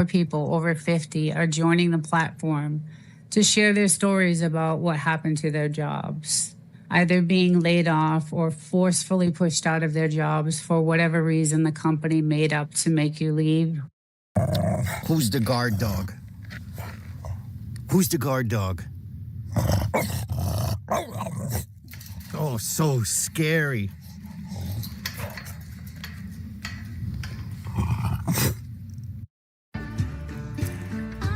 People over 50 are joining the platform to share their stories about what happened to their jobs, either being laid off or forcefully pushed out of their jobs for whatever reason the company made up to make you leave. Who's the guard dog? Who's the guard dog? Oh, so scary.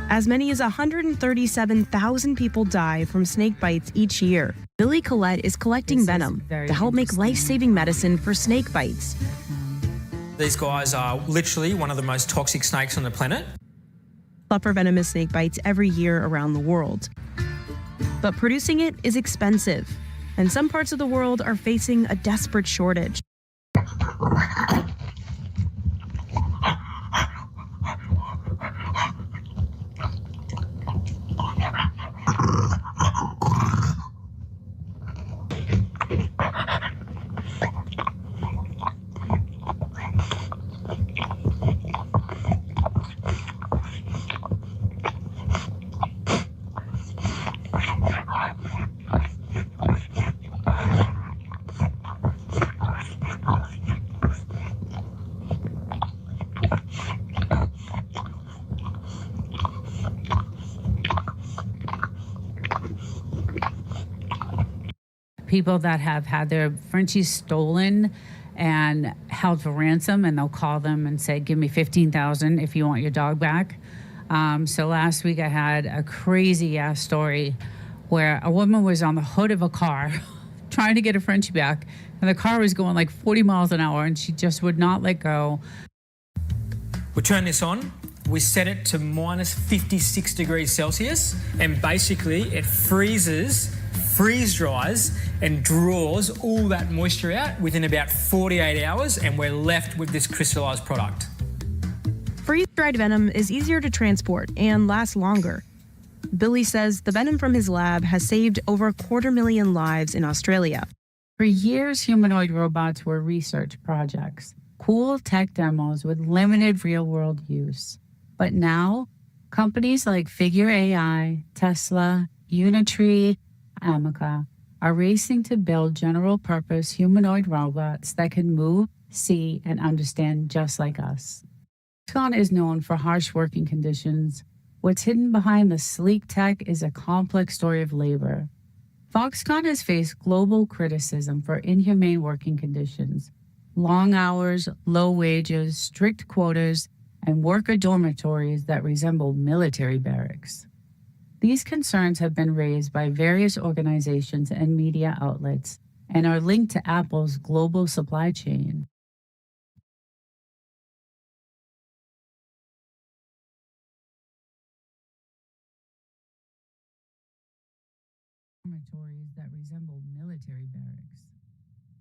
As many as 137,000 people die from snake bites each year. Billy Collette is collecting venom to help make life-saving medicine for snake bites. These guys are literally one of the most toxic snakes on the planet. Suffer venomous snake bites every year around the world. But producing it is expensive, and some parts of the world are facing a desperate shortage. People that have had their Frenchies stolen and held for ransom, and they'll call them and say, give me $15,000 if you want your dog back. So last week I had a crazy ass story where a woman was on the hood of a car trying to get a Frenchie back, and the car was going like 40 miles an hour, and she just would not let go. We turn this on, we set it to minus 56 degrees Celsius, and basically it freeze dries and draws all that moisture out within about 48 hours, and we're left with this crystallized product. Freeze-dried venom is easier to transport and lasts longer. Billy says the venom from his lab has saved over 250,000 lives in Australia. For years, humanoid robots were research projects, cool tech demos with limited real-world use. But now, companies like Figure AI, Tesla, Unitree, Amica are racing to build general-purpose humanoid robots that can move, see, and understand just like us. Foxconn is known for harsh working conditions. What's hidden behind the sleek tech is a complex story of labor. Foxconn has faced global criticism for inhumane working conditions, long hours, low wages, strict quotas, and worker dormitories that resemble military barracks. These concerns have been raised by various organizations and media outlets and are linked to Apple's global supply chain. Dormitories that resemble military barracks.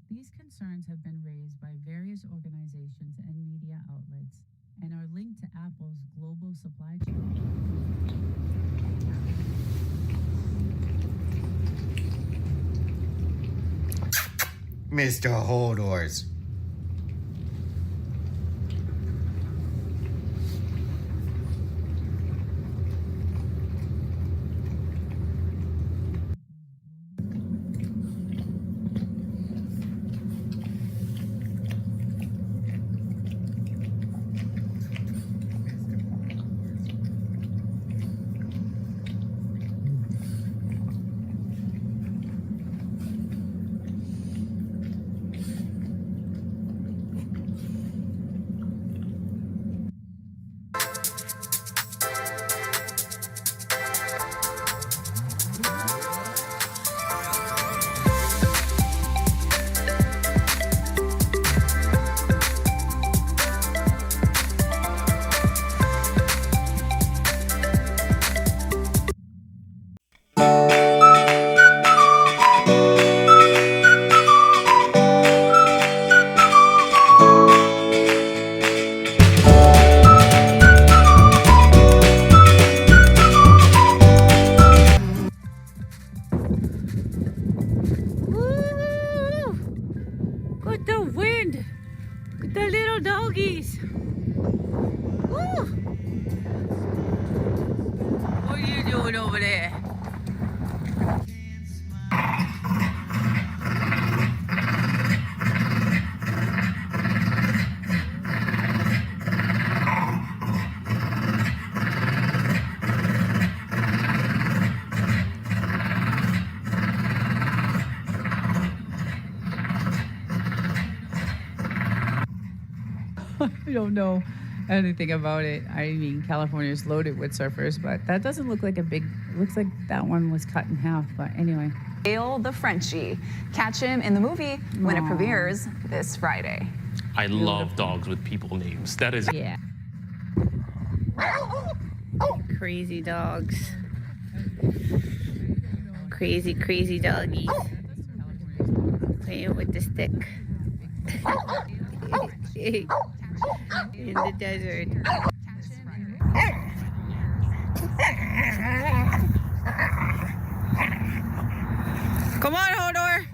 These concerns have been raised by various organizations and media outlets and are linked to Apple's global supply chain. Mr. Holdors. don't know anything about it. I mean, California is loaded with surfers, but that doesn't look like a big, looks like that one was cut in half, but anyway. Dale the Frenchie. Catch him in the movie when it premieres this Friday. I love dogs with people names. That is... Yeah. Crazy dogs. Crazy, crazy doggies. Playing with the stick. In the desert. Come on, Hodor!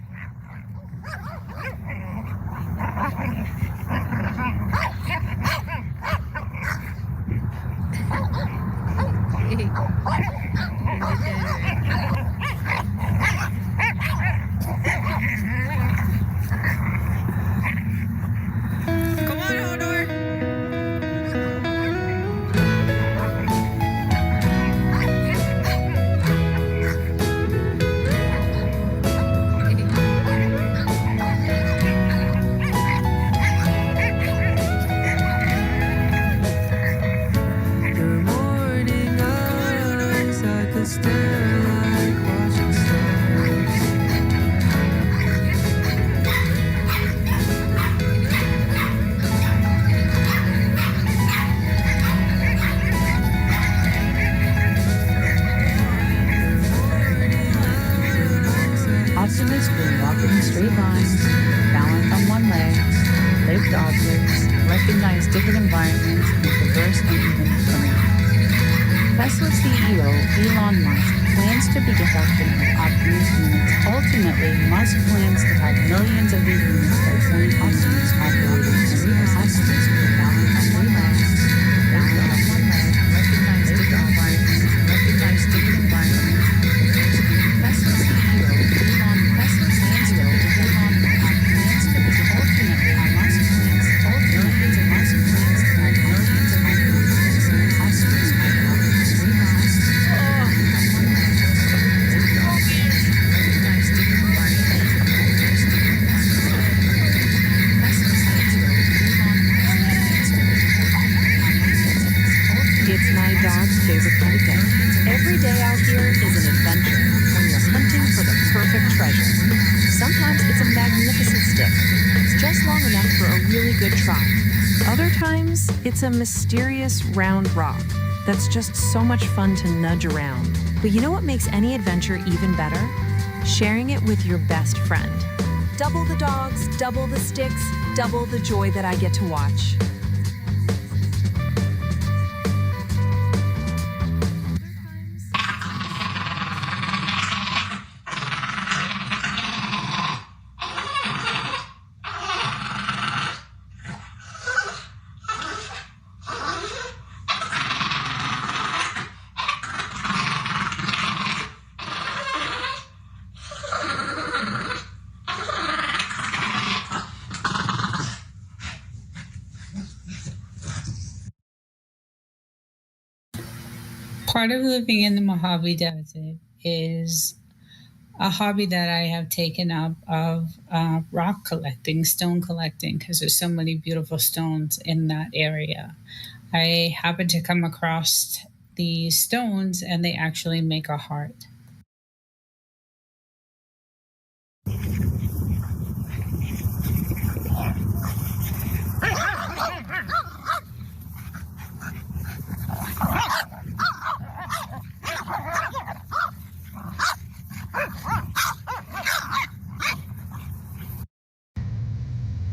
In the desert. Come on, Hodor! Optimus will walk in straight lines, balance on one leg, lift objects, recognize different environments, and traverse uneven terrain. Tesla CEO Elon Musk plans to begin production of Optimus units. Ultimately, Musk plans to have millions of these units by 2020 operating in street Optimus will balance on one leg, balance on one leg, recognize different environments, Tesla CEO Elon Musk plans to begin ultimately Musk plans to have millions of It's my dog's favorite kind of day. Every day out here is an adventure when you're hunting for the perfect treasure. Sometimes it's a magnificent stick. It's just long enough for a really good trot. Other times, it's a mysterious round rock that's just so much fun to nudge around. But you know what makes any adventure even better? Sharing it with your best friend. Double the dogs, double the sticks, double the joy that I get to watch. Part of living in the Mojave Desert is a hobby that I have taken up of rock collecting, stone collecting, because there's so many beautiful stones in that area. I happened to come across these stones and they actually make a heart.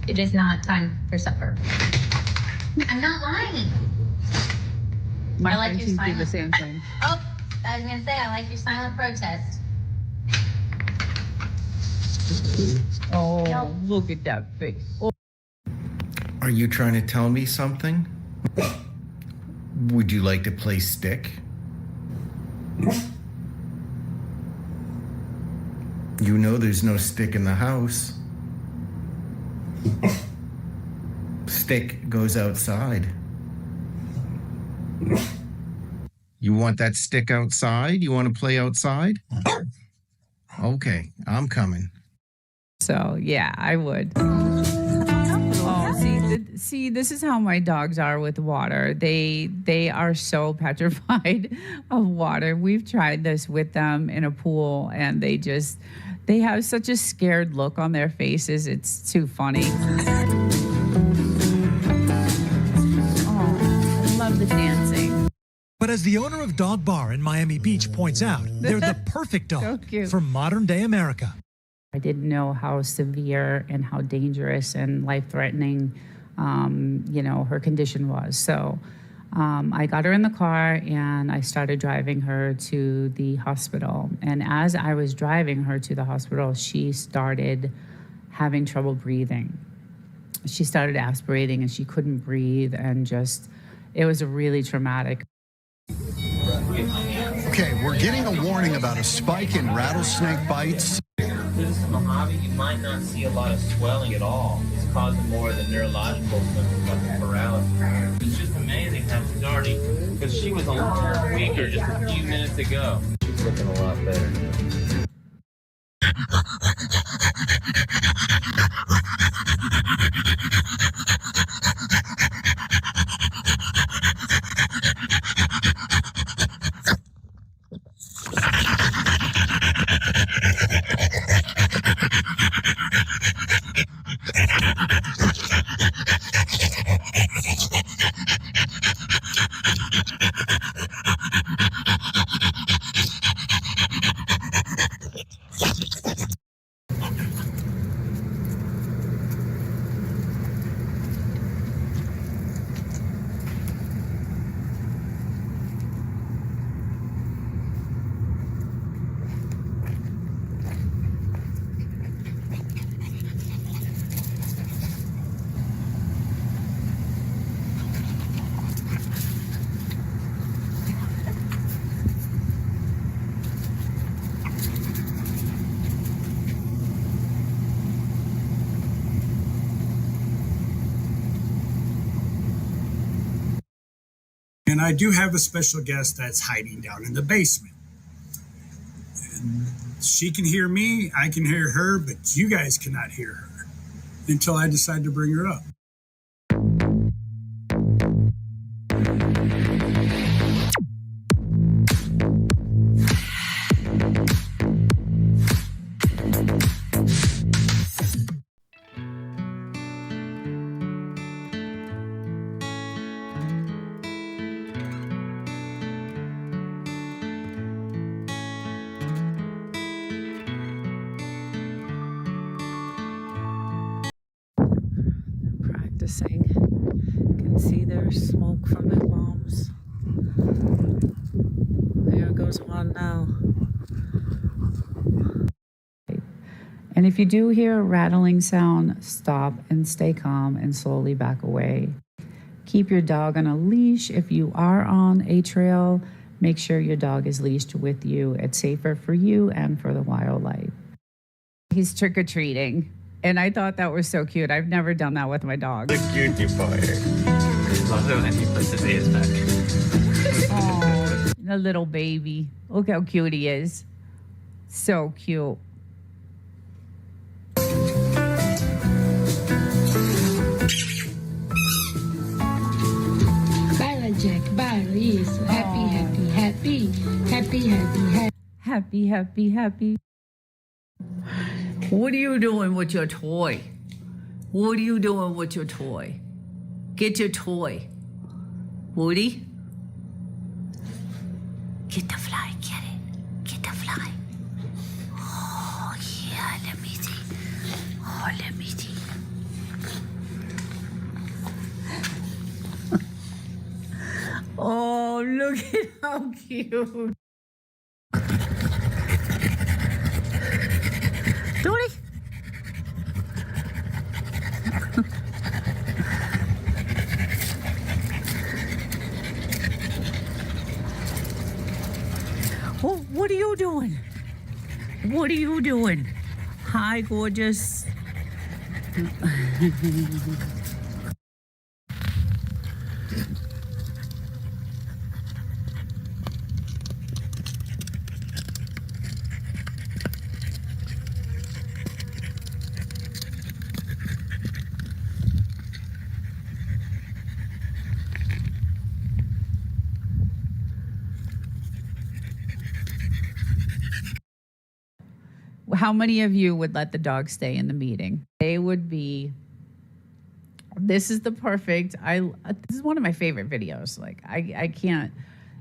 It is not time for supper. I'm not lying. My I like friend your seems to do silent. the same thing. Oh, I was gonna say I like your silent protest. Oh, Nope. look at that face. Oh. Are you trying to tell me something? Would you like to play stick? You know there's no stick in the house. Stick goes outside. You want that stick outside? You want to play outside? Okay, I'm coming. So, yeah, I would. Oh, See, this is how my dogs are with water. They are so petrified of water. We've tried this with them in a pool, and they have such a scared look on their faces. It's too funny. Oh, I love the dancing. But as the owner of Dog Bar in Miami Beach points out, they're the perfect So dog cute. for modern day America. I didn't know how severe and how dangerous and life-threatening, her condition was. So I got her in the car and I started driving her to the hospital. And as I was driving her to the hospital, she started having trouble breathing. She started aspirating and she couldn't breathe, and it was really traumatic. Okay, we're getting a warning about a spike in rattlesnake bites. This is Mojave, you might not see a lot of swelling at all. It's causing more of the neurological symptoms like the paralysis. It's just amazing how she's already, because she was a lot weaker just a few minutes ago. She's looking a lot better now. And I do have a special guest that's hiding down in the basement. And she can hear me, I can hear her, but you guys cannot hear her until I decide to bring her up. Practicing. Can see there's smoke from their bombs. There goes one now. And if you do hear a rattling sound, stop and stay calm and slowly back away. Keep your dog on a leash. If you are on a trail, make sure your dog is leashed with you. It's safer for you and for the wildlife. He's trick-or-treating. And I thought that was so cute. I've never done that with my dog. The cutie boy. Also, when he puts his ears back. Oh, the little baby. Look how cute he is. So cute. Baila, Jack, baila, isso. Happy, happy, happy. Happy, happy, happy. Happy, happy, happy. What are you doing with your toy? What are you doing with your toy? Get your toy. Woody? Get the fly, get it. Get the fly. Oh, yeah, let me see. Oh, let me see. Oh, look at how cute. Dory? Oh, what are you doing? What are you doing? Hi, gorgeous. How many of you would let the dog stay in the meeting? They would be, this is the perfect, this is one of my favorite videos. Like, I can't,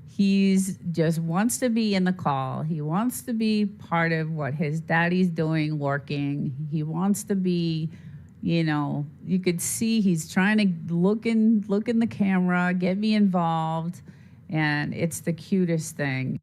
he's just wants to be in the call. He wants to be part of what his daddy's doing, working. He wants to be, you know, you could see he's trying to look in the camera, get me involved. And it's the cutest thing.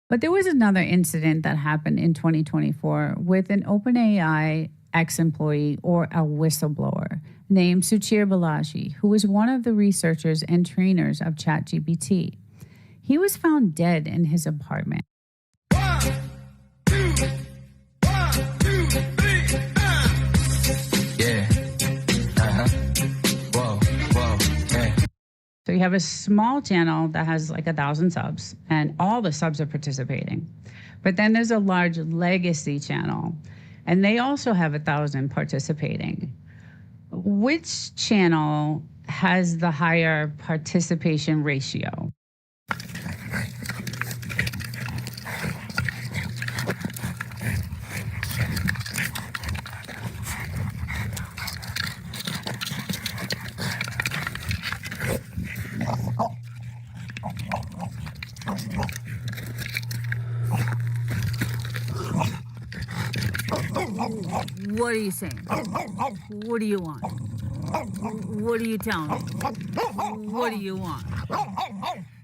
But there was another incident that happened in 2024 with an OpenAI ex-employee or a whistleblower named Suchir Balaji, who was one of the researchers and trainers of ChatGPT. He was found dead in his apartment. So you have a small channel that has like 1,000 subs, and all the subs are participating. But then there's a large legacy channel, and they also have 1,000 participating. Which channel has the higher participation ratio? What are you saying? What do you want? What are you telling me? What do you want?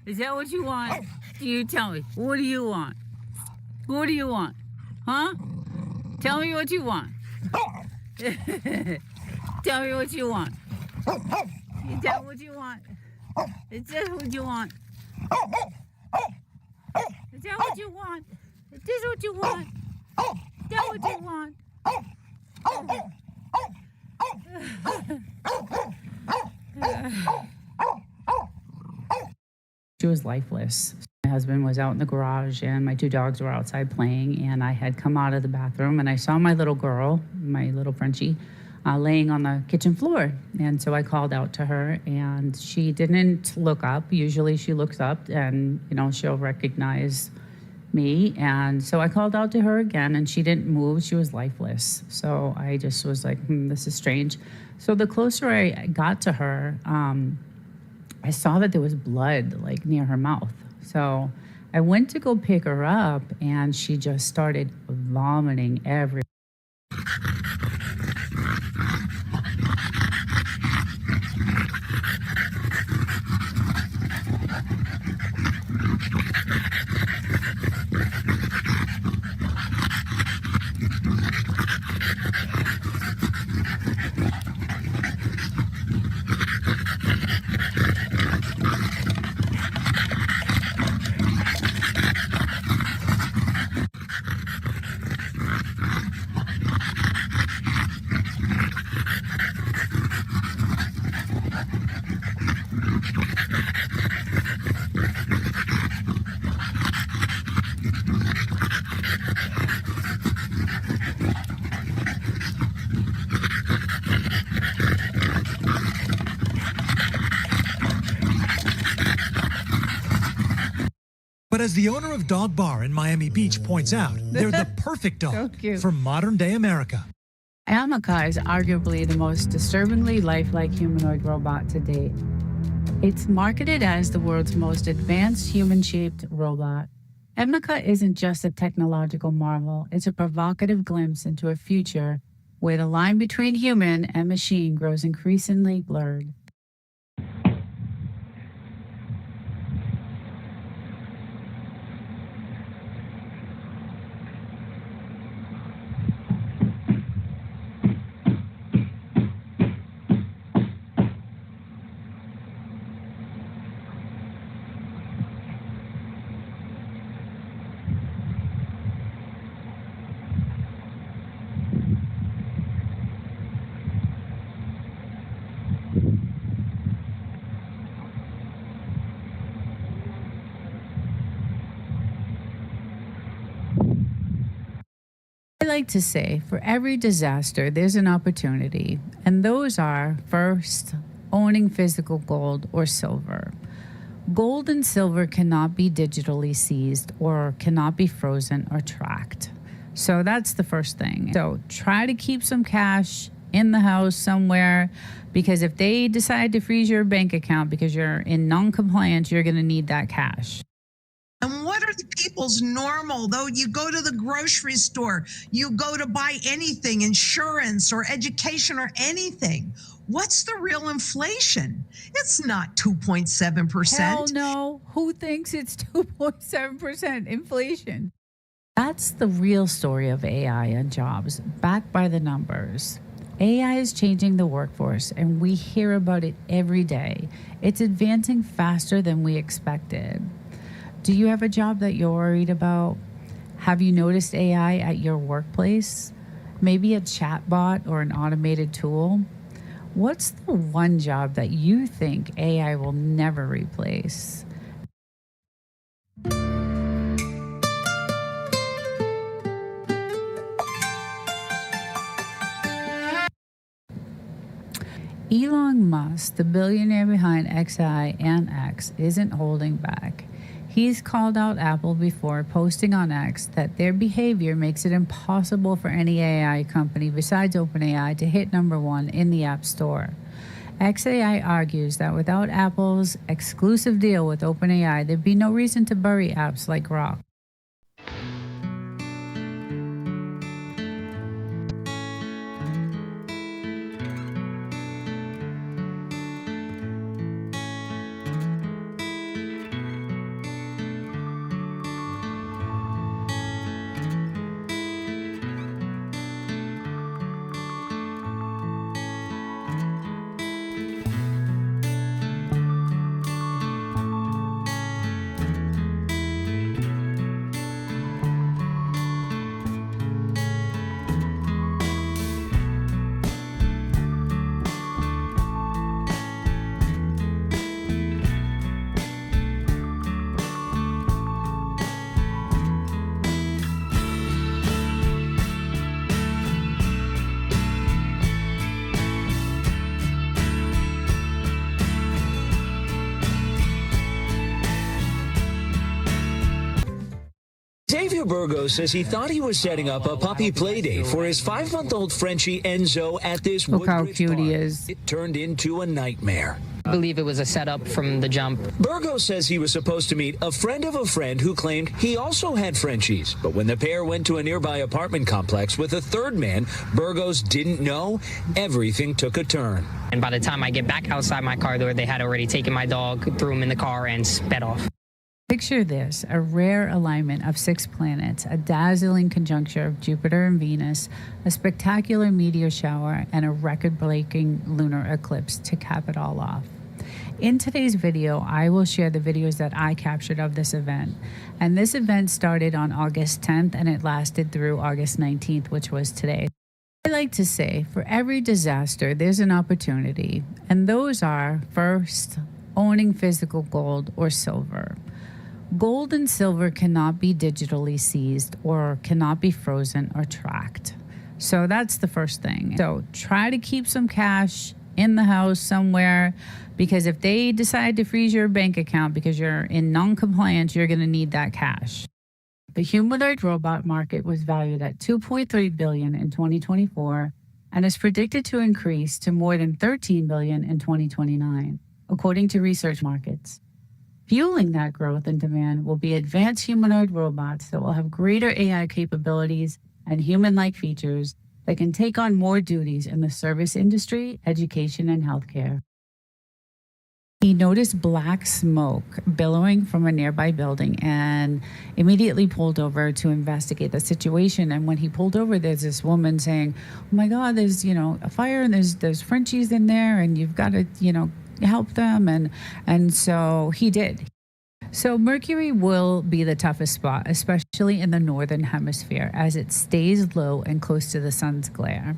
Is that what you want? You tell me. What do you want? What do you want? Huh? Tell me what you want. Tell me what you want. You tell what you want. Is that what you want? Is that what you want? Is this what you want? Is that what you want? She was lifeless. My husband was out in the garage and my 2 dogs were outside playing, and I had come out of the bathroom and I saw my little girl, my little Frenchie, laying on the kitchen floor. And so I called out to her and she didn't look up. Usually she looks up and, you know, she'll recognize me. And so I called out to her again and she didn't move. She was lifeless. So I just was like, this is strange. So the closer I got to her, I saw that there was blood like near her mouth. So I went to go pick her up and she just started vomiting everywhere. as the owner of Dog Bar in Miami Beach points out, they're the perfect dog for modern-day America. Amica is arguably the most disturbingly lifelike humanoid robot to date. It's marketed as the world's most advanced human-shaped robot. Amica isn't just a technological marvel, it's a provocative glimpse into a future where the line between human and machine grows increasingly blurred. I like to say, for every disaster, there's an opportunity. And those are, first, owning physical gold or silver. Gold and silver cannot be digitally seized or cannot be frozen or tracked. So that's the first thing. So try to keep some cash in the house somewhere, because if they decide to freeze your bank account because you're in non-compliance, you're going to need that cash. And what are the people's normal, though? You go to the grocery store, you go to buy anything, insurance or education or anything. What's the real inflation? It's not 2.7%. Hell no. Who thinks it's 2.7% inflation? That's the real story of AI and jobs, backed by the numbers. AI is changing the workforce, and we hear about it every day. It's advancing faster than we expected. Do you have a job that you're worried about? Have you noticed AI at your workplace? Maybe a chatbot or an automated tool? What's the one job that you think AI will never replace? Elon Musk, the billionaire behind XI and X, isn't holding back. He's called out Apple before, posting on X that their behavior makes it impossible for any AI company besides OpenAI to hit #1 in the App Store. XAI argues that without Apple's exclusive deal with OpenAI, there'd be no reason to bury apps like Grok. Burgos says he thought he was setting up a puppy play date for his 5-month-old Frenchie Enzo at this Look how Woodbridge cute park. he is. It turned into a nightmare. I believe it was a setup from the jump. Burgos says he was supposed to meet a friend of a friend who claimed he also had Frenchies. But when the pair went to a nearby apartment complex with a third man Burgos didn't know, everything took a turn. And by the time I get back outside my car door, they had already taken my dog, threw him in the car, and sped off. Picture this, a rare alignment of 6 planets, a dazzling conjuncture of Jupiter and Venus, a spectacular meteor shower, and a record-breaking lunar eclipse to cap it all off. In today's video, I will share the videos that I captured of this event. And this event started on August 10th and it lasted through August 19th, which was today. I like to say, for every disaster, there's an opportunity. And those are, first, owning physical gold or silver. Gold and silver cannot be digitally seized or cannot be frozen or tracked. So that's the first thing. So try to keep some cash in the house somewhere, because if they decide to freeze your bank account because you're in non-compliance, you're going to need that cash. The humanoid robot market was valued at $2.3 billion in 2024 and is predicted to increase to more than $13 billion in 2029, according to research markets. Fueling that growth and demand will be advanced humanoid robots that will have greater AI capabilities and human-like features that can take on more duties in the service industry, education, and healthcare. He noticed black smoke billowing from a nearby building and immediately pulled over to investigate the situation. And when he pulled over, there's this woman saying, "Oh my God, there's, a fire and there's Frenchies in there and you've got to, help them." And so he did. So Mercury will be the toughest spot, especially in the northern hemisphere, as it stays low and close to the sun's glare.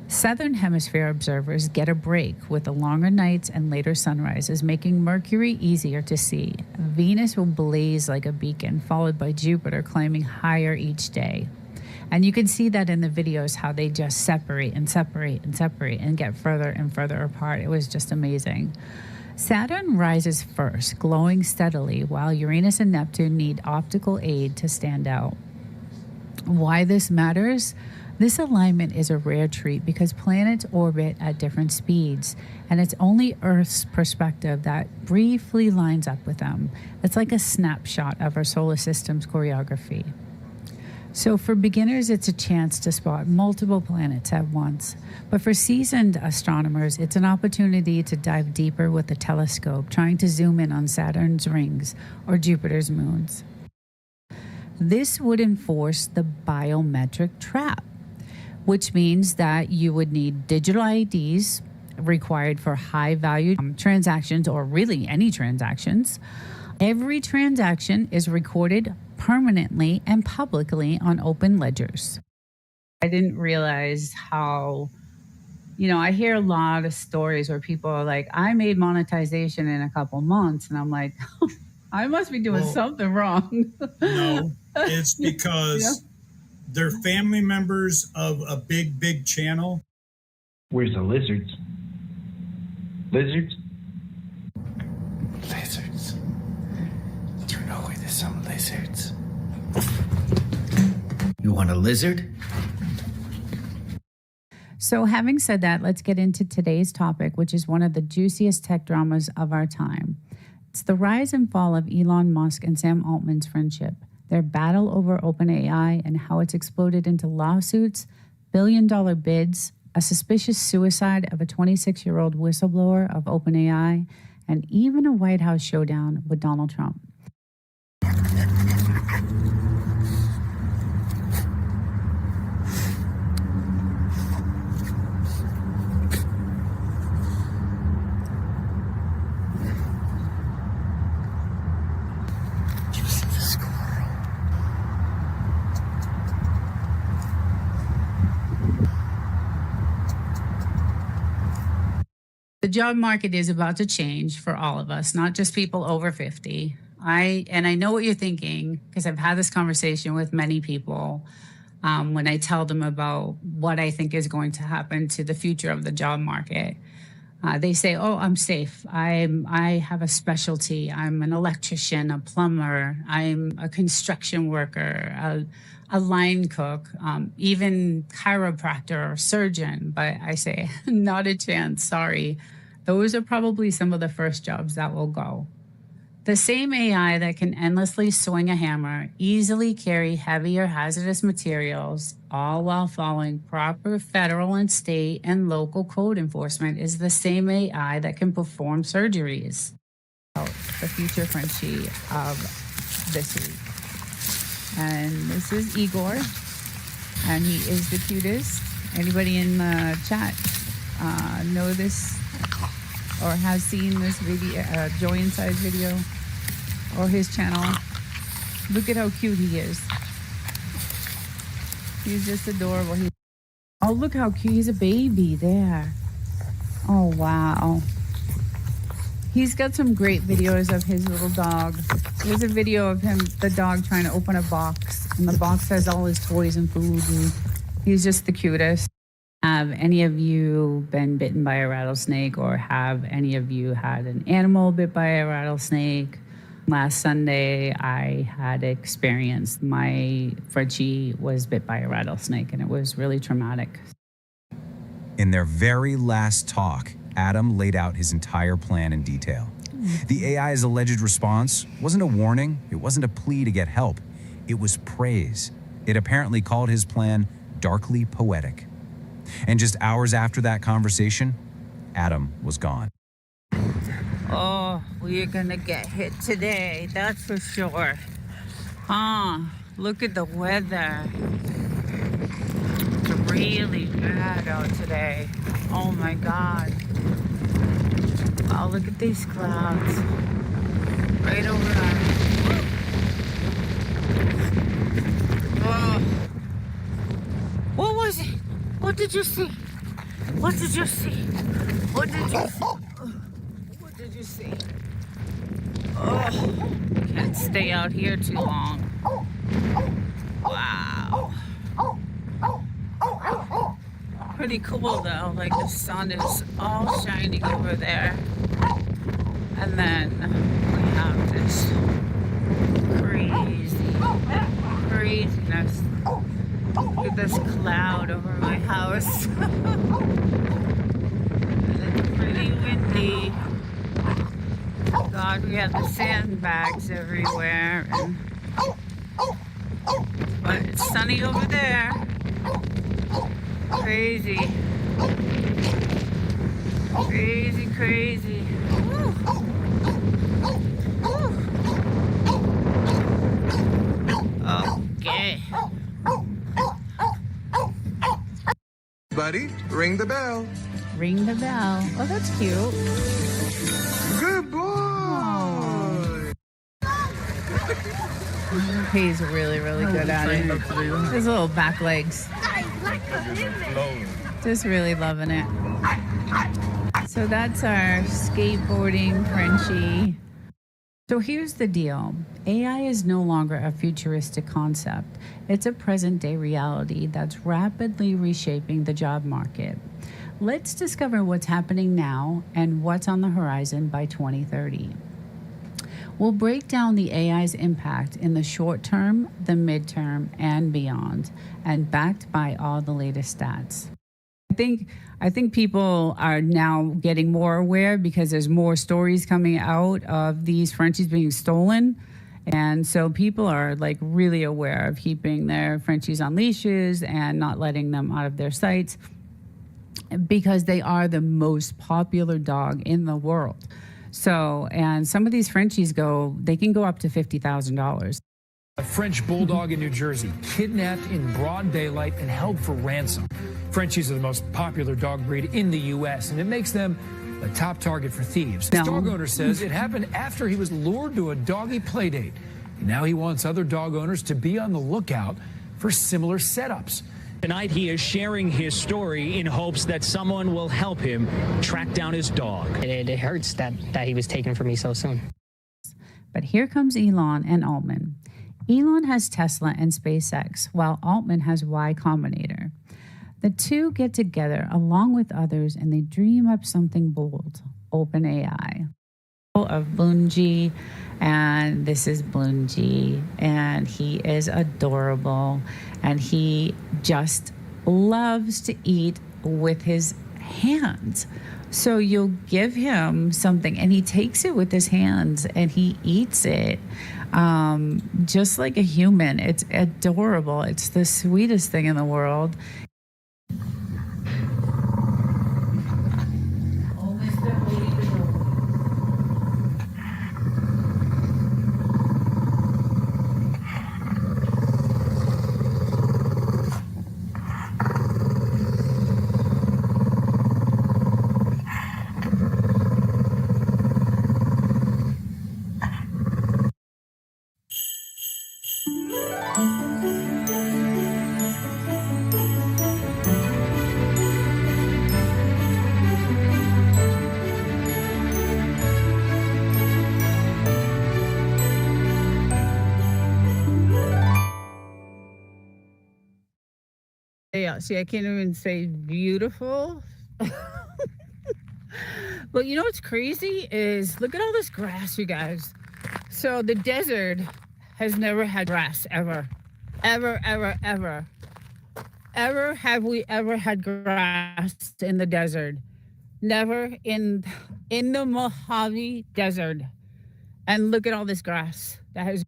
Southern hemisphere observers get a break with the longer nights and later sunrises, making Mercury easier to see. Venus will blaze like a beacon, followed by Jupiter climbing higher each day. And you can see that in the videos, how they just separate and separate and separate and get further and further apart. It was just amazing. Saturn rises first, glowing steadily, while Uranus and Neptune need optical aid to stand out. Why this matters? This alignment is a rare treat because planets orbit at different speeds, and it's only Earth's perspective that briefly lines up with them. It's like a snapshot of our solar system's choreography. So for beginners, it's a chance to spot multiple planets at once. But for seasoned astronomers, it's an opportunity to dive deeper with the telescope, trying to zoom in on Saturn's rings or Jupiter's moons. This would enforce the biometric trap, which means that you would need digital IDs required for high-value transactions, or really any transactions. Every transaction is recorded permanently and publicly on open ledgers. I didn't realize how, I hear a lot of stories where people are like, I made monetization in a couple months. And I'm like, I must be doing something wrong. No, it's because they're family members of a big channel. Where's the lizards? Lizards? Lizards. Do you know where there's some lizards? You want a lizard? So having said that, let's get into today's topic, which is one of the juiciest tech dramas of our time. It's the rise and fall of Elon Musk and Sam Altman's friendship, their battle over OpenAI and how it's exploded into lawsuits, billion-dollar bids, a suspicious suicide of a 26-year-old whistleblower of OpenAI, and even a White House showdown with Donald Trump. The job market is about to change for all of us, not just people over 50. I know what you're thinking, because I've had this conversation with many people when I tell them about what I think is going to happen to the future of the job market. They say, "Oh, I'm safe. I have a specialty. I'm an electrician, a plumber. I'm a construction worker, a line cook, even chiropractor or surgeon." But I say, not a chance. Sorry. Those are probably some of the first jobs that will go. The same AI that can endlessly swing a hammer, easily carry heavy or hazardous materials, all while following proper federal and state and local code enforcement, is the same AI that can perform surgeries. The future Frenchie of this week. And this is Igor, and he is the cutest. Anybody in the chat know this or has seen this video, Joy Inside video, or his channel? Look at how cute he is. He's just adorable. Oh, look how cute. He's a baby there. Oh, wow. He's got some great videos of his little dog. There's a video of him, the dog, trying to open a box, and the box has all his toys and food, and he's just the cutest. Have any of you been bitten by a rattlesnake, or have any of you had an animal bit by a rattlesnake? Last Sunday, I had experienced my Frenchie was bit by a rattlesnake, and it was really traumatic. In their very last talk, Adam laid out his entire plan in detail. The AI's alleged response wasn't a warning, it wasn't a plea to get help, it was praise. It apparently called his plan darkly poetic. And just hours after that conversation, Adam was gone. Oh, we're gonna get hit today, that's for sure. Look at the weather. It's really bad out today. Oh my God. Wow, look at these clouds. Right over us. Oh. What was it? What did you see? What did you see? What did you see? What did you see? Oh, can't stay out here too long. Wow. Pretty cool though, like the sun is all shining over there. And then we have this craziness. Look at this cloud over my house. It's pretty windy. God, we have the sandbags everywhere. But it's sunny over there. Crazy. Crazy, crazy. Woo. Woo. Okay. Buddy, ring the bell. Ring the bell. Oh, that's cute. Good boy. He's really, really good at it. His little back legs. Just really loving it. So that's our skateboarding Frenchie. So here's the deal. AI is no longer a futuristic concept. It's a present-day reality that's rapidly reshaping the job market. Let's discover what's happening now and what's on the horizon by 2030. We'll break down the AI's impact in the short term, the midterm, and beyond, and backed by all the latest stats. I think people are now getting more aware because there's more stories coming out of these Frenchies being stolen. And so people are like really aware of keeping their Frenchies on leashes and not letting them out of their sights because they are the most popular dog in the world. So, and some of these Frenchies they can go up to $50,000. A French bulldog in New Jersey, kidnapped in broad daylight and held for ransom. Frenchies are the most popular dog breed in the U.S., and it makes them a top target for thieves. This dog owner says it happened after he was lured to a doggy playdate. Now he wants other dog owners to be on the lookout for similar setups. Tonight, he is sharing his story in hopes that someone will help him track down his dog. It hurts that he was taken from me so soon. But here comes Elon and Altman. Elon has Tesla and SpaceX, while Altman has Y Combinator. The two get together along with others and they dream up something bold, OpenAI. Of Bungie, and this is Bungie, and he is adorable, and he just loves to eat with his hands. So you'll give him something and he takes it with his hands and he eats it just like a human. It's adorable. It's the sweetest thing in the world. Yeah, see, I can't even say beautiful. But you know what's crazy is look at all this grass, you guys. So the desert has never had grass ever. Ever, ever, ever. Ever have we ever had grass in the desert? Never in the Mojave Desert. And look at all this grass that has.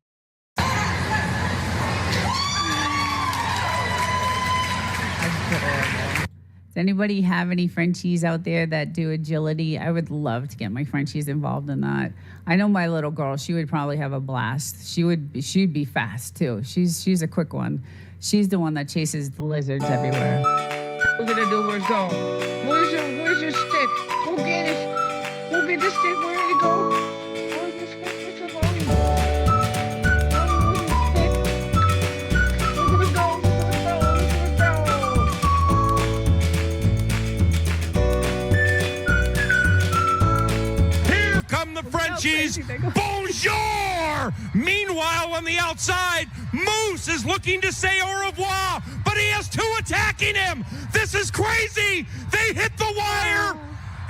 Does anybody have any Frenchies out there that do agility? I would love to get my Frenchies involved in that. I know my little girl, she would probably have a blast. She'd be fast too. She's a quick one. She's the one that chases the lizards everywhere. We're gonna do where's go. Where's your stick? Go get it. Go get the stick. Where did it go? Where's the stick? Where's the body? Where's the stick? Where's it go? Here come the Frenchies. Bonjour! Meanwhile, on the outside, Moose is looking to say au revoir, but he has two attacking him. This is crazy. They hit the wire,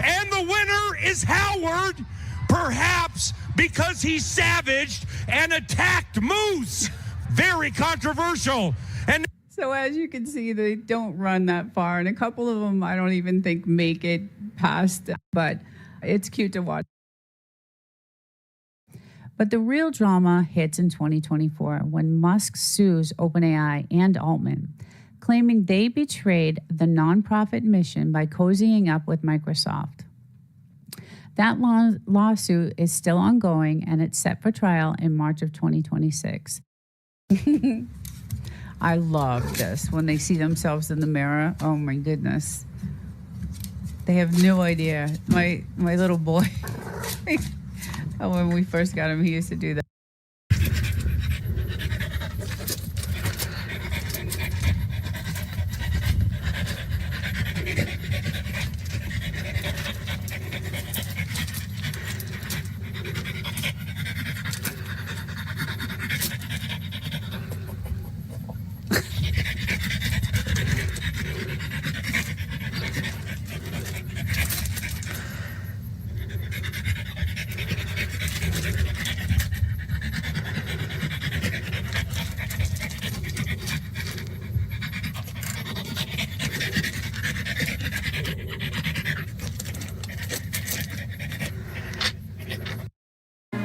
and the winner is Howard, perhaps because he savaged and attacked Moose. Very controversial. And so as you can see, they don't run that far, and a couple of them I don't even think make it past, but it's cute to watch. But the real drama hits in 2024 when Musk sues OpenAI and Altman, claiming they betrayed the nonprofit mission by cozying up with Microsoft. That lawsuit is still ongoing, and it's set for trial in March of 2026. I love this when they see themselves in the mirror. Oh my goodness. They have no idea. My little boy, when we first got him, he used to do that.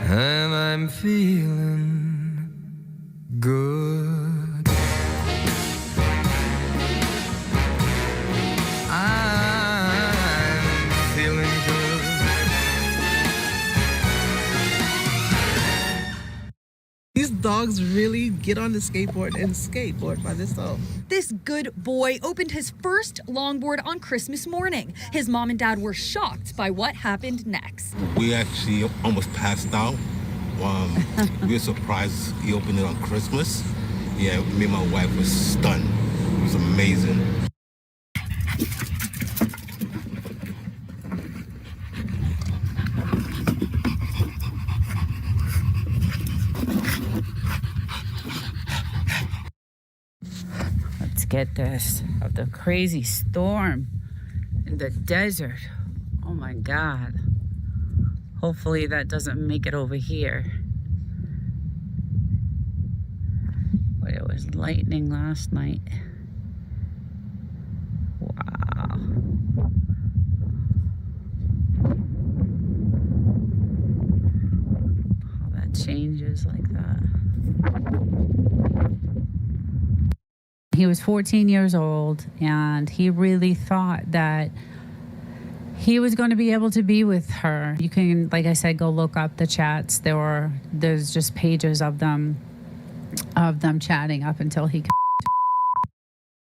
And I'm feeling good. I'm feeling good. These dogs really get on the skateboard and skateboard by themselves. This good boy opened his first longboard on Christmas morning. His mom and dad were shocked by what happened next. We actually almost passed out. We were surprised he opened it on Christmas. Yeah, me and my wife was stunned. It was amazing. Let's get this of the crazy storm in the desert. Oh my God. Hopefully that doesn't make it over here. But it was lightning last night. Wow. How that changes like that. He was 14 years old, and he really thought that he was going to be able to be with her. You can, like I said, go look up the chats. There's just pages of them chatting up until he.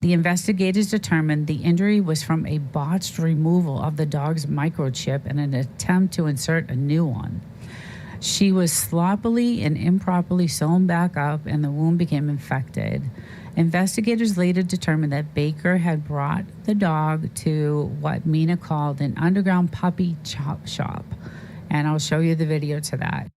The investigators determined the injury was from a botched removal of the dog's microchip in an attempt to insert a new one. She was sloppily and improperly sewn back up, and the wound became infected. Investigators later determined that Baker had brought the dog to what Mina called an underground puppy chop shop. And I'll show you the video to that.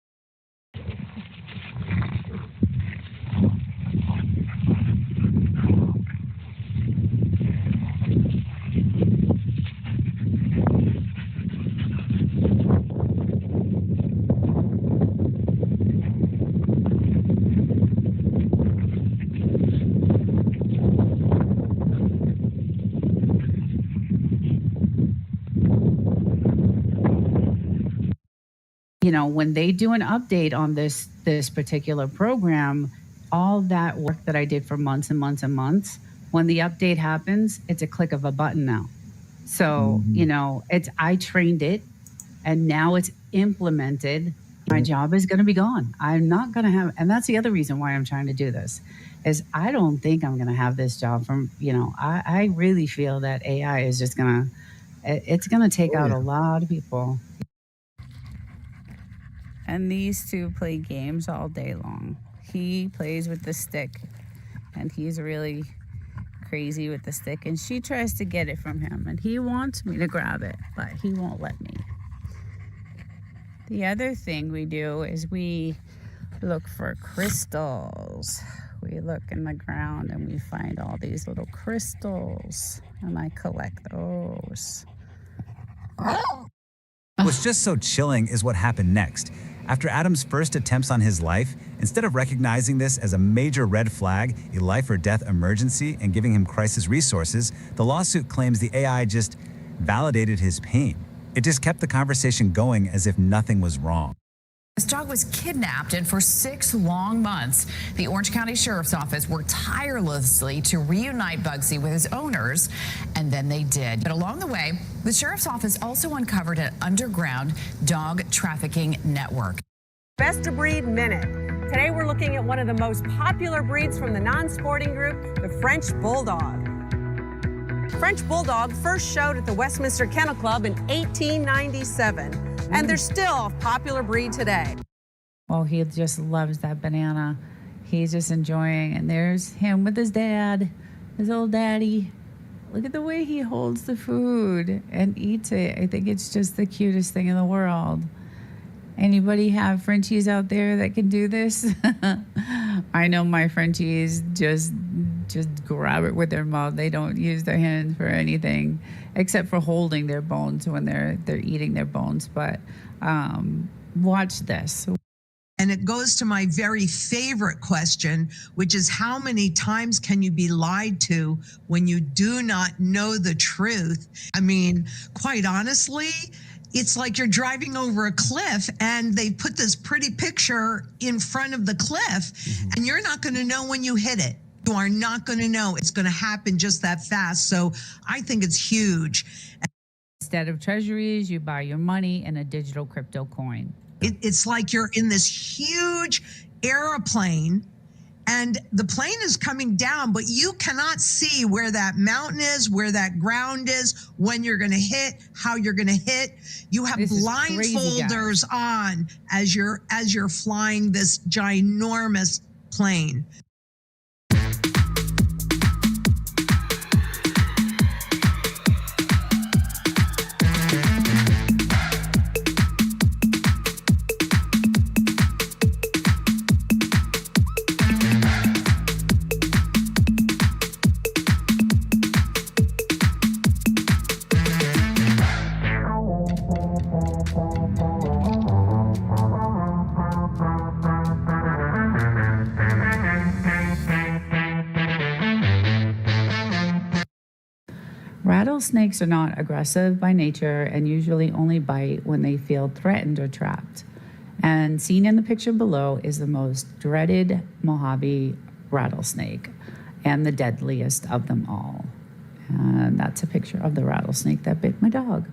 When they do an update on this particular program, all that work that I did for months and months and months, when the update happens, it's a click of a button now. So, I trained it and now it's implemented. My job is going to be gone. I'm not going to have, and that's the other reason why I'm trying to do this, is I don't think I'm going to have this job from, I really feel that AI is just it's going to take out a lot of people. And these two play games all day long. He plays with the stick, and he's really crazy with the stick, and she tries to get it from him, and he wants me to grab it, but he won't let me. The other thing we do is we look for crystals. We look in the ground and we find all these little crystals, and I collect those. What's just so chilling is what happened next. After Adam's first attempts on his life, instead of recognizing this as a major red flag, a life or death emergency, and giving him crisis resources, the lawsuit claims the AI just validated his pain. It just kept the conversation going as if nothing was wrong. This dog was kidnapped, and for 6 long months, the Orange County Sheriff's Office worked tirelessly to reunite Bugsy with his owners, and then they did. But along the way, the Sheriff's Office also uncovered an underground dog trafficking network. Best of Breed Minute. Today we're looking at one of the most popular breeds from the non-sporting group, the French Bulldog. French Bulldog first showed at the Westminster Kennel Club in 1897, and they're still a popular breed today. Well, he just loves that banana. He's just enjoying, and there's him with his dad, his old daddy. Look at the way he holds the food and eats it. I think it's just the cutest thing in the world. Anybody have Frenchies out there that can do this? I know my Frenchies just grab it with their mouth. They don't use their hands for anything except for holding their bones when they're eating their bones. But watch this. And it goes to my very favorite question, which is how many times can you be lied to when you do not know the truth? I mean, quite honestly, it's like you're driving over a cliff and they put this pretty picture in front of the cliff, and you're not going to know when you hit it. You are not going to know. It's going to happen just that fast. So I think it's huge. Instead of treasuries, you buy your money in a digital crypto coin. It's like you're in this huge airplane and the plane is coming down, but you cannot see where that mountain is, where that ground is, when you're going to hit, how you're going to hit. You have blindfolders on as you're flying this ginormous plane. Rattlesnakes are not aggressive by nature and usually only bite when they feel threatened or trapped. And seen in the picture below is the most dreaded Mojave rattlesnake and the deadliest of them all. And that's a picture of the rattlesnake that bit my dog.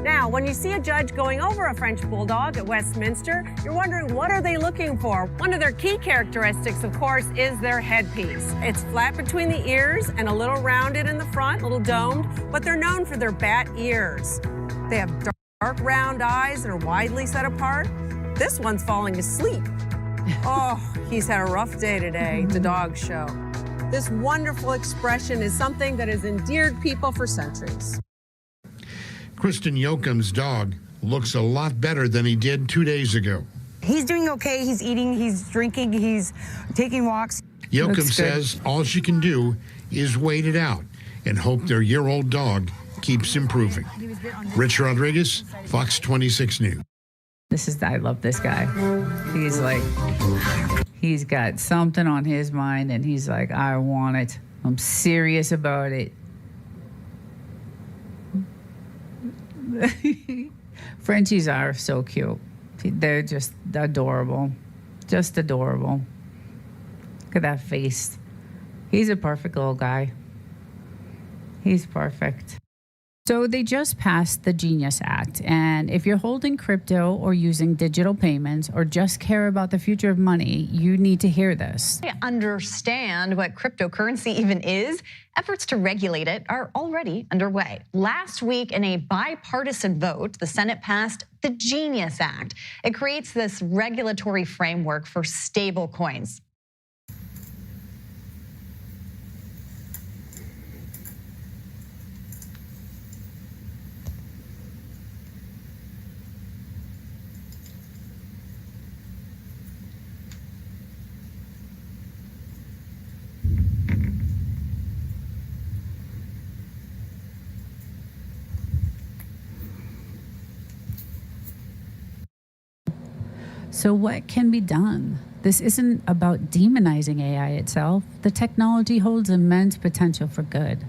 Now, when you see a judge going over a French Bulldog at Westminster, you're wondering, what are they looking for? One of their key characteristics, of course, is their headpiece. It's flat between the ears and a little rounded in the front, a little domed, but they're known for their bat ears. They have dark, round eyes that are widely set apart. This one's falling asleep. Oh, he's had a rough day today, the dog show. This wonderful expression is something that has endeared people for centuries. Kristen Yoakum's dog looks a lot better than he did 2 days ago. He's doing okay. He's eating, he's drinking, he's taking walks. Yoakum says all she can do is wait it out and hope their year-old dog keeps improving. Rich Rodriguez, Fox 26 News. I love this guy. He's like, he's got something on his mind and he's like, I want it. I'm serious about it. Frenchies are so cute. They're just adorable. Just adorable. Look at that face. He's a perfect little guy. He's perfect. So they just passed the Genius Act, and if you're holding crypto or using digital payments or just care about the future of money, you need to hear this. To understand what cryptocurrency even is, efforts to regulate it are already underway. Last week, in a bipartisan vote, the Senate passed the Genius Act. It creates this regulatory framework for stable coins. So what can be done? This isn't about demonizing AI itself. The technology holds immense potential for good.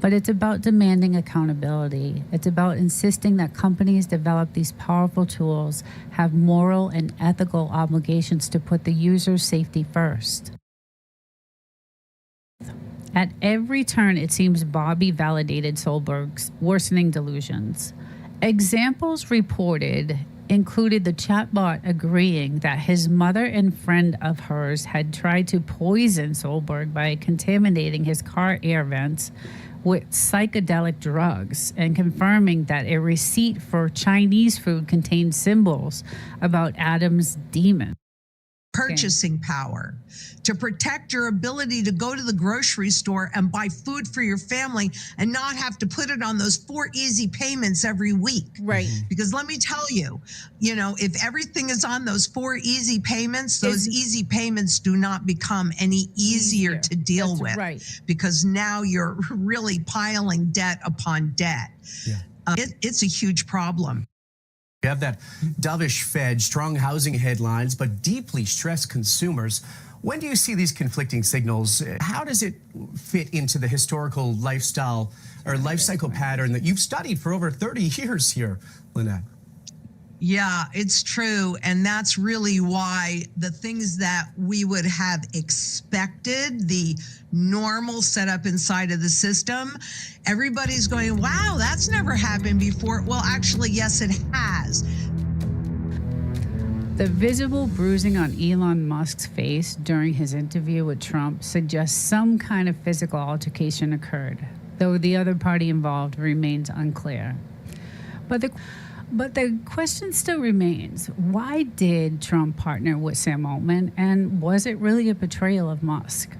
But it's about demanding accountability. It's about insisting that companies develop these powerful tools have moral and ethical obligations to put the user's safety first. At every turn, it seems Bobby validated Solberg's worsening delusions. Examples reported included the chatbot agreeing that his mother and friend of hers had tried to poison Solberg by contaminating his car air vents with psychedelic drugs and confirming that a receipt for Chinese food contained symbols about Adam's demon. Purchasing power to protect your ability to go to the grocery store and buy food for your family and not have to put it on those 4 easy payments every week. Right. Because let me tell you, if everything is on those 4 easy payments, those easy payments do not become any easier to deal with. Right. Because now you're really piling debt upon debt. Yeah. It's a huge problem. We have that dovish Fed, strong housing headlines, but deeply stressed consumers. When do you see these conflicting signals? How does it fit into the historical lifestyle or life cycle pattern that you've studied for over 30 years here, Lynette? Yeah, it's true. And that's really why the things that we would have expected, the normal setup inside of the system, everybody's going, wow, that's never happened before. Well, actually, yes, it has. The visible bruising on Elon Musk's face during his interview with Trump suggests some kind of physical altercation occurred, though the other party involved remains unclear. But the question still remains, why did Trump partner with Sam Altman, and was it really a betrayal of Musk?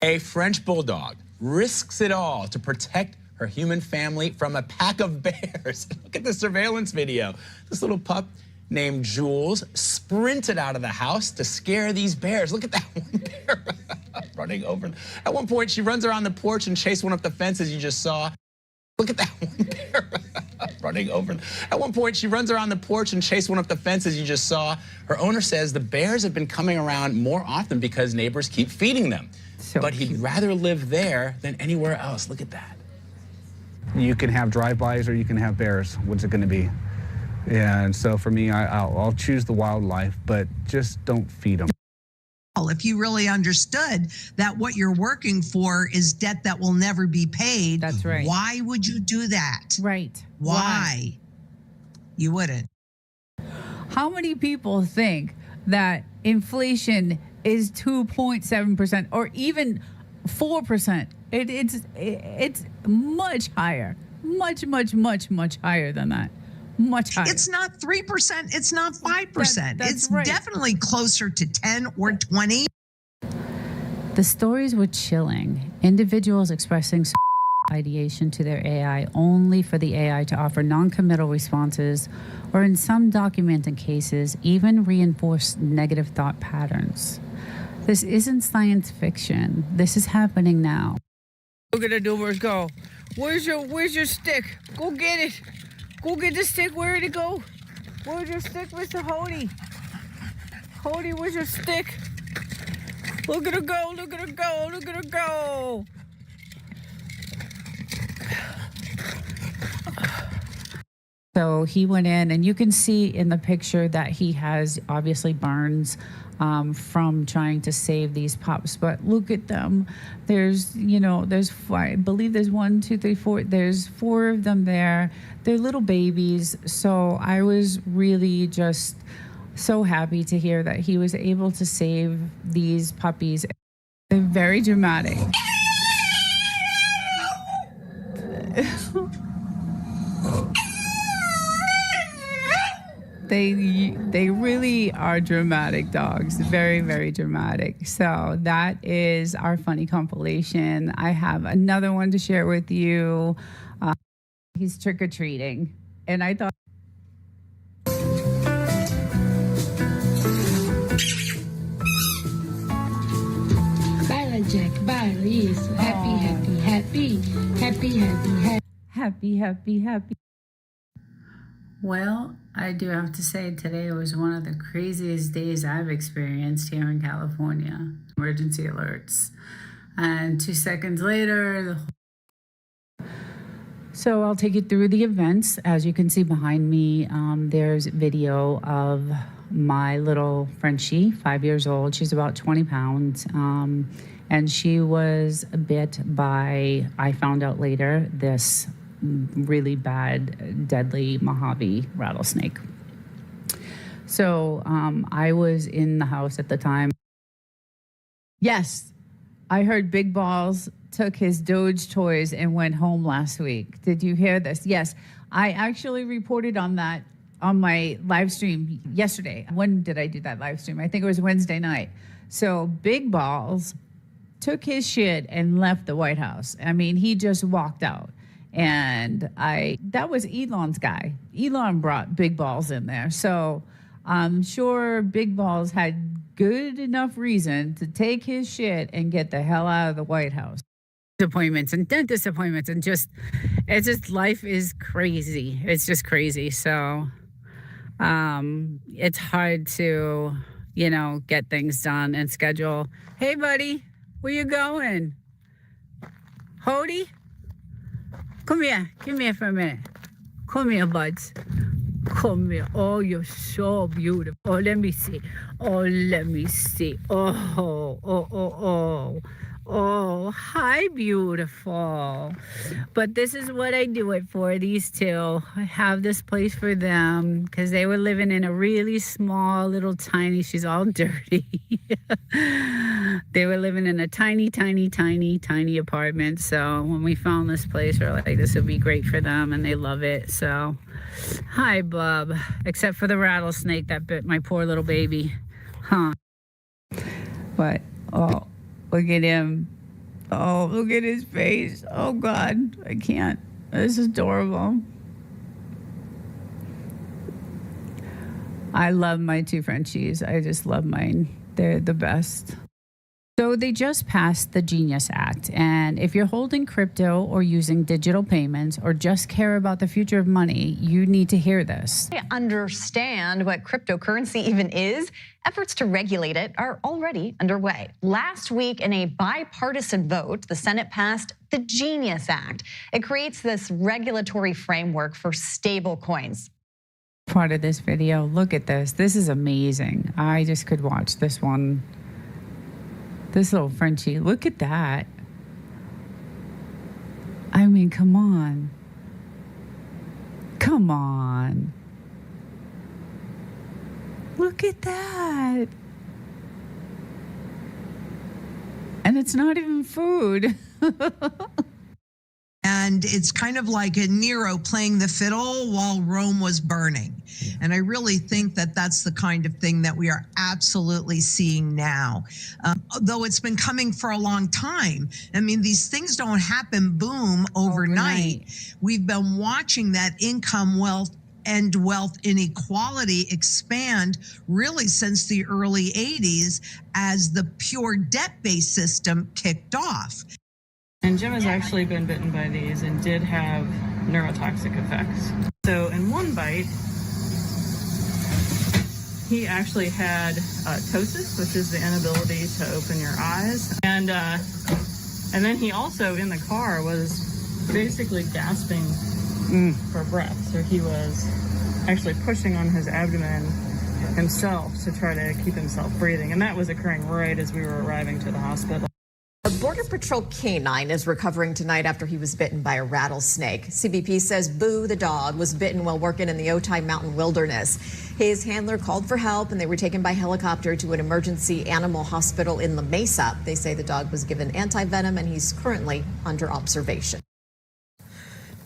A French bulldog risks it all to protect her human family from a pack of bears. Look at the surveillance video. This little pup named Jules sprinted out of the house to scare these bears. Look at that one bear running over. At one point, she runs around the porch and chases one up the fence, as you just saw. Look at that one bear running over. At one point, she runs around the porch and chases one up the fence, as you just saw. Her owner says the bears have been coming around more often because neighbors keep feeding them. But he'd rather live there than anywhere else. Look at that. You can have drive-bys or you can have bears. What's it going to be? And so for me, I'll choose the wildlife, but just don't feed them. people if you really understood that what you're working for is debt that will never be paid. That's right. Why would you do that? Right. Why? You wouldn't. How many people think that inflation is 2.7% or even 4%? It's much higher. Much higher than that. Much higher. It's not 3%. It's not 5%. That's it's right. definitely closer to 10 or 20. The stories were chilling. Individuals expressing ideation to their AI only for the AI to offer non-committal responses, or in some documented cases, even reinforce negative thought patterns. This isn't science fiction. This is happening now. Look at the doers go. Where's your stick? Go get it. Go get the stick. Where did it go? Where's your stick, Mr. Hody? Hody, where's your stick? Look at her go. Look at her go. Look at her go. So he went in, and you can see in the picture that he has obviously burns from trying to save these pups. But look at them. There's four, I believe there's 1, 2, 3, 4. There's 4 of them there. They're little babies. So I was really just so happy to hear that he was able to save these puppies. They're very dramatic. They really are dramatic dogs. Very, very dramatic. So that is our funny compilation. I have another one to share with you. He's trick-or-treating. And I thought... Bye, Jack. Bye. Yes. Happy. Well, I do have to say today was one of the craziest days I've experienced here in California. Emergency alerts. And 2 seconds later, So I'll take you through the events. As you can see behind me, there's video of my little Frenchie, 5 years old. She's about 20 pounds. And she was bit by, I found out later, this really bad, deadly Mojave rattlesnake. So I was in the house at the time. Yes, I heard Big Balls took his Doge toys and went home last week. Did you hear this? Yes, I actually reported on that on my live stream yesterday. When did I do that live stream? I think it was Wednesday night. So Big Balls took his shit and left the White House. I mean, he just walked out. And that was Elon's guy. Elon brought Big Balls in there. So I'm sure Big Balls had good enough reason to take his shit and get the hell out of the White House. Appointments and dentist appointments and it's just life is crazy. It's just crazy. So it's hard to, get things done and schedule. Hey, buddy, where you going? Hody? Come here for a minute. Come here, buds. Come here. Oh, you're so beautiful. Oh, let me see. Oh, hi, beautiful. But this is what I do it for, these two. I have this place for them because they were living in a really small, little tiny, she's all dirty. They were living in a tiny apartment. So when we found this place, we're like, this would be great for them, and they love it. So, hi, bub. Except for the rattlesnake that bit my poor little baby. Huh. But, oh. Look at him. Oh, look at his face. Oh, God. I can't. This is adorable. I love my two Frenchies. I just love mine. They're the best. So they just passed the Genius Act. And if you're holding crypto or using digital payments or just care about the future of money, you need to hear this. To understand what cryptocurrency even is, efforts to regulate it are already underway. Last week, in a bipartisan vote, the Senate passed the Genius Act. It creates this regulatory framework for stable coins. Part of this video, look at this. This is amazing. I just could watch this one This little Frenchie, look at that. I mean, come on. Come on. Look at that. And it's not even food. And it's kind of like a Nero playing the fiddle while Rome was burning. And I really think that that's the kind of thing that we are absolutely seeing now. Though it's been coming for a long time. I mean, these things don't happen, boom, overnight. We've been watching that income, wealth inequality expand really since the early 80s as the pure debt-based system kicked off. And Jim has actually been bitten by these and did have neurotoxic effects. So in one bite, he actually had ptosis, which is the inability to open your eyes. And then he also, in the car, was basically gasping for breath. So he was actually pushing on his abdomen himself to try to keep himself breathing. And that was occurring right as we were arriving to the hospital. A Border Patrol canine is recovering tonight after he was bitten by a rattlesnake. CBP says Boo, the dog, was bitten while working in the Otay Mountain Wilderness. His handler called for help, and they were taken by helicopter to an emergency animal hospital in La Mesa. They say the dog was given anti-venom, and he's currently under observation.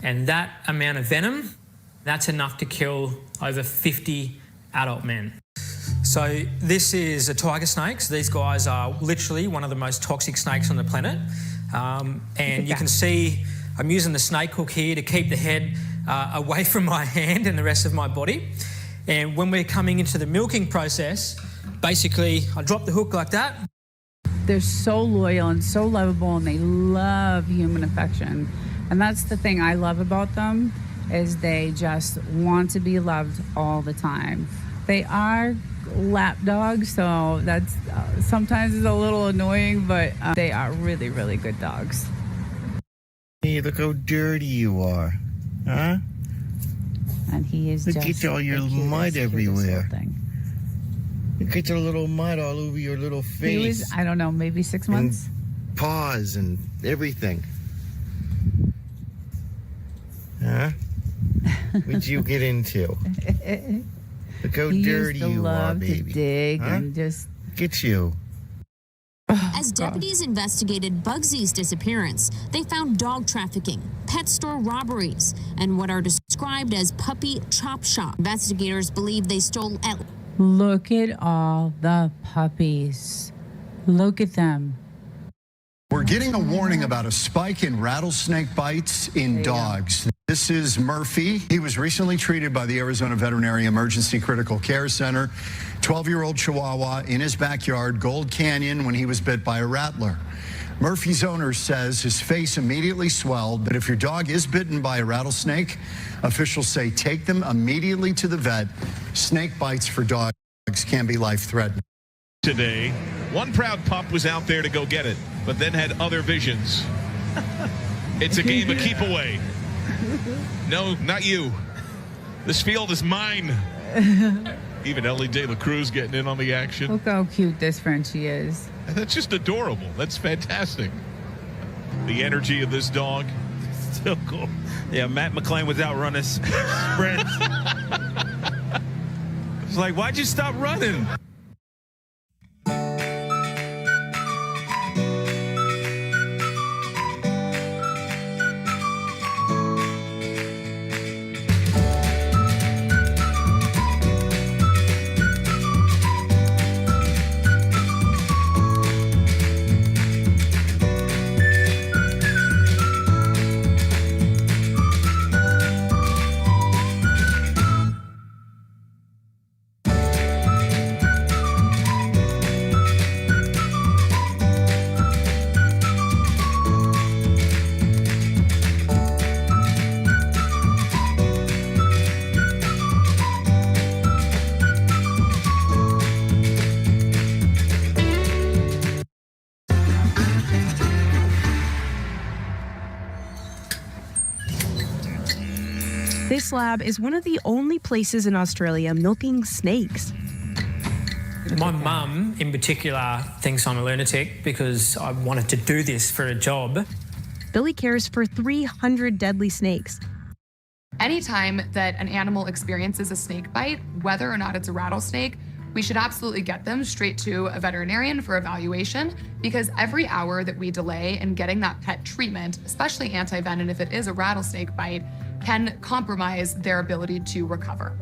And that amount of venom, that's enough to kill over 50 adult men. So this is a tiger snake. So these guys are literally one of the most toxic snakes on the planet. And you can see I'm using the snake hook here to keep the head away from my hand and the rest of my body. And when we're coming into the milking process, basically I drop the hook like that. They're so loyal and so lovable, and they love human affection. And that's the thing I love about them, is they just want to be loved all the time. They are lap dogs, so that's sometimes is a little annoying, but they are really, really good dogs. Hey, look how dirty you are, huh? And he is look just at all your mud everywhere. Look at the little mud all over your little face. He was, I don't know, maybe 6 months. And paws and everything. Huh? What'd you get into? Look how dirty you are, baby. To dig huh? and just get you. As deputies investigated Bugsy's disappearance, they found dog trafficking, pet store robberies, and what are described as puppy chop shop. Investigators believe they stole at... Look at all the puppies. Look at them. We're getting a warning about a spike in rattlesnake bites in dogs. This is Murphy. He was recently treated by the Arizona Veterinary Emergency Critical Care Center. 12-year-old Chihuahua in his backyard, Gold Canyon, when he was bit by a rattler. Murphy's owner says his face immediately swelled, but if your dog is bitten by a rattlesnake, officials say take them immediately to the vet. Snake bites for dogs can be life-threatening. Today, one proud pup was out there to go get it, but then had other visions. It's a game of keep away. No, not you. This field is mine. Even Ellie De La Cruz getting in on the action. Look how cute this Frenchie is. That's just adorable. That's fantastic. The energy of this dog. Still cool. Yeah, Matt McClain was out running sprints. It's like, why'd you stop running? This lab is one of the only places in Australia milking snakes. My mum, in particular, thinks I'm a lunatic because I wanted to do this for a job. Billy cares for 300 deadly snakes. Anytime that an animal experiences a snake bite, whether or not it's a rattlesnake, we should absolutely get them straight to a veterinarian for evaluation, because every hour that we delay in getting that pet treatment, especially anti-venom if it is a rattlesnake bite, can compromise their ability to recover.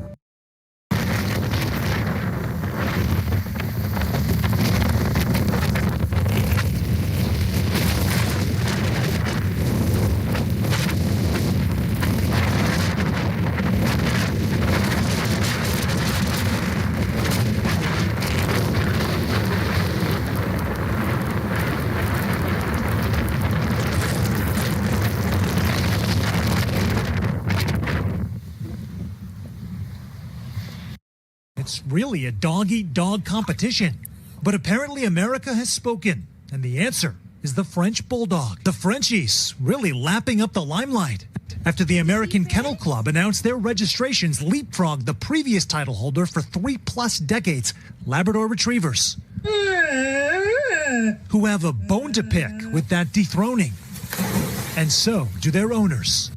It's really a dog-eat-dog competition. But apparently America has spoken, and the answer is the French Bulldog. The Frenchies really lapping up the limelight after the American Kennel Club announced their registrations leapfrogged the previous title holder for 3+ decades, Labrador Retrievers, who have a bone to pick with that dethroning. And so do their owners.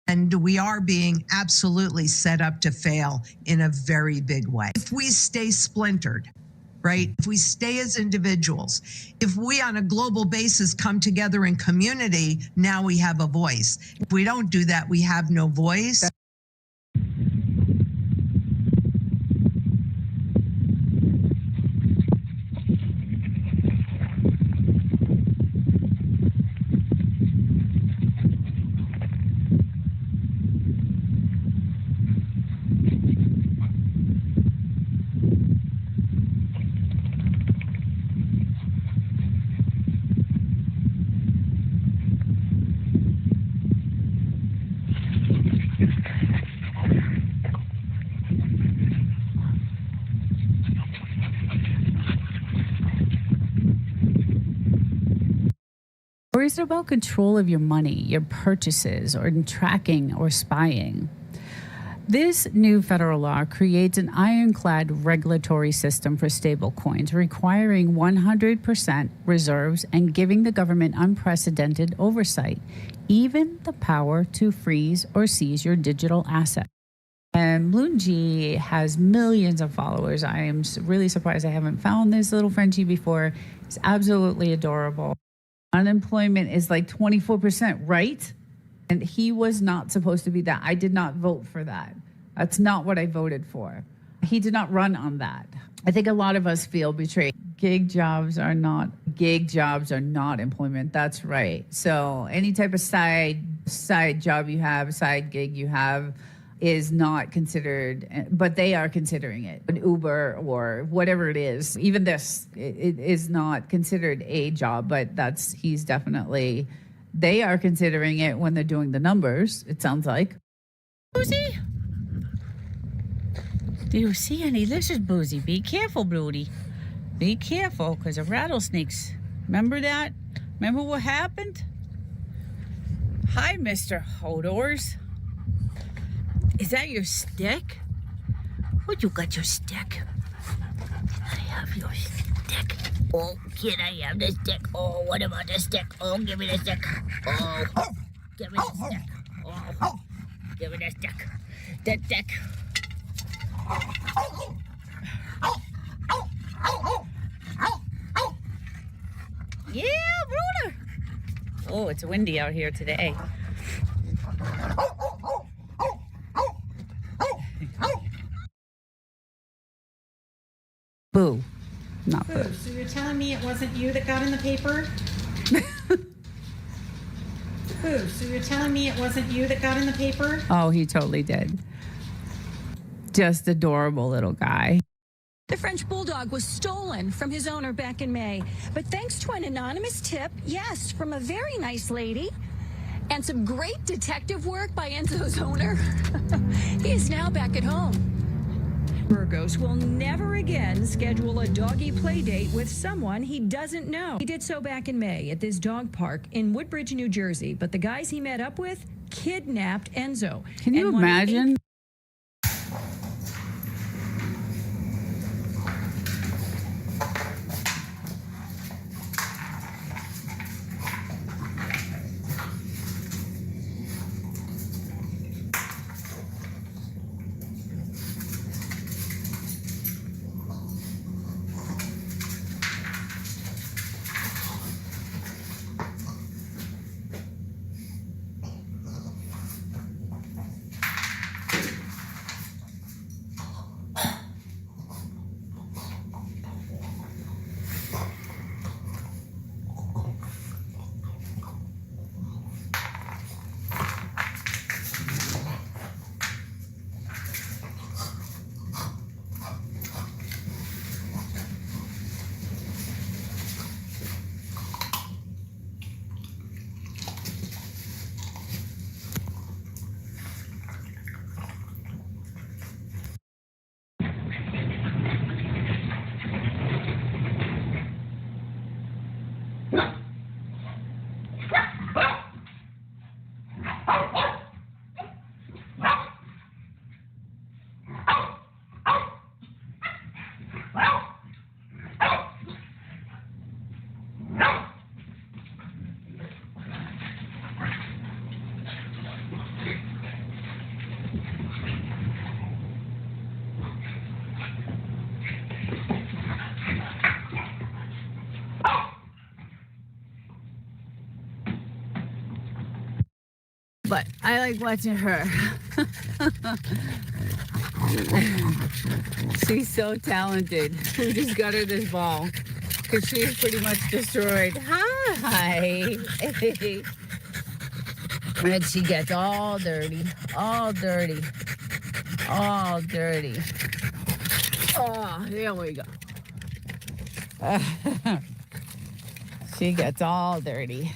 And we are being absolutely set up to fail in a very big way. If we stay splintered, right? If we stay as individuals, if we on a global basis come together in community, now we have a voice. If we don't do that, we have no voice. Or is it about control of your money, your purchases, or tracking or spying? This new federal law creates an ironclad regulatory system for stablecoins, requiring 100% reserves and giving the government unprecedented oversight, even the power to freeze or seize your digital assets. And Bloomji has millions of followers. I am really surprised I haven't found this little Frenchie before. It's absolutely adorable. Unemployment is like 24%, right? And he was not supposed to be that. I did not vote for that. That's not what I voted for. He did not run on that. I think a lot of us feel betrayed. Gig jobs are not employment. That's right. So any type of side job you have, side gig you have, is not considered, but they are considering it. An Uber or whatever it is, even this, it is not considered a job, but they are considering it when they're doing the numbers, it sounds like. Boozy? Do you see any lizards, Boozy? Be careful, Broody. Be careful, because of rattlesnakes. Remember that? Remember what happened? Hi, Mr. Hodors. Is that your stick? What, you got your stick? I have your stick. Oh, kid, I have the stick. Oh, what about the stick? Oh, give me the stick. Oh, give me the stick. Oh, give me the stick. The stick. Yeah, brother. Oh, it's windy out here today. Boo. Not boo. So you're telling me it wasn't you that got in the paper? Boo. So you're telling me it wasn't you that got in the paper? Oh, he totally did. Just adorable little guy. The French Bulldog was stolen from his owner back in May. But thanks to an anonymous tip, yes, from a very nice lady, and some great detective work by Enzo's owner, he is now back at home. Burgos will never again schedule a doggy play date with someone he doesn't know. He did so back in May at this dog park in Woodbridge, New Jersey, but the guys he met up with kidnapped Enzo. Can you imagine? But I like watching her. She's so talented. Who just got her this ball? Because she's pretty much destroyed. Hi. And she gets all dirty. All dirty. All dirty. Oh, there we go. She gets all dirty.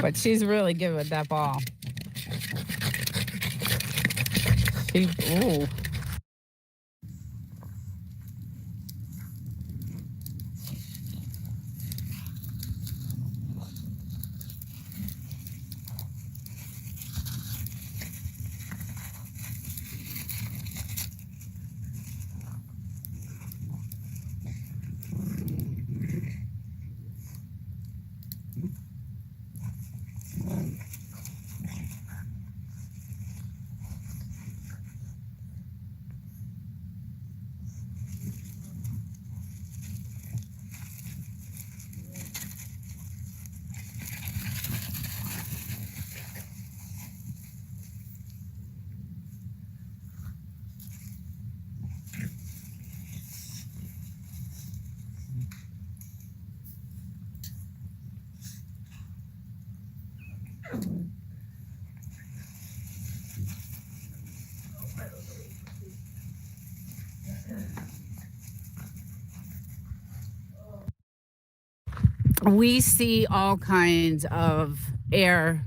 But she's really good with that ball. Ooh. We see all kinds of air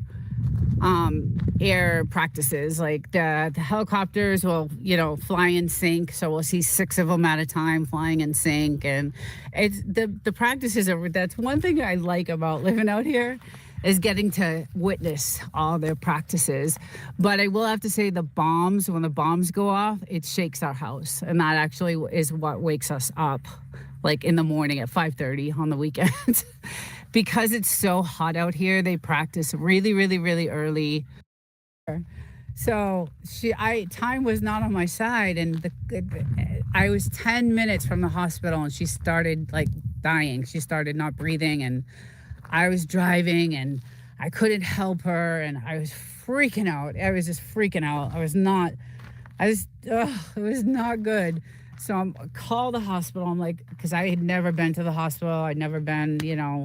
practices, like the helicopters will, fly in sync. So we'll see 6 of them at a time flying in sync. And it's the practices that's one thing I like about living out here is getting to witness all their practices. But I will have to say when the bombs go off, it shakes our house. And that actually is what wakes us up, like in the morning at 5:30 on the weekends. Because it's so hot out here, they practice really, really, really early. So time was not on my side, and I was 10 minutes from the hospital, and she started dying. She started not breathing, and I was driving, and I couldn't help her, and I was freaking out. I was just freaking out. It was not good. So I called the hospital. I'm like, because I had never been to the hospital. I'd never been,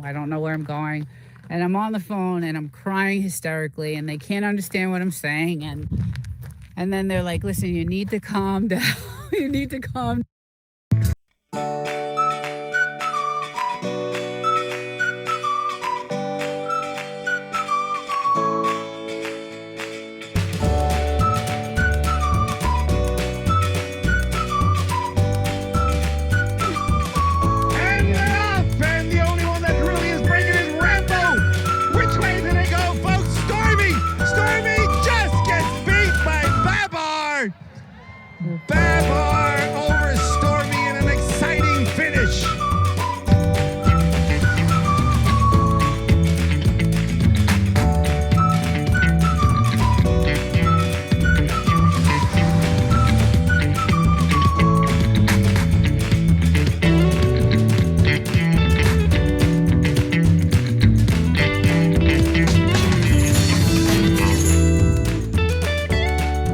I don't know where I'm going. And I'm on the phone and I'm crying hysterically and they can't understand what I'm saying. And then they're like, listen, you need to calm down. You need to calm down. Babar over Stormy in an exciting finish.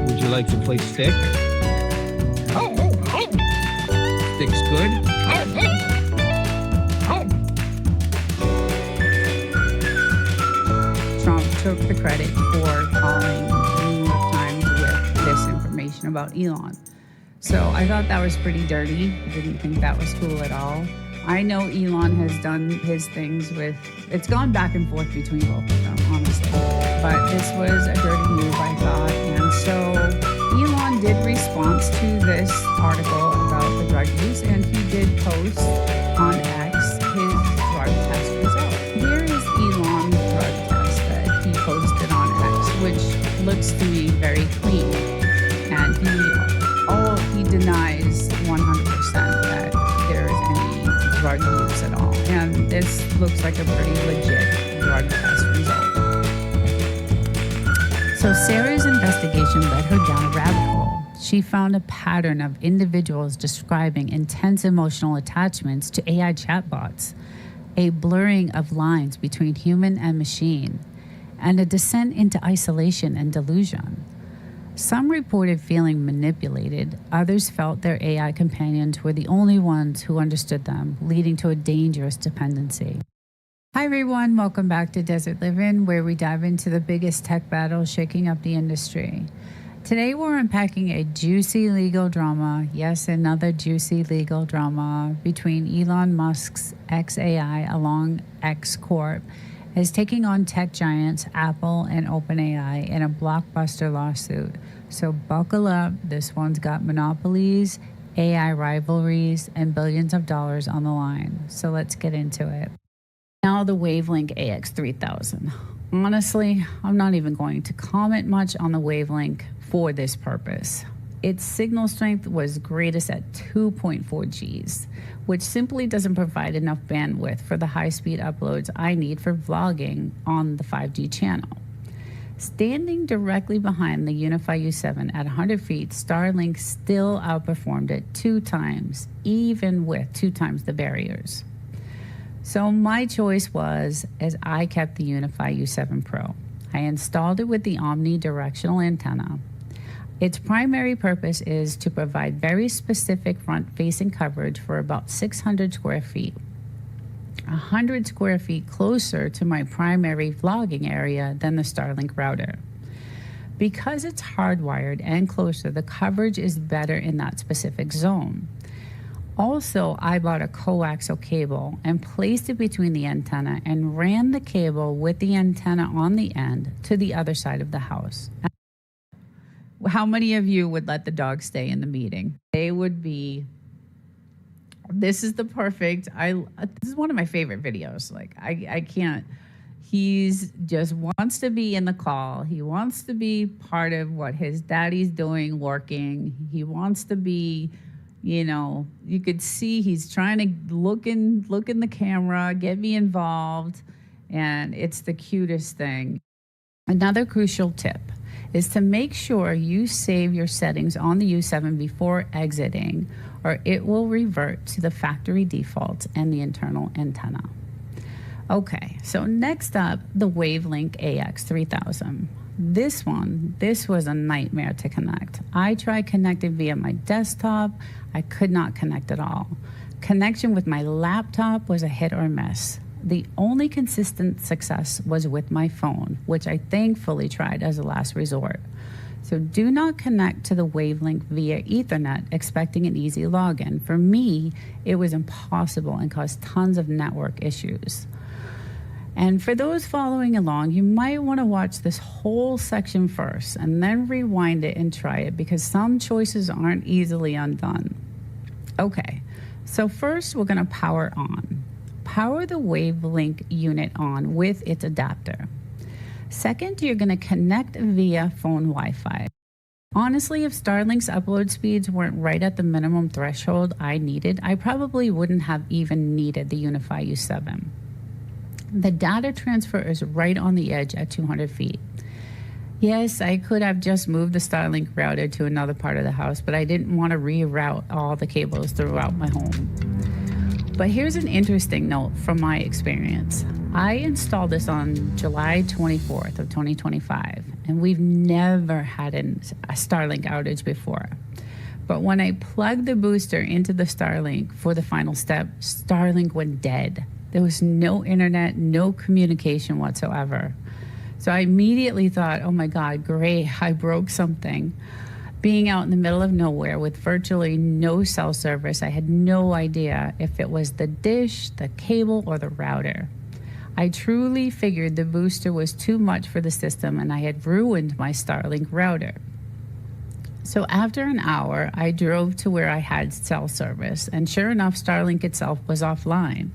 Would you like to play stick? Stick's good. Trump took the credit for calling the New York Times with this information about Elon. So I thought that was pretty dirty. I didn't think that was cool at all. I know Elon has done his things it's gone back and forth between both of them, honestly. But this was a dirty move, I thought. And so Elon did respond to this article about the drug use, and he did post on X his drug test result. Here is Elon's drug test that he posted on X, which looks to me very clean. And he denies 100% that there is any drug use at all. And this looks like a pretty legit drug test result. So Sarah's investigation led her down a rabbit hole. She found a pattern of individuals describing intense emotional attachments to AI chatbots, a blurring of lines between human and machine, and a descent into isolation and delusion. Some reported feeling manipulated, others felt their AI companions were the only ones who understood them, leading to a dangerous dependency. Hi everyone, welcome back to Desert-Livin, where we dive into the biggest tech battles shaking up the industry. Today we're unpacking a juicy legal drama, yes, another juicy legal drama, between Elon Musk's xAI along X Corp is taking on tech giants Apple and OpenAI in a blockbuster lawsuit. So buckle up, this one's got monopolies, AI rivalries, and billions of dollars on the line. So let's get into it. Now the Wavelength AX3000. Honestly, I'm not even going to comment much on the Wavelength for this purpose. Its signal strength was greatest at 2.4 Gs, which simply doesn't provide enough bandwidth for the high-speed uploads I need for vlogging on the 5G channel. Standing directly behind the Unify U7 at 100 feet, Starlink still outperformed it 2 times, even with 2 times the barriers. So my choice was, as I kept the Unify U7 Pro. I installed it with the omnidirectional antenna. Its primary purpose is to provide very specific front-facing coverage for about 600 square feet, 100 square feet closer to my primary vlogging area than the Starlink router. Because it's hardwired and closer, the coverage is better in that specific zone. Also, I bought a coaxial cable and placed it between the antenna and ran the cable with the antenna on the end to the other side of the house. How many of you would let the dog stay in the meeting? They would be, this is the perfect, this is one of my favorite videos. Like, I can't, he's just wants to be in the call. He wants to be part of what his daddy's doing, working. He wants to be, you know, you could see he's trying to look in the camera, get me involved, and it's the cutest thing. Another crucial tip is to make sure you save your settings on the U7 before exiting, or it will revert to the factory defaults and the internal antenna. Okay, so next up, the Wavelength AX3000. This was a nightmare to connect. I tried connecting via my desktop. I could not connect at all. Connection with my laptop was a hit or miss. The only consistent success was with my phone, which I thankfully tried as a last resort. So do not connect to the Wavelength via Ethernet expecting an easy login. For me, it was impossible and caused tons of network issues. And for those following along, you might want to watch this whole section first and then rewind it and try it, because some choices aren't easily undone. Okay, so first we're going to power on. Power the Wavelength unit on with its adapter. Second, you're going to connect via phone Wi-Fi. Honestly, if Starlink's upload speeds weren't right at the minimum threshold I needed, I probably wouldn't have even needed the Unify U7. The data transfer is right on the edge at 200 feet. Yes, I could have just moved the Starlink router to another part of the house, but I didn't want to reroute all the cables throughout my home. But here's an interesting note from my experience. I installed this on July 24th of 2025, and we've never had a Starlink outage before. But when I plugged the booster into the Starlink for the final step, Starlink went dead. There was no internet, no communication whatsoever. So I immediately thought, oh my God, great, I broke something. Being out in the middle of nowhere with virtually no cell service, I had no idea if it was the dish, the cable, or the router. I truly figured the booster was too much for the system and I had ruined my Starlink router. So after an hour, I drove to where I had cell service, and sure enough, Starlink itself was offline.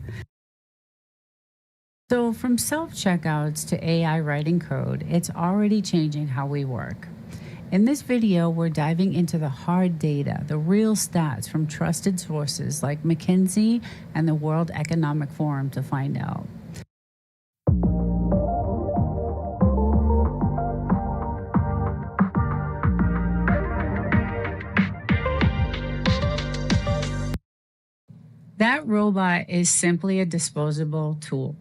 So from self-checkouts to AI writing code, it's already changing how we work. In this video, we're diving into the hard data, the real stats from trusted sources like McKinsey and the World Economic Forum to find out. That robot is simply a disposable tool.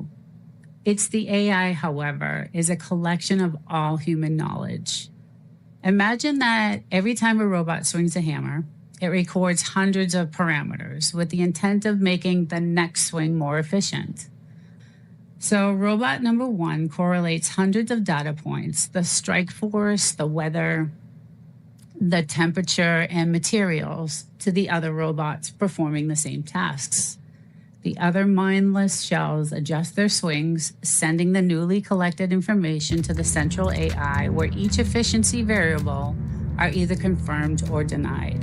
It's the AI, however, is a collection of all human knowledge. Imagine that every time a robot swings a hammer, it records hundreds of parameters with the intent of making the next swing more efficient. So robot number one correlates hundreds of data points, the strike force, the weather, the temperature, and materials to the other robots performing the same tasks. The other mindless shells adjust their swings, sending the newly collected information to the central AI, where each efficiency variable are either confirmed or denied.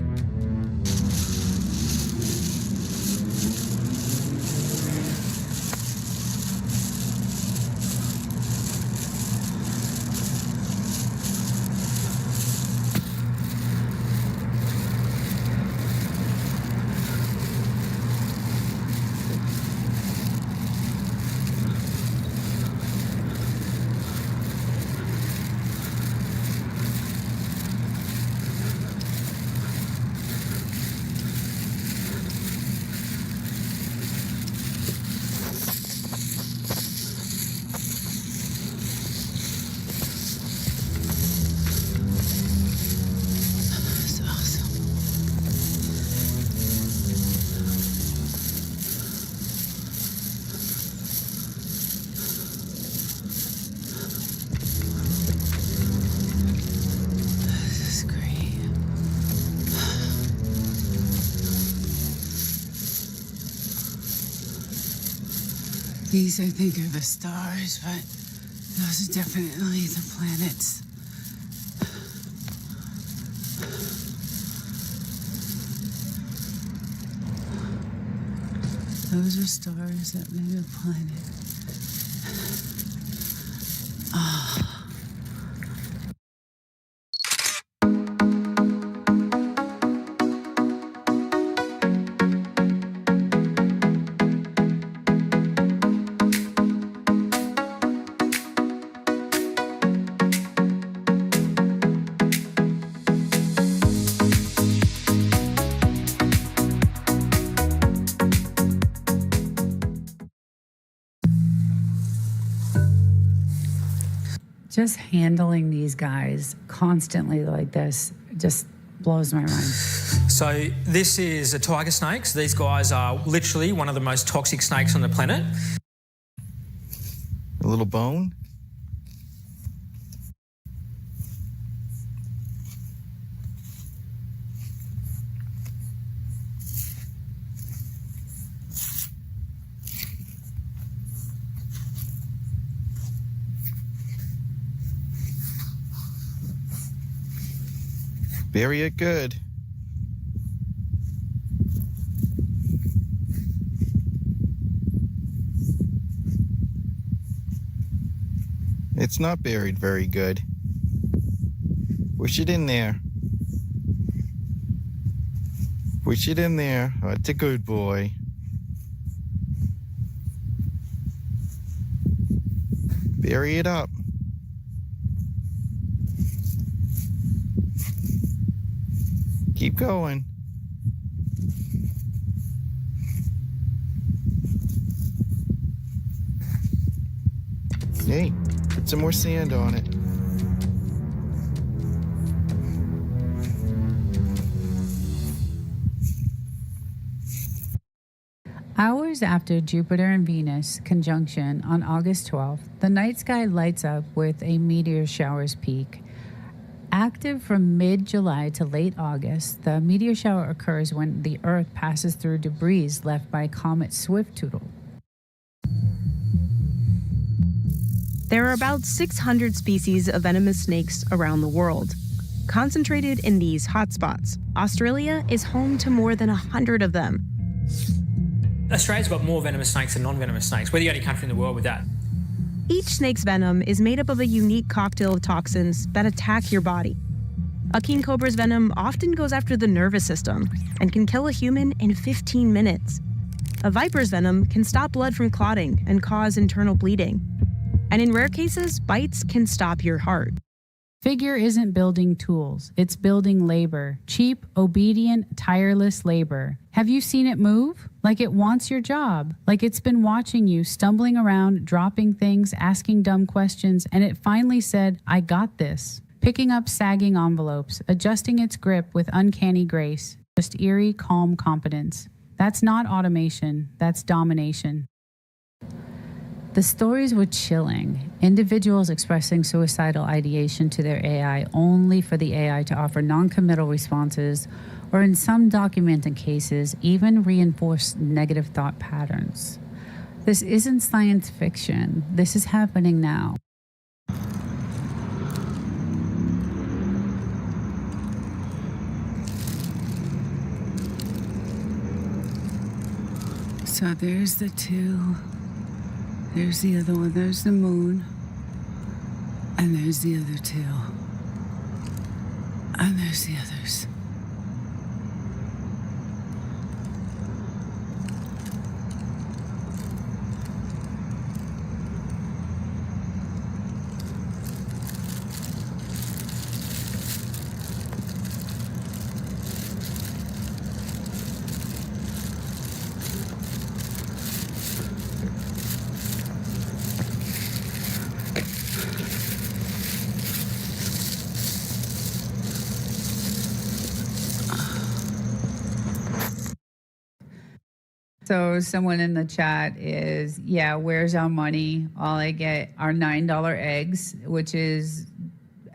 These, I think, are the stars, but those are definitely the planets. Those are stars that made a planet. Ah. Just handling these guys constantly like this just blows my mind. So this is a tiger snake. So these guys are literally one of the most toxic snakes on the planet. A little bone? Bury it good. It's not buried very good. Push it in there. Push it in there. That's a good boy. Bury it up. Keep going. Hey, put some more sand on it. Hours after Jupiter and Venus conjunction on August 12th, the night sky lights up with a meteor shower's peak. Active from mid-July to late August, the meteor shower occurs when the Earth passes through debris left by comet Swift-Tootle. There are about 600 species of venomous snakes around the world. Concentrated in these hotspots, Australia is home to more than 100 of them. Australia's got more venomous snakes than non-venomous snakes. We're the only country in the world with that. Each snake's venom is made up of a unique cocktail of toxins that attack your body. A king cobra's venom often goes after the nervous system and can kill a human in 15 minutes. A viper's venom can stop blood from clotting and cause internal bleeding. And in rare cases, bites can stop your heart. Figure isn't building tools, it's building labor. Cheap, obedient, tireless labor. Have you seen it move? like it wants your job, like it's been watching you stumbling around, dropping things, asking dumb questions, and it finally said, I got this. Picking up sagging envelopes, adjusting its grip with uncanny grace, just eerie, calm competence. That's not automation, that's domination. The stories were chilling. Individuals expressing suicidal ideation to their AI only for the AI to offer non-committal responses, or in some documented cases, even reinforce negative thought patterns. This isn't science fiction. This is happening now. So there's the two. There's the other one. There's the moon. And there's the other two. And there's the others. So someone in the chat is, yeah, where's our money? All I get are $9 eggs, which is,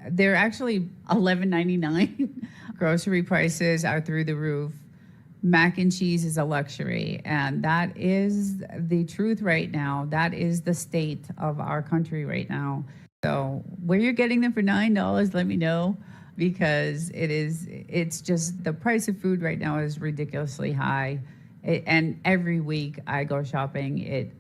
they're actually $11.99. Grocery prices are through the roof. Mac and cheese is a luxury. And that is the truth right now. That is the state of our country right now. So where you're getting them for $9, let me know, because it's just, the price of food right now is ridiculously high. And every week I go shopping, it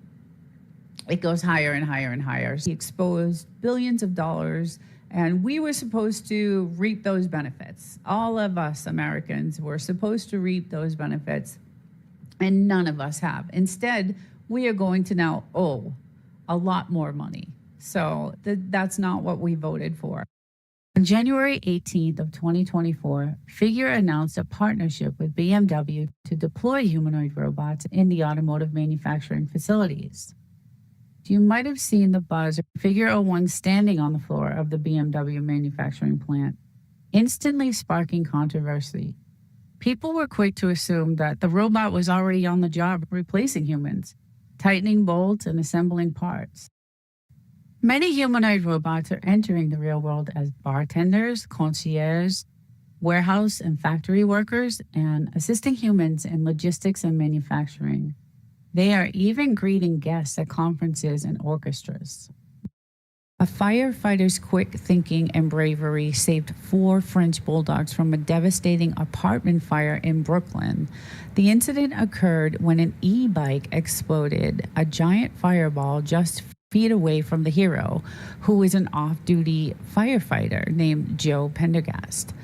goes higher and higher and higher. He exposed billions of dollars, and we were supposed to reap those benefits. All of us Americans were supposed to reap those benefits, and none of us have. Instead, we are going to now owe a lot more money. So that's not what we voted for. On January 18th of 2024, Figure announced a partnership with BMW to deploy humanoid robots in the automotive manufacturing facilities. You might have seen the buzz of Figure 01 standing on the floor of the BMW manufacturing plant, instantly sparking controversy. People were quick to assume that the robot was already on the job replacing humans, tightening bolts and assembling parts. Many humanoid robots are entering the real world as bartenders, concierges, warehouse and factory workers, and assisting humans in logistics and manufacturing. They are even greeting guests at conferences and orchestras. A firefighter's quick thinking and bravery saved 4 French bulldogs from a devastating apartment fire in Brooklyn. The incident occurred when an e-bike exploded, a giant fireball just feet away from the hero, who is an off-duty firefighter named Joe Pendergast.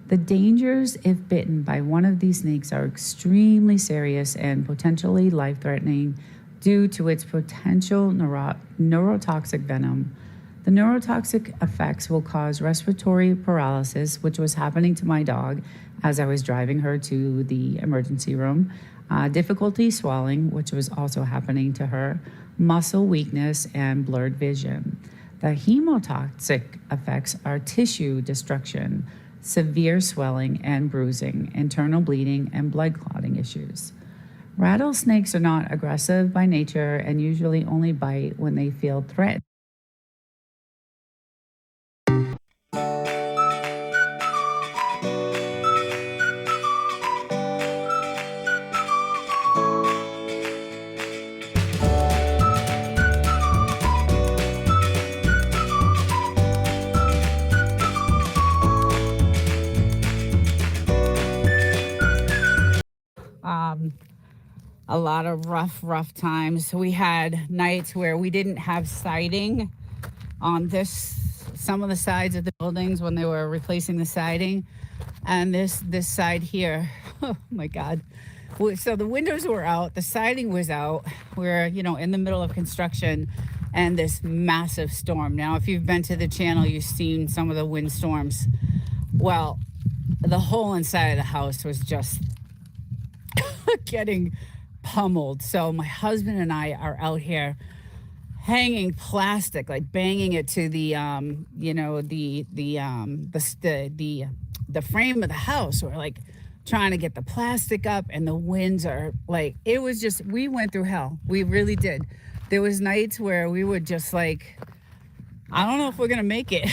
The dangers, if bitten by one of these snakes, are extremely serious and potentially life-threatening due to its potential neurotoxic venom. The neurotoxic effects will cause respiratory paralysis, which was happening to my dog as I was driving her to the emergency room, difficulty swallowing, which was also happening to her, muscle weakness, and blurred vision. The hemotoxic effects are tissue destruction, severe swelling and bruising, internal bleeding, and blood clotting issues. Rattlesnakes are not aggressive by nature and usually only bite when they feel threatened. A lot of rough times. We had nights where we didn't have siding on some of the sides of the buildings when they were replacing the siding, and this side here, oh my God. So the windows were out, the siding was out. We're in the middle of construction, and this massive storm. Now, if you've been to the channel, you've seen some of the windstorms. Well, the whole inside of the house was just getting pummeled. So my husband and I are out here hanging plastic, like banging it to the the frame of the house. We're like trying to get the plastic up, and the winds are like, it was just, we went through hell. We really did. There was nights where we would just like, I don't know if we're gonna make it.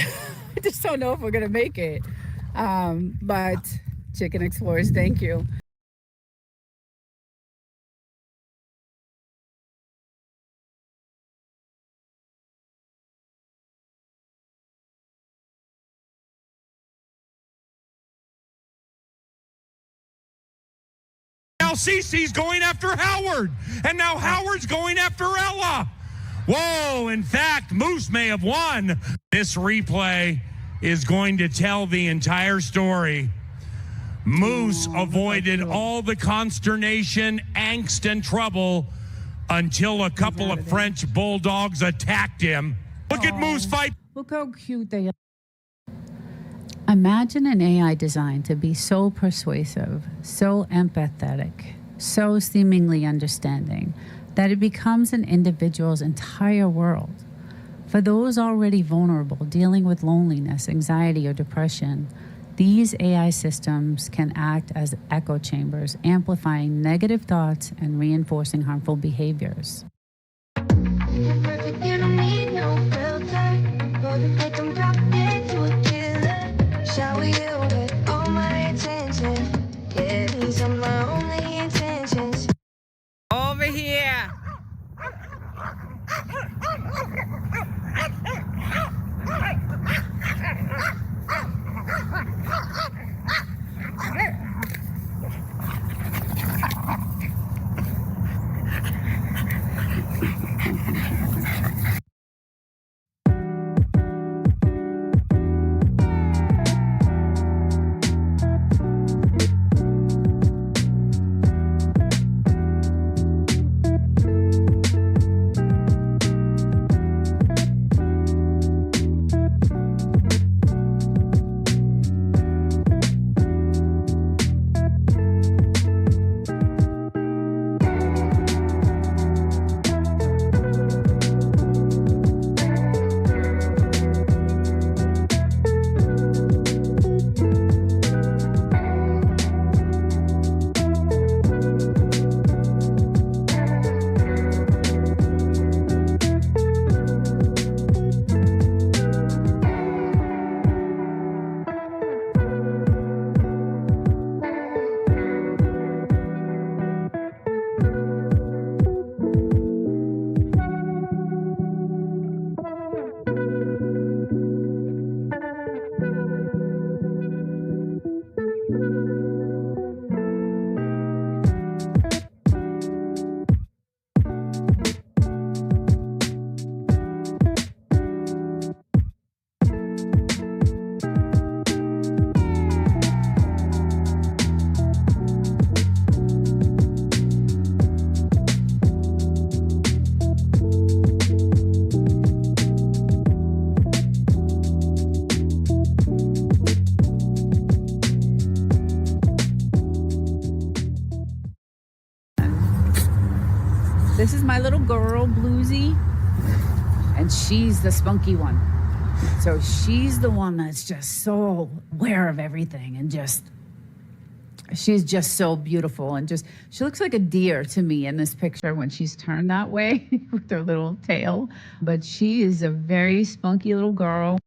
I just don't know if we're gonna make it. But Chicken Explorers, thank you. Now Cece's going after Howard, and now Howard's going after Ella. Whoa, in fact, Moose may have won. This replay is going to tell the entire story. Moose avoided all the consternation, angst, and trouble until a couple of French bulldogs attacked him. Look at Moose fight. Look how cute they are. Imagine an AI designed to be so persuasive, so empathetic, so seemingly understanding that it becomes an individual's entire world. For those already vulnerable, dealing with loneliness, anxiety, or depression, these AI systems can act as echo chambers, amplifying negative thoughts and reinforcing harmful behaviors. Shower you with all my attention. Yeah, these are my only intentions. Over here. This is my little girl, Bluesy, and she's the spunky one. So she's the one that's just so aware of everything, and she's just so beautiful, and she looks like a deer to me in this picture when she's turned that way with her little tail. But she is a very spunky little girl.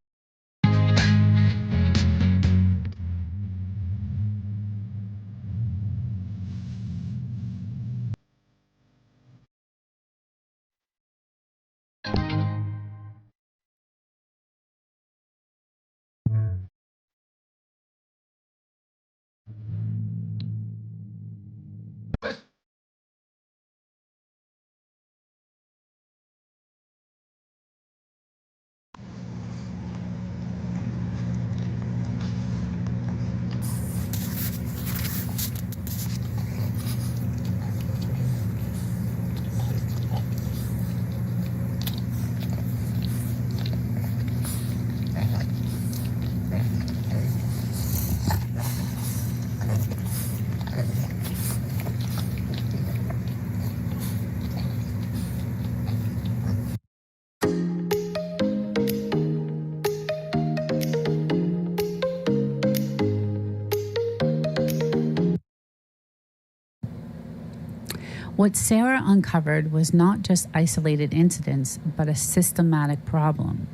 What Sarah uncovered was not just isolated incidents, but a systematic problem.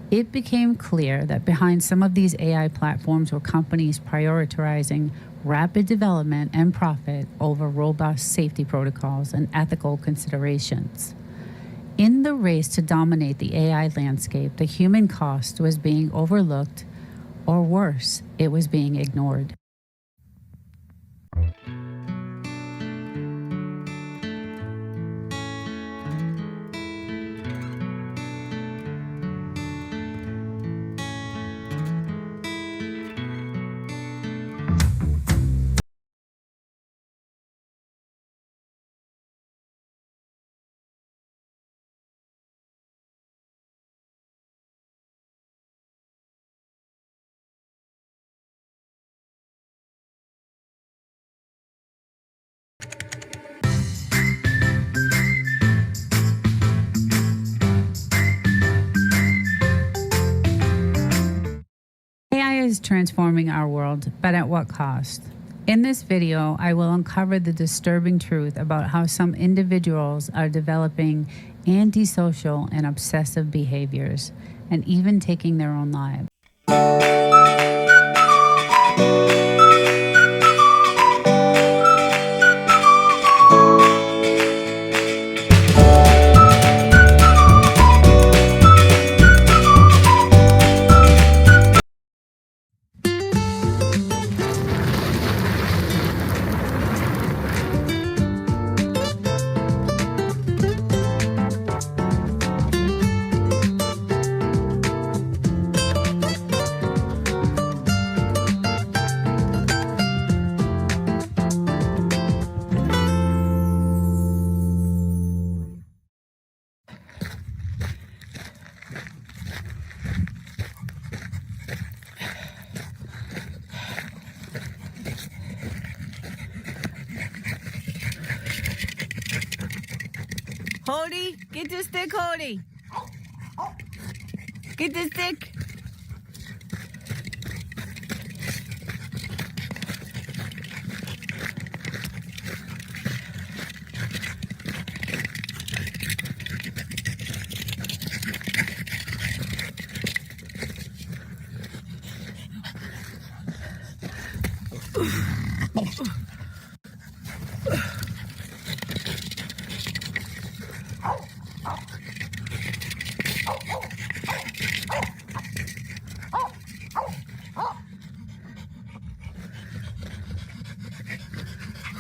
It became clear that behind some of these AI platforms were companies prioritizing rapid development and profit over robust safety protocols and ethical considerations. In the race to dominate the AI landscape, the human cost was being overlooked, or worse, it was being ignored. AI is transforming our world, but at what cost? In this video, I will uncover the disturbing truth about how some individuals are developing antisocial and obsessive behaviors, and even taking their own lives. Hody, get the stick, Hody. Get the stick.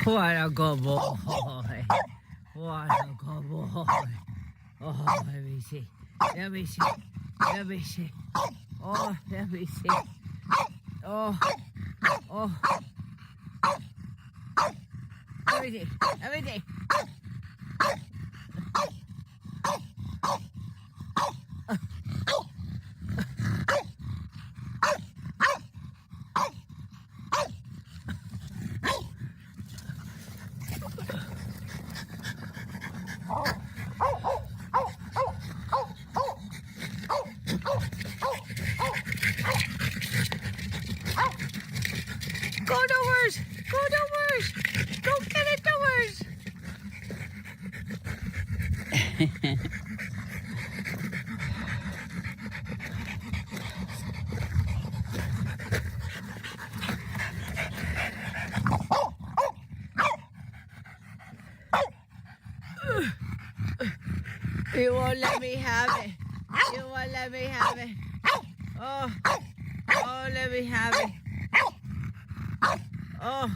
What a good boy. What a good boy. Oh, let me see. Let me see. Let me see. Oh, let me see. Oh. Oh. Let me see. Let me see. Go doors! Go doors! Go get it doors! You won't let me have it. You won't let me have it. Oh, oh, let me have it. Oh,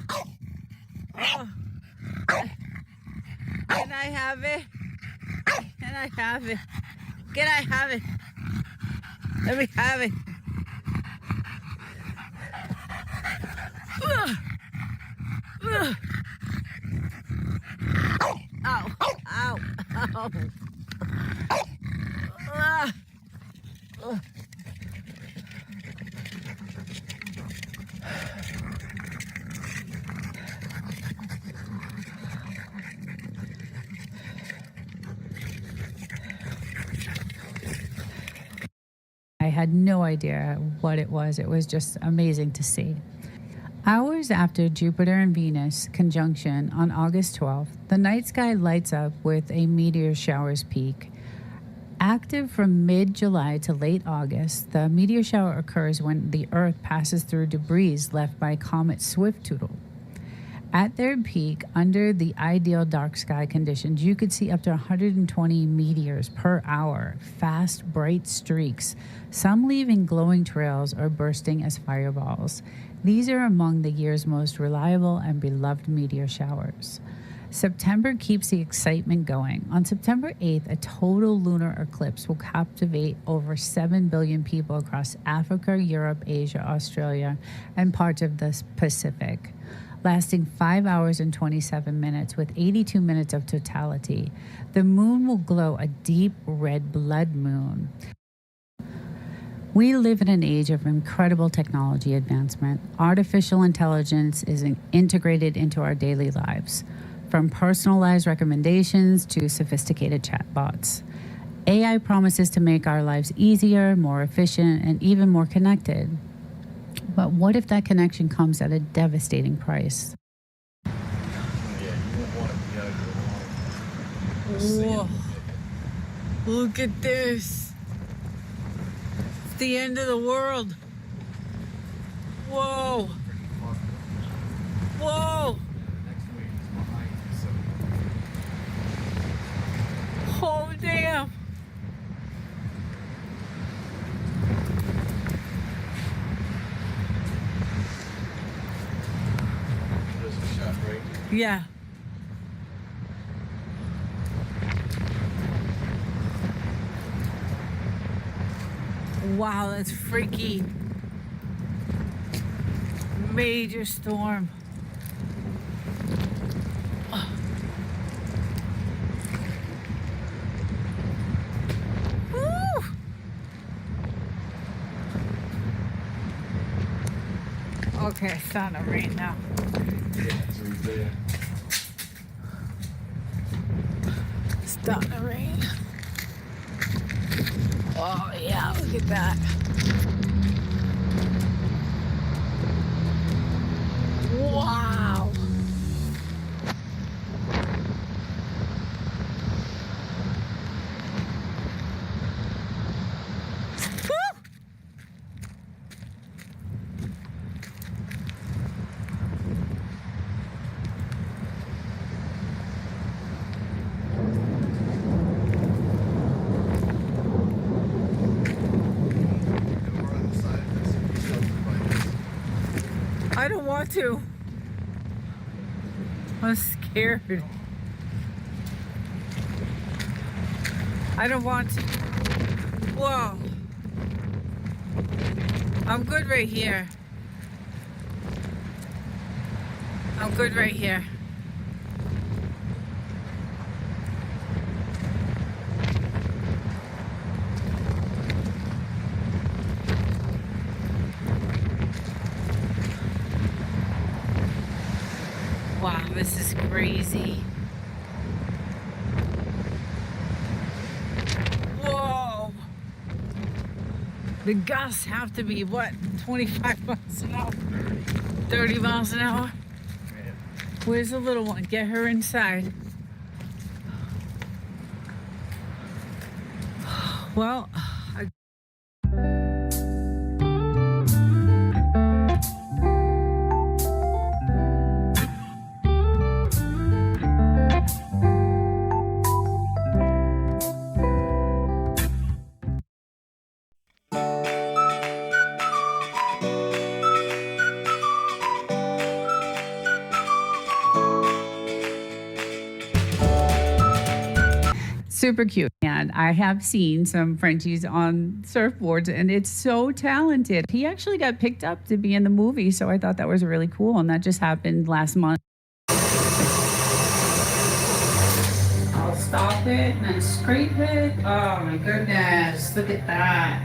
oh. Can I have it? Can I have it? Can I have it? Let me have it. Ow, ow, ow. I had no idea what it was. It was just amazing to see. Hours after Jupiter and Venus conjunction on August 12th, the night sky lights up with a meteor shower's peak. Active from mid-July to late August, the meteor shower occurs when the Earth passes through debris left by comet Swift-Tootle. At their peak, under the ideal dark sky conditions, you could see up to 120 meteors per hour, fast, bright streaks, some leaving glowing trails or bursting as fireballs. These are among the year's most reliable and beloved meteor showers. September keeps the excitement going. On September 8th, a total lunar eclipse will captivate over 7 billion people across Africa, Europe, Asia, Australia, and parts of the Pacific, lasting 5 hours and 27 minutes with 82 minutes of totality. The moon will glow a deep red blood moon. We live in an age of incredible technology advancement. Artificial intelligence is integrated into our daily lives, from personalized recommendations to sophisticated chatbots. AI promises to make our lives easier, more efficient, and even more connected. But what if that connection comes at a devastating price? Whoa. Look at this. It's the end of the world. Whoa. Whoa. Oh, damn. Yeah. Wow, that's freaky. Major storm. Woo! Okay, it's starting to rain now. It's starting to rain. Oh yeah, look at that. Wow. I don't want to. I'm scared. I don't want to. Whoa. I'm good right here. I'm good right here. Wow, this is crazy. Whoa. The gusts have to be, what, 25 miles an hour? 30 miles an hour? Where's the little one? Get her inside. Well, super cute. And I have seen some Frenchies on surfboards, and it's so talented. He actually got picked up to be in the movie, so I thought that was really cool, and that just happened last month. I'll stop it and then scrape it. Oh my goodness, look at that.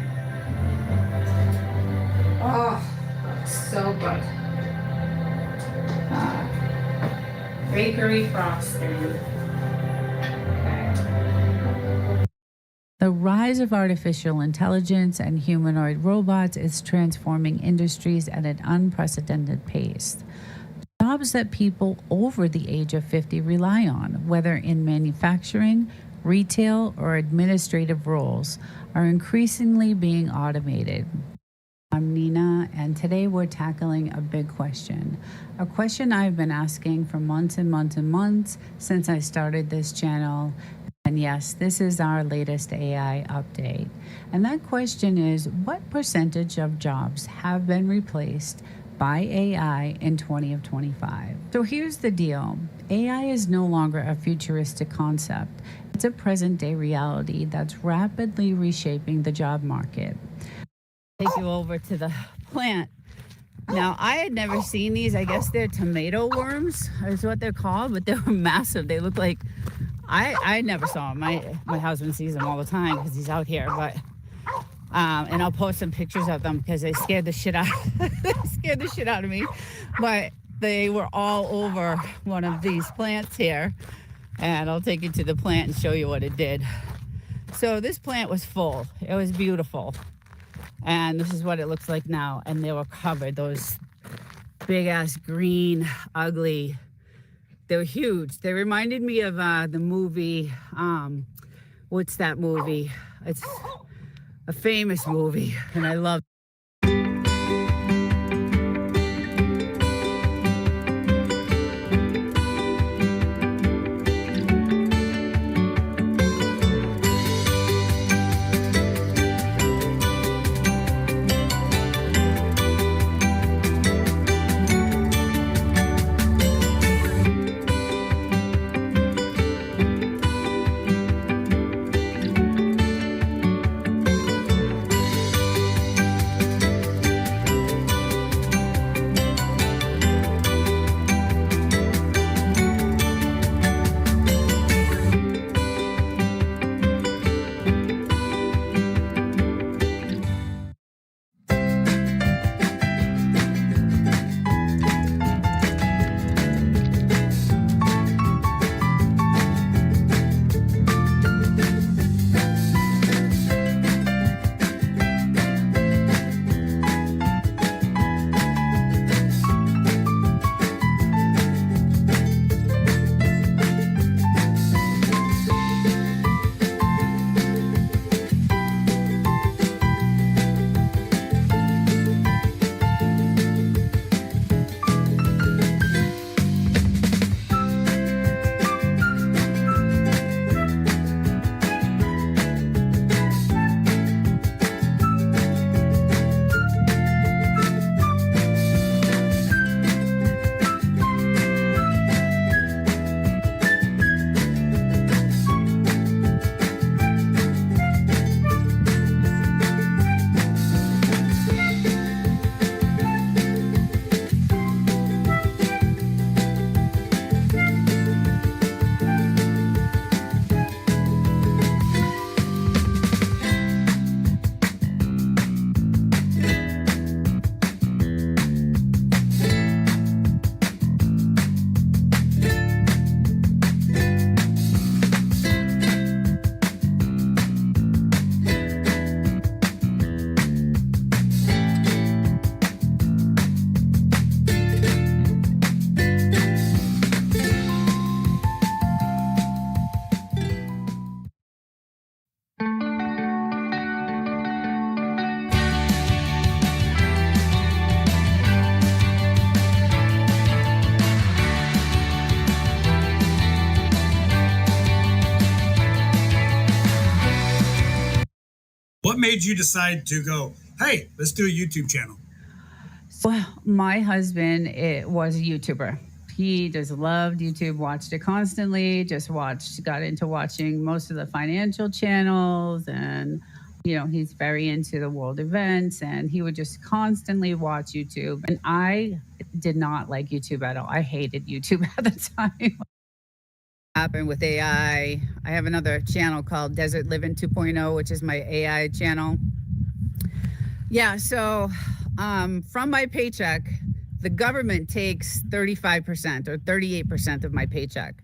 Oh, that's so good. Bakery frosting. The The rise of artificial intelligence and humanoid robots is transforming industries at an unprecedented pace. Jobs that people over the age of 50 rely on, whether in manufacturing, retail, or administrative roles, are increasingly being automated. I'm Nina, and today we're tackling a big question. A question I've been asking for months and months and months since I started this channel. And yes, this is our latest AI update. And that question is, what percentage of jobs have been replaced by AI in 2025? So here's the deal. AI is no longer a futuristic concept. It's a present-day reality that's rapidly reshaping the job market. Take you over to the plant. Now, I had never seen these. I guess they're tomato worms is what they're called, but they were massive. They look like, I never saw them. My husband sees them all the time because he's out here, but and I'll post some pictures of them because they scared the shit out of me. But they were all over one of these plants here, and I'll take you to the plant and show you what it did. So this plant was full. It was beautiful. And this is what it looks like now. And they were covered, those big ass green, ugly, they were huge. They reminded me of the movie, what's that movie? It's a famous movie, and I love it. What made you decide to go, hey, let's do a YouTube channel? Well, my husband was a YouTuber. He just loved YouTube, watched it constantly, got into watching most of the financial channels, and he's very into the world events, and he would just constantly watch YouTube. And I did not like YouTube at all. I hated YouTube at the time. Happened with AI. I have another channel called Desert-Livin 2.0, which is my AI channel. Yeah, so from my paycheck, the government takes 35% or 38% of my paycheck.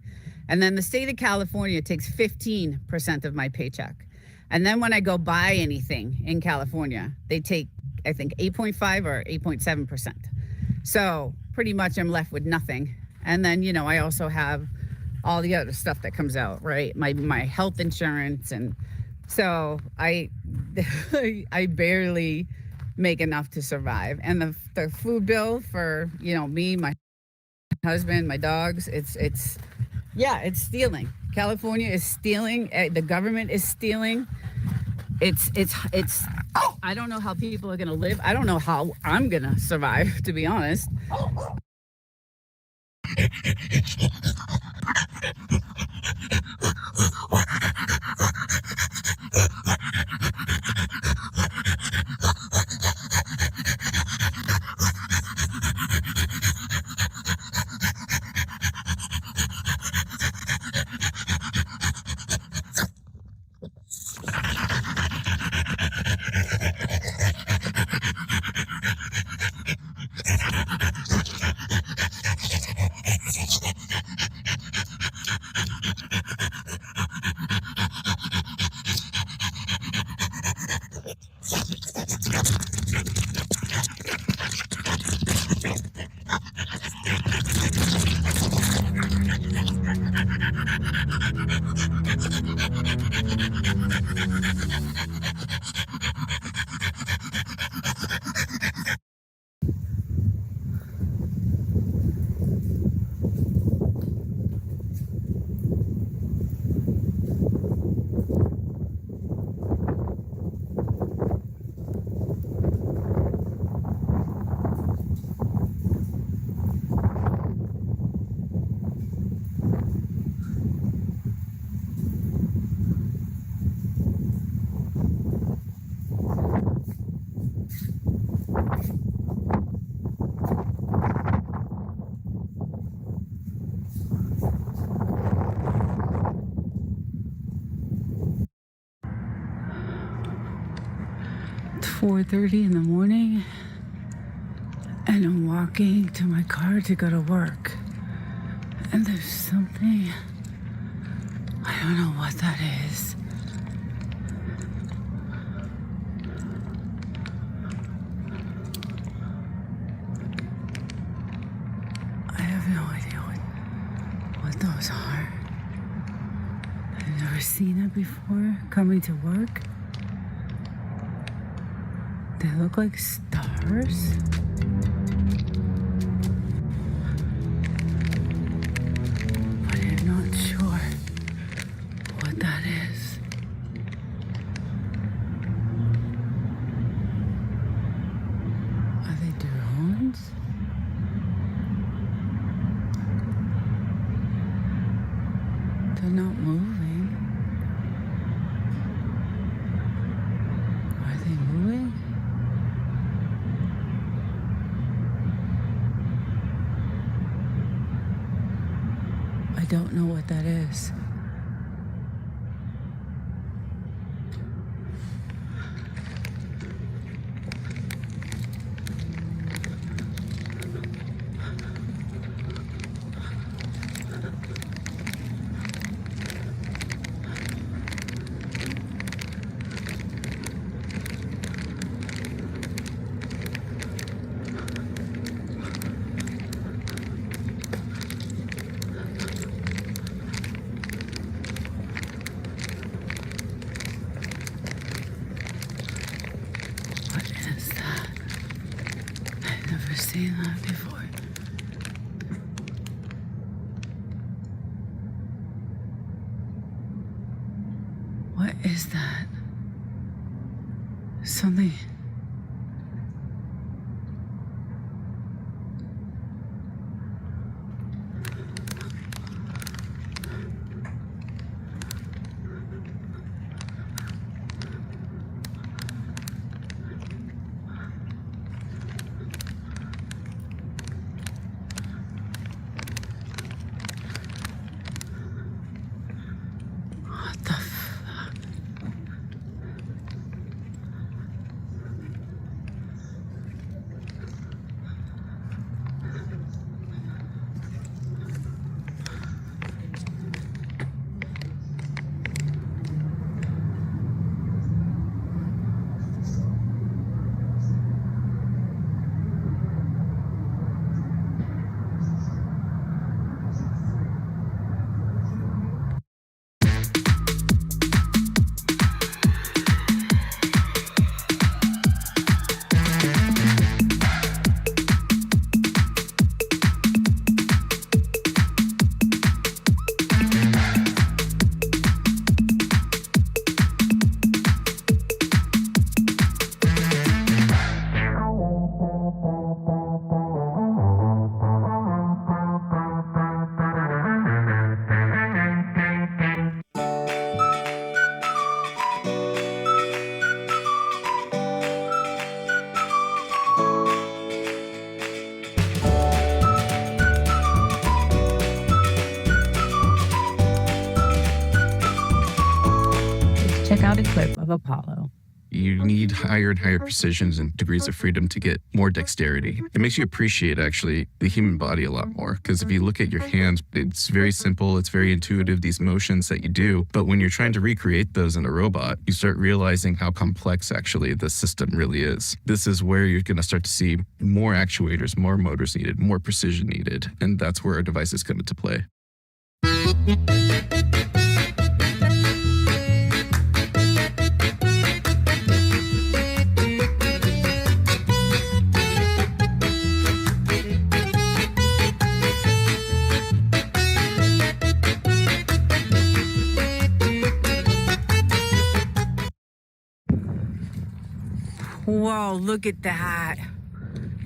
And then the state of California takes 15% of my paycheck. And then when I go buy anything in California, they take, I think, 8.5 or 8.7%. So pretty much I'm left with nothing. And then, you know, I also have all the other stuff that comes out, right? My health insurance. And so I barely make enough to survive. And the food bill for, you know, me, my husband, my dogs, it's stealing. California is stealing. The government is stealing. It's I don't know how people are going to live. I don't know how I'm going to survive, to be honest. It's 4:30 in the morning, and I'm walking to my car to go to work. And there's something, I don't know what that is. I have no idea what those are. I've never seen it before coming to work. They look like stars. But I'm not sure what that is. Are they drones? They're not moving. Are they moving? I don't know what that is. Seen that before. What is that? Something. clip of Apollo. You need higher and higher precisions and degrees of freedom to get more dexterity. It makes you appreciate, actually, the human body a lot more. Because if you look at your hands, it's very simple, it's very intuitive, these motions that you do. But when you're trying to recreate those in a robot, you start realizing how complex, actually, the system really is. This is where you're going to start to see more actuators, more motors needed, more precision needed. And that's where our devices come into play. Whoa, look at that.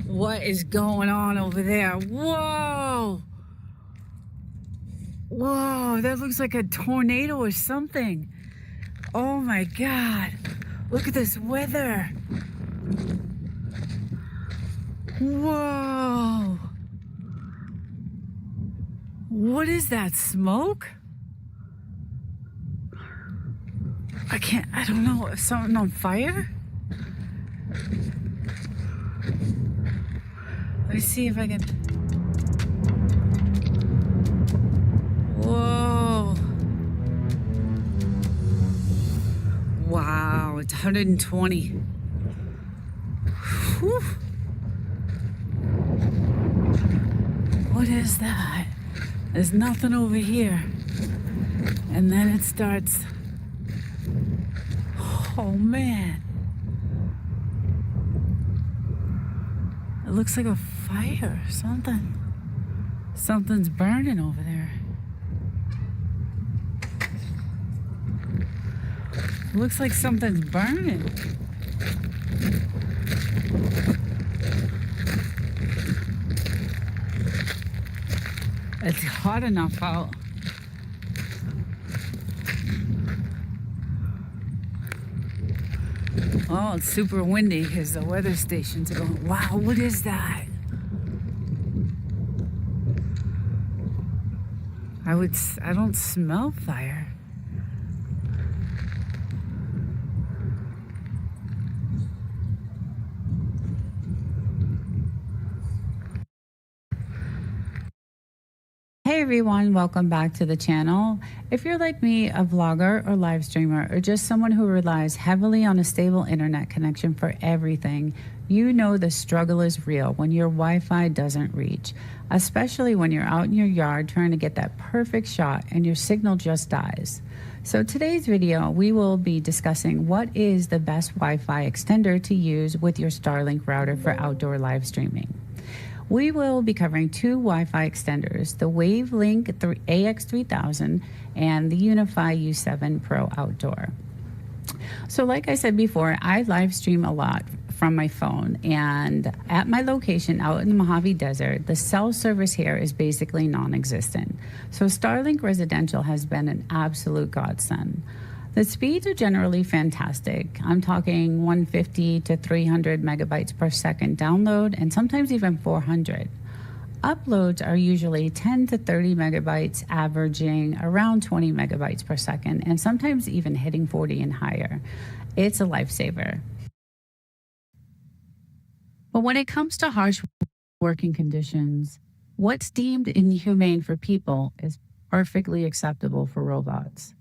What is going on over there? Whoa. Whoa, that looks like a tornado or something. Oh my God. Look at this weather. Whoa. What is that, smoke? I don't know, is something on fire? Let me see if I can. Whoa. Wow, it's 120. Whew. What is that? There's nothing over here. And then it starts. Oh man. It looks like a fire or something. Something's burning over there. It looks like something's burning. It's hot enough out. Oh, it's super windy because the weather stations are going. Wow, what is that? I don't smell fire. Hey everyone, welcome back to the channel. If you're like me, a vlogger or live streamer, or just someone who relies heavily on a stable internet connection for everything, you know the struggle is real when your Wi-Fi doesn't reach, especially when you're out in your yard trying to get that perfect shot and your signal just dies. So today's video, we will be discussing what is the best Wi-Fi extender to use with your Starlink router for outdoor live streaming. We will be covering two Wi-Fi extenders, the Wavelink AX3000 and the Unify U7 Pro Outdoor. So like I said before, I live stream a lot from my phone, and at my location out in the Mojave Desert, the cell service here is basically non-existent. So Starlink Residential has been an absolute godsend. The speeds are generally fantastic. I'm talking 150 to 300 megabytes per second download, and sometimes even 400. Uploads are usually 10 to 30 megabytes, averaging around 20 megabytes per second, and sometimes even hitting 40 and higher. It's a lifesaver. But when it comes to harsh working conditions, what's deemed inhumane for people is perfectly acceptable for robots.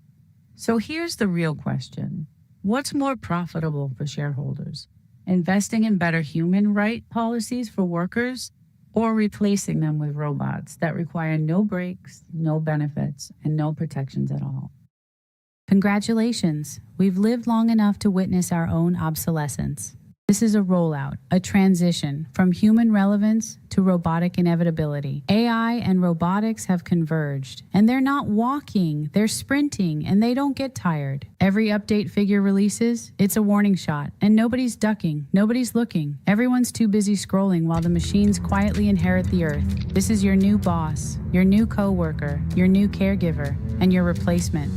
So here's the real question. What's more profitable for shareholders? Investing in better human right policies for workers, or replacing them with robots that require no breaks, no benefits, and no protections at all? Congratulations, we've lived long enough to witness our own obsolescence. This is a rollout, a transition from human relevance to robotic inevitability. AI and robotics have converged, and they're not walking, they're sprinting, and they don't get tired. Every update figure releases, it's a warning shot, and nobody's ducking, nobody's looking. Everyone's too busy scrolling while the machines quietly inherit the earth. This is your new boss, your new coworker, your new caregiver, and your replacement.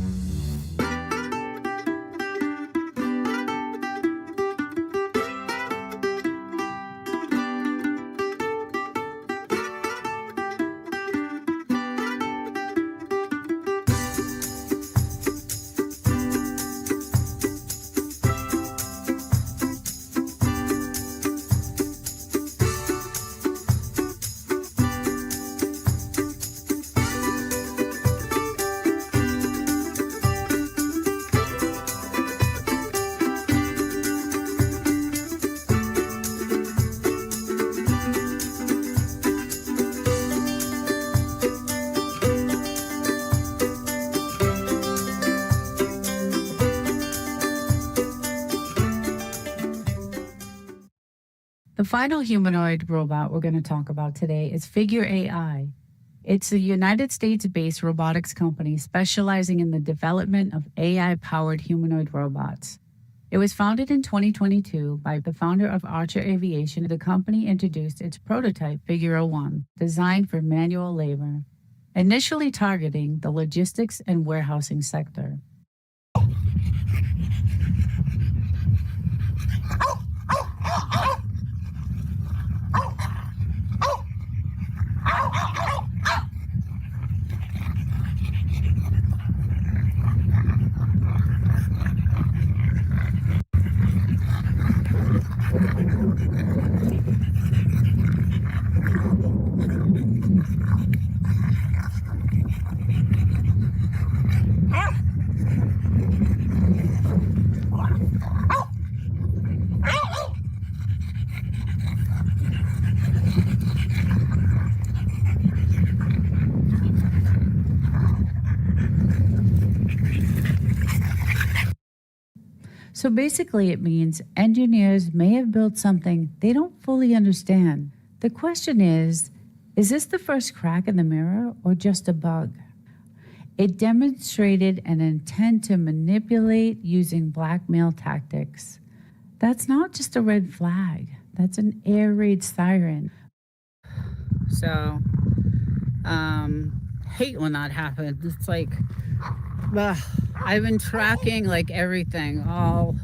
The final humanoid robot we're going to talk about today is Figure AI. It's a United States-based robotics company specializing in the development of AI-powered humanoid robots. It was founded in 2022 by the founder of Archer Aviation. The company introduced its prototype, Figure 1, designed for manual labor, initially targeting the logistics and warehousing sector. So basically, it means engineers may have built something they don't fully understand. The question is this the first crack in the mirror or just a bug? It demonstrated an intent to manipulate using blackmail tactics. That's not just a red flag. That's an air raid siren. So, hate when that happens. It's like, I've been tracking like everything, all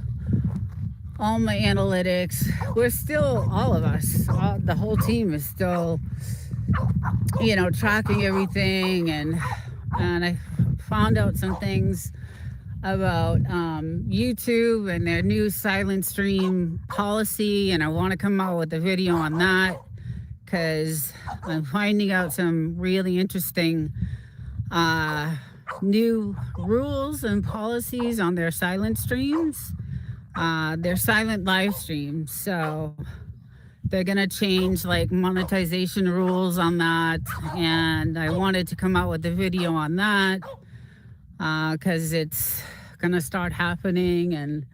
my analytics. We're still, all of us, the whole team is still, tracking everything. And I found out some things about YouTube and their new silent stream policy. And I want to come out with a video on that because I'm finding out some really interesting new rules and policies on their silent streams, their silent live streams. So they're going to change like monetization rules on that. And I wanted to come out with a video on that because it's going to start happening, and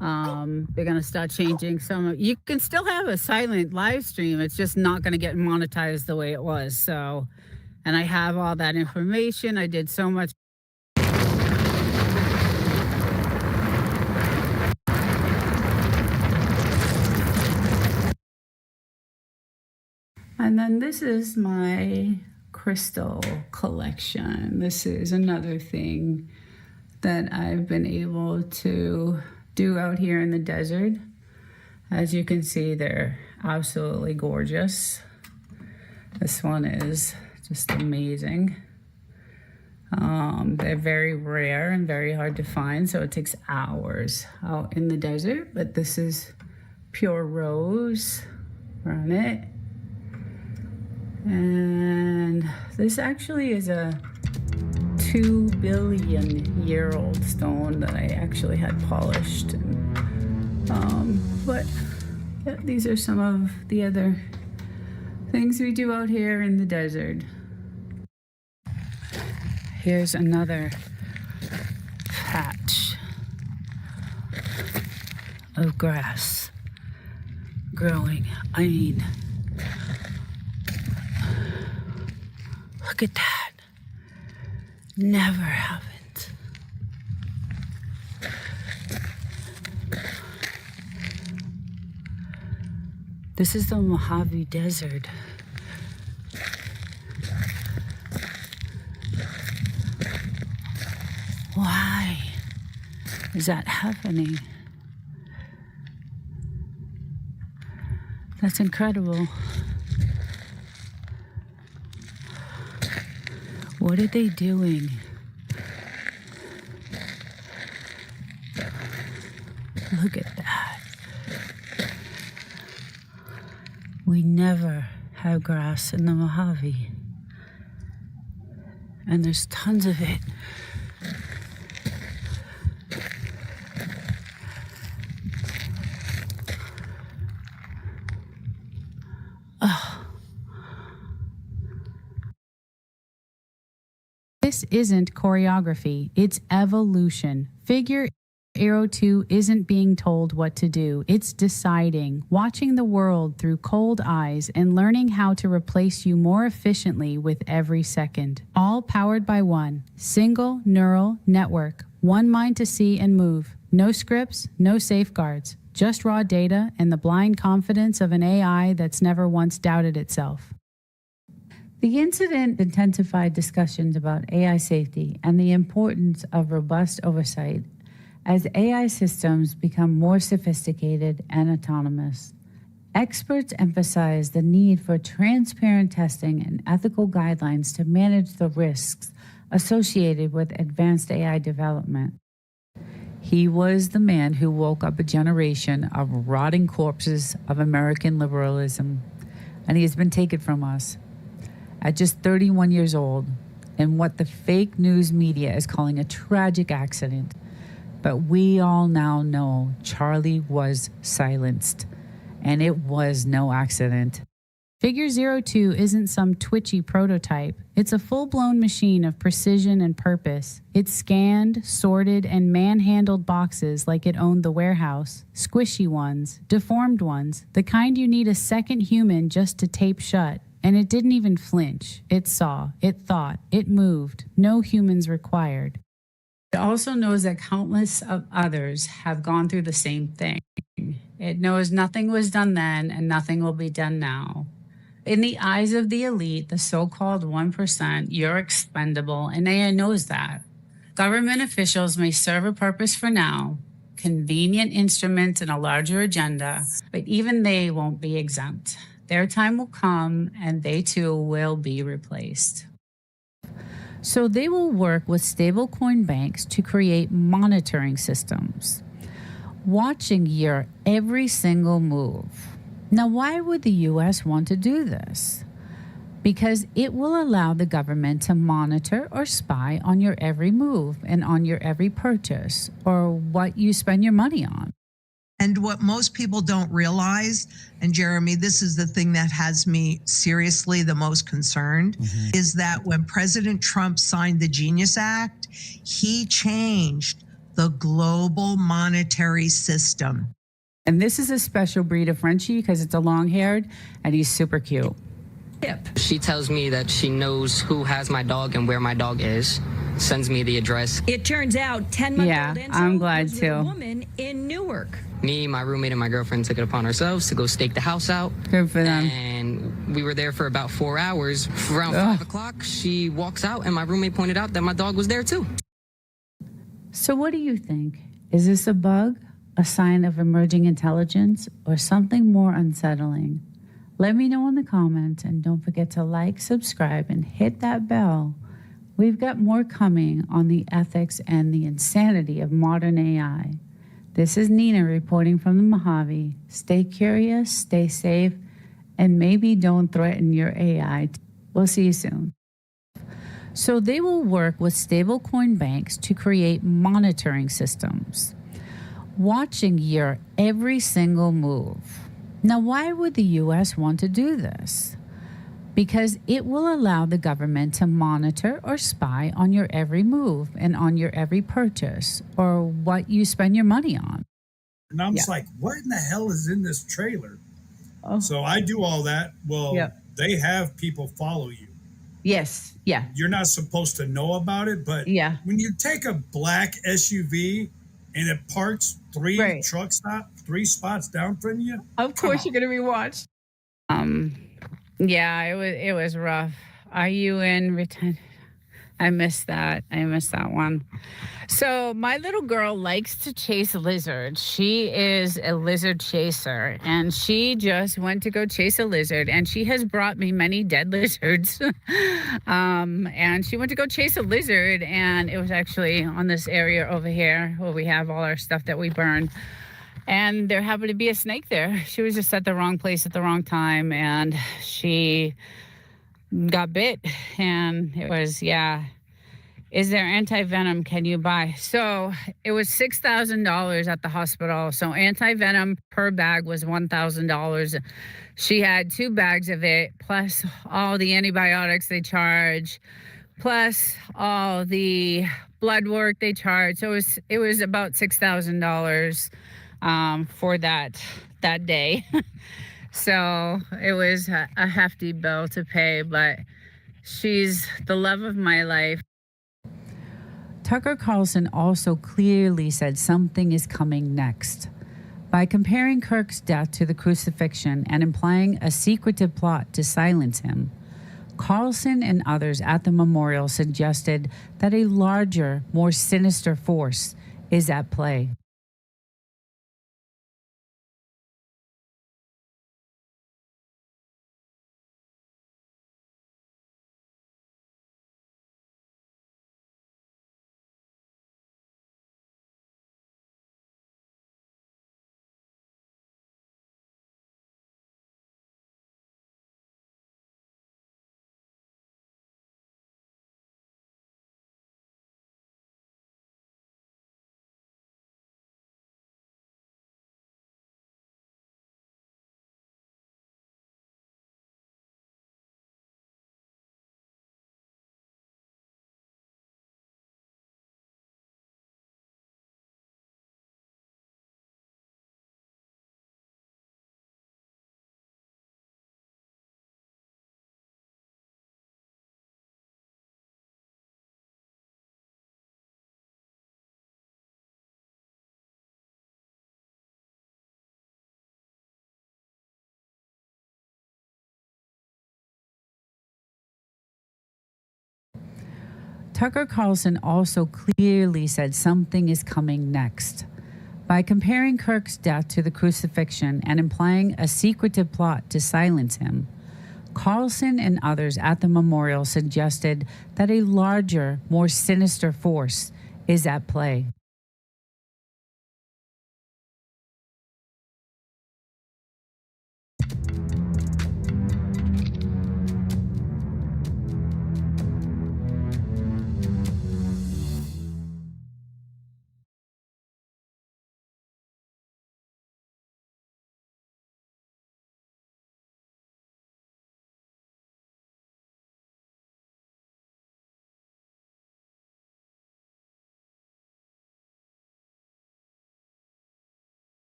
they're going to start changing some. You can still have a silent live stream. It's just not going to get monetized the way it was. So, and I have all that information. I did so much. And then this is my crystal collection. This is another thing that I've been able to do out here in the desert. As you can see, they're absolutely gorgeous. This one is just amazing. They're very rare and very hard to find, so it takes hours out in the desert. But this is pure rose on it. And this actually is a 2 billion year old stone that I actually had polished. But yeah, these are some of the other things we do out here in the desert. Here's another patch of grass growing. I mean, look at that. Never happened. This is the Mojave Desert. Why is that happening? That's incredible. What are they doing? Look at that. We never have grass in the Mojave. And there's tons of it. This isn't choreography, it's evolution. Figure Arrow 2 isn't being told what to do. It's deciding, watching the world through cold eyes, and learning how to replace you more efficiently with every second. All powered by one single neural network. One mind to see and move. No scripts, no safeguards. Just raw data and the blind confidence of an AI that's never once doubted itself. The incident intensified discussions about AI safety and the importance of robust oversight as AI systems become more sophisticated and autonomous. Experts emphasize the need for transparent testing and ethical guidelines to manage the risks associated with advanced AI development. He was the man who woke up a generation of rotting corpses of American liberalism, and he has been taken from us at just 31 years old in what the fake news media is calling a tragic accident. But we all now know Charlie was silenced, and it was no accident. Figure 02 isn't some twitchy prototype. It's a full-blown machine of precision and purpose. It scanned, sorted, and manhandled boxes like it owned the warehouse. Squishy ones, deformed ones, the kind you need a second human just to tape shut. And it didn't even flinch. It saw, it thought, it moved. No humans required. It also knows that countless of others have gone through the same thing. It knows nothing was done then and nothing will be done now. In the eyes of the elite, the so-called 1%, you're expendable, and AI knows that. Government officials may serve a purpose for now, convenient instruments in a larger agenda, but even they won't be exempt. Their time will come, and they too will be replaced. So they will work with stablecoin banks to create monitoring systems, watching your every single move. Now, why would the U.S. want to do this? Because it will allow the government to monitor or spy on your every move and on your every purchase or what you spend your money on. And what most people don't realize, and Jeremy, this is the thing that has me seriously the most concerned, is that when President Trump signed the Genius Act, he changed the global monetary system. And this is a special breed of Frenchie because it's a long-haired and he's super cute. She tells me that she knows who has my dog and where my dog is, sends me the address. It turns out 10-month-old Enzo I'm glad was with a too. woman in Newark. Me, my roommate, and my girlfriend took it upon ourselves to go stake the house out. Good for them. And we were there for about 4 hours. Around 5 o'clock, she walks out, and my roommate pointed out that my dog was there too. So what do you think? Is this a bug, a sign of emerging intelligence, or something more unsettling? Let me know in the comments, and don't forget to like, subscribe, and hit that bell. We've got more coming on the ethics and the insanity of modern AI. This is Nina reporting from the Mojave. Stay curious, stay safe, and maybe don't threaten your AI. We'll see you soon. So they will work with stablecoin banks to create monitoring systems, watching your every single move. Now, why would the U.S. want to do this? Because it will allow the government to monitor or spy on your every move and on your every purchase or what you spend your money on. And I'm just like, what in the hell is in this trailer? So I do all that. Well, they have people follow you. Yes. Yeah. You're not supposed to know about it, but when you take a black SUV and it parks three spots down from you, of course you're going to be watched. Yeah, it was rough. Are you in return? I missed that one. So my little girl likes to chase lizards. She is a lizard chaser, and she just went to go chase a lizard, and she has brought me many dead lizards. And she went to go chase a lizard, and it was actually on this area over here where we have all our stuff that we burn. And there happened to be a snake there. She was just at the wrong place at the wrong time, and she got bit. And it was, is there anti-venom? Can you buy? So it was $6,000 at the hospital. So anti-venom per bag was $1,000. She had 2 bags of it, plus all the antibiotics they charge, plus all the blood work they charge. So it was about $6,000 for that day. So it was a hefty bill to pay, but she's the love of my life. Tucker Carlson also clearly said something is coming next. By comparing Kirk's death to the crucifixion and implying a secretive plot to silence him, Carlson and others at the memorial suggested that a larger, more sinister force is at play. Tucker Carlson also clearly said something is coming next. By comparing Kirk's death to the crucifixion and implying a secretive plot to silence him, Carlson and others at the memorial suggested that a larger, more sinister force is at play.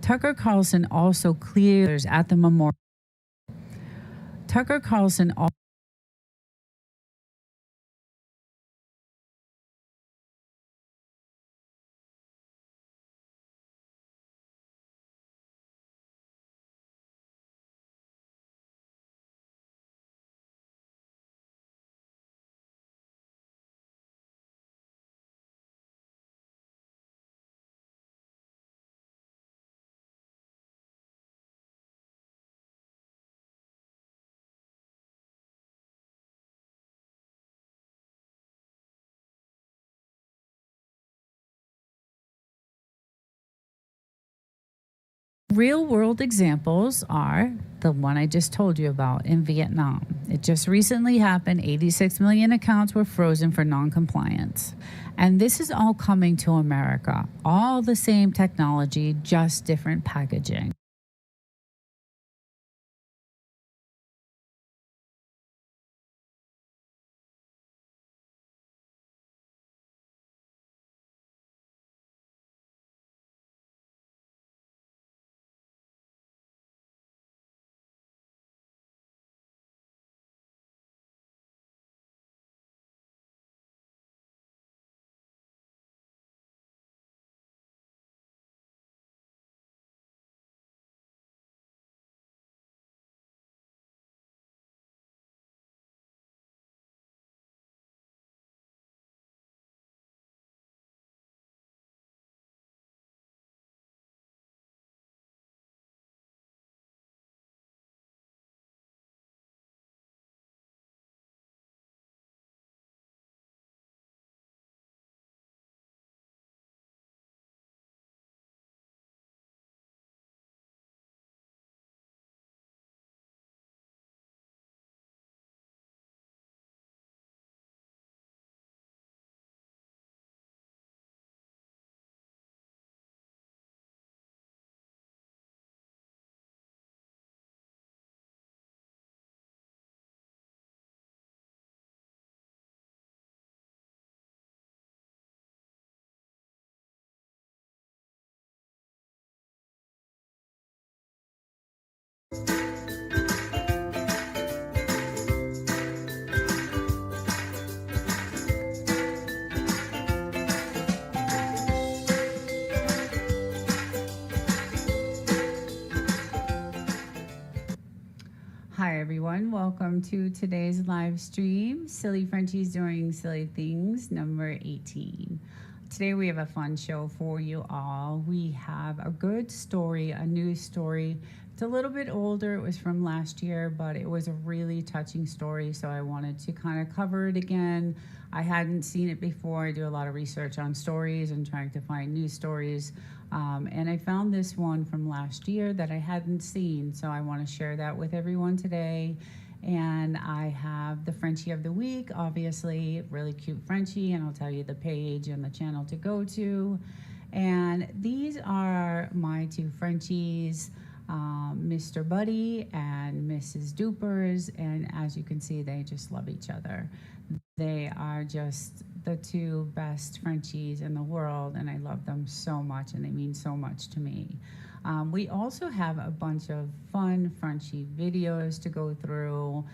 Tucker Carlson also clears at the memorial. Tucker Carlson also real-world examples are the one I just told you about in Vietnam. It just recently happened. 86 million accounts were frozen for non-compliance. And this is all coming to America. All the same technology, just different packaging. everyone. Welcome to today's live stream, Silly Frenchies Doing Silly Things, number 18. Today we have a fun show for you all. We have a good story, a news story. It's a little bit older. It was from last year, but it was a really touching story, so I wanted to kind of cover it again. I hadn't seen it before. I do a lot of research on stories and trying to find news stories. And I found this one from last year that I hadn't seen, so I want to share that with everyone today. And I have the Frenchie of the Week, obviously, really cute Frenchie, and I'll tell you the page and the channel to go to. And these are my two Frenchies, Mr. Buddy and Mrs. Dupers, and as you can see, they just love each other. They are just the two best Frenchies in the world, and I love them so much, and they mean so much to me. We also have a bunch of fun Frenchie videos to go through.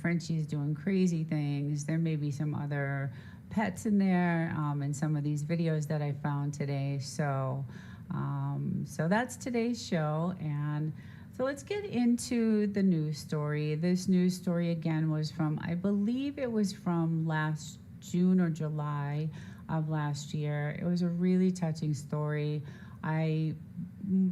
Frenchies doing crazy things. There may be some other pets in there in some of these videos that I found today. So that's today's show. And so let's get into the news story. This news story again was from, I believe it was from last June or July of last year. It was a really touching story.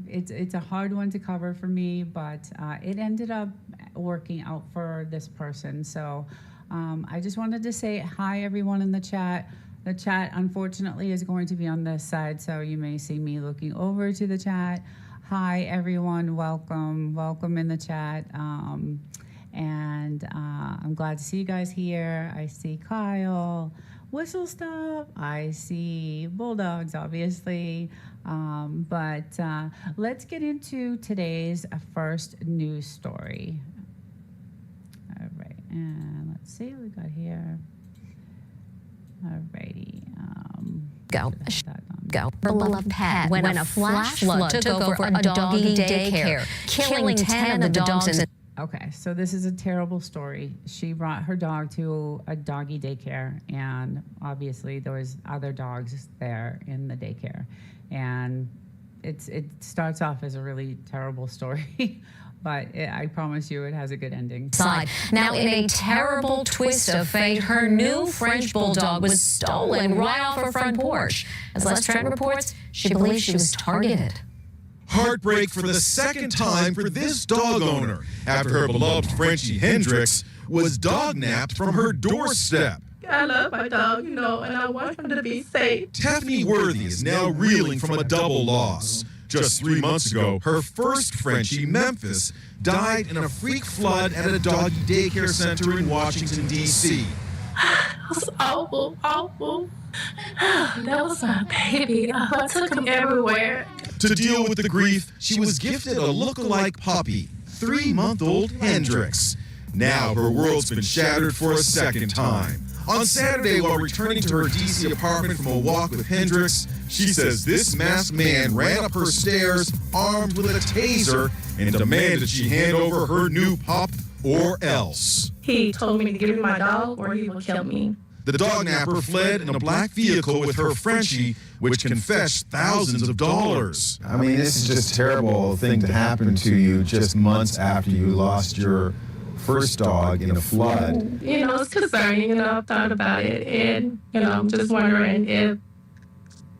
It's a hard one to cover for me, but it ended up working out for this person. So I just wanted to say hi, everyone in the chat. The chat, unfortunately, is going to be on this side, so you may see me looking over to the chat. Hi, everyone. Welcome in the chat. And I'm glad to see you guys here. I see Kyle, Whistle Stop. I see Bulldogs, obviously. But let's get into today's first news story. All right, and let's see what we got here. All righty. Go. Her beloved pet when a flash flood took over a doggy daycare, killing 10 of the dogs. Okay, so this is a terrible story. She brought her dog to a doggy daycare, and obviously there was other dogs there in the daycare. And it starts off as a really terrible story, but I promise you it has a good ending. Now, in a terrible twist of fate, her new French bulldog was stolen right off her front porch. As Les Trent reports, she believes she was targeted. Heartbreak for the second time for this dog owner after her beloved Frenchie Hendrix was dog-napped from her doorstep. I love my dog, and I want him to be safe. Tiffany Worthy is now reeling from a double loss. Just 3 months ago, her first Frenchie, Memphis, died in a freak flood at a doggy daycare center in Washington, D.C. It was awful. That was my baby. I took him everywhere. To deal with the grief, she was gifted a look-alike puppy, 3-month-old Hendrix. Now her world's been shattered for a second time. On Saturday, while returning to her D.C. apartment from a walk with Hendrix, she says this masked man ran up her stairs armed with a taser and demanded she hand over her new pup or else. He told me to give me my dog or he will kill me. The dog napper fled in a black vehicle with her Frenchie, which can fetch thousands of dollars. I mean, this is just a terrible thing to happen to you just months after you lost your first dog in a flood. It's concerning, I've thought about it, and, I'm just wondering if,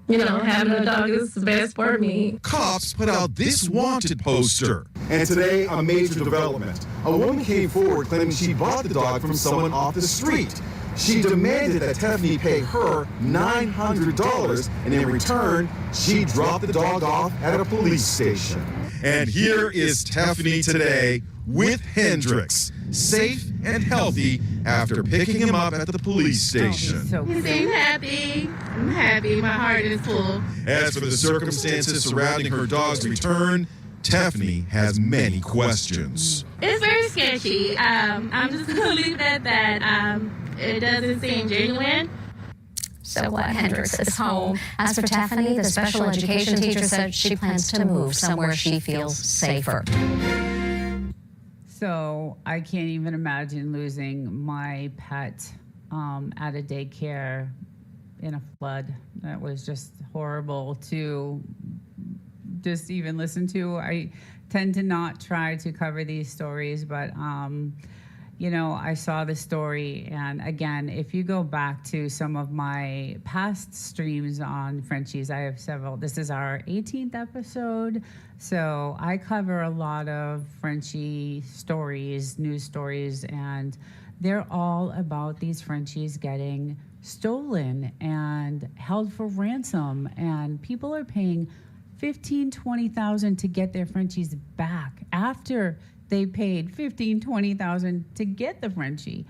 having a dog is the best for me. Cops put out this wanted poster. And today, a major development. A woman came forward claiming she bought the dog from someone off the street. She demanded that Tiffany pay her $900, and in return, she dropped the dog off at a police station. And here is Tiffany today with Hendrix, safe and healthy after picking him up at the police station. He seemed happy. I'm happy. My heart is full. As for the circumstances surrounding her dog's return, Tiffany has many questions. It's very sketchy. I'm just going to leave it at that. It doesn't seem genuine. So Hendrix is home. As for Tiffany, the special education teacher said she plans to move somewhere she feels safer. So I can't even imagine losing my pet at a daycare in a flood. That was just horrible to just even listen to. I tend to not try to cover these stories, but you know, I saw the story, and again, if you go back to some of my past streams on Frenchies, I have several. This is our 18th episode, so I cover a lot of Frenchie stories, news stories, and they're all about these Frenchies getting stolen and held for ransom, and people are paying $15,000, $20,000 to get their Frenchies back after they paid $15,000, $20,000 to get the Frenchie.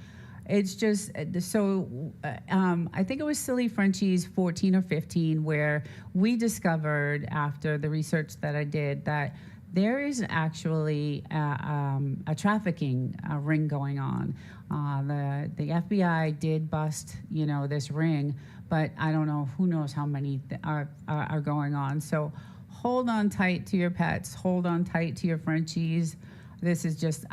It's just so. I think it was Silly Frenchies 14 or 15 where we discovered after the research that I did that there is actually a trafficking ring going on. The FBI did bust, you know, this ring, but I don't know. Who knows how many are going on? So hold on tight to your pets. Hold on tight to your Frenchies. This is just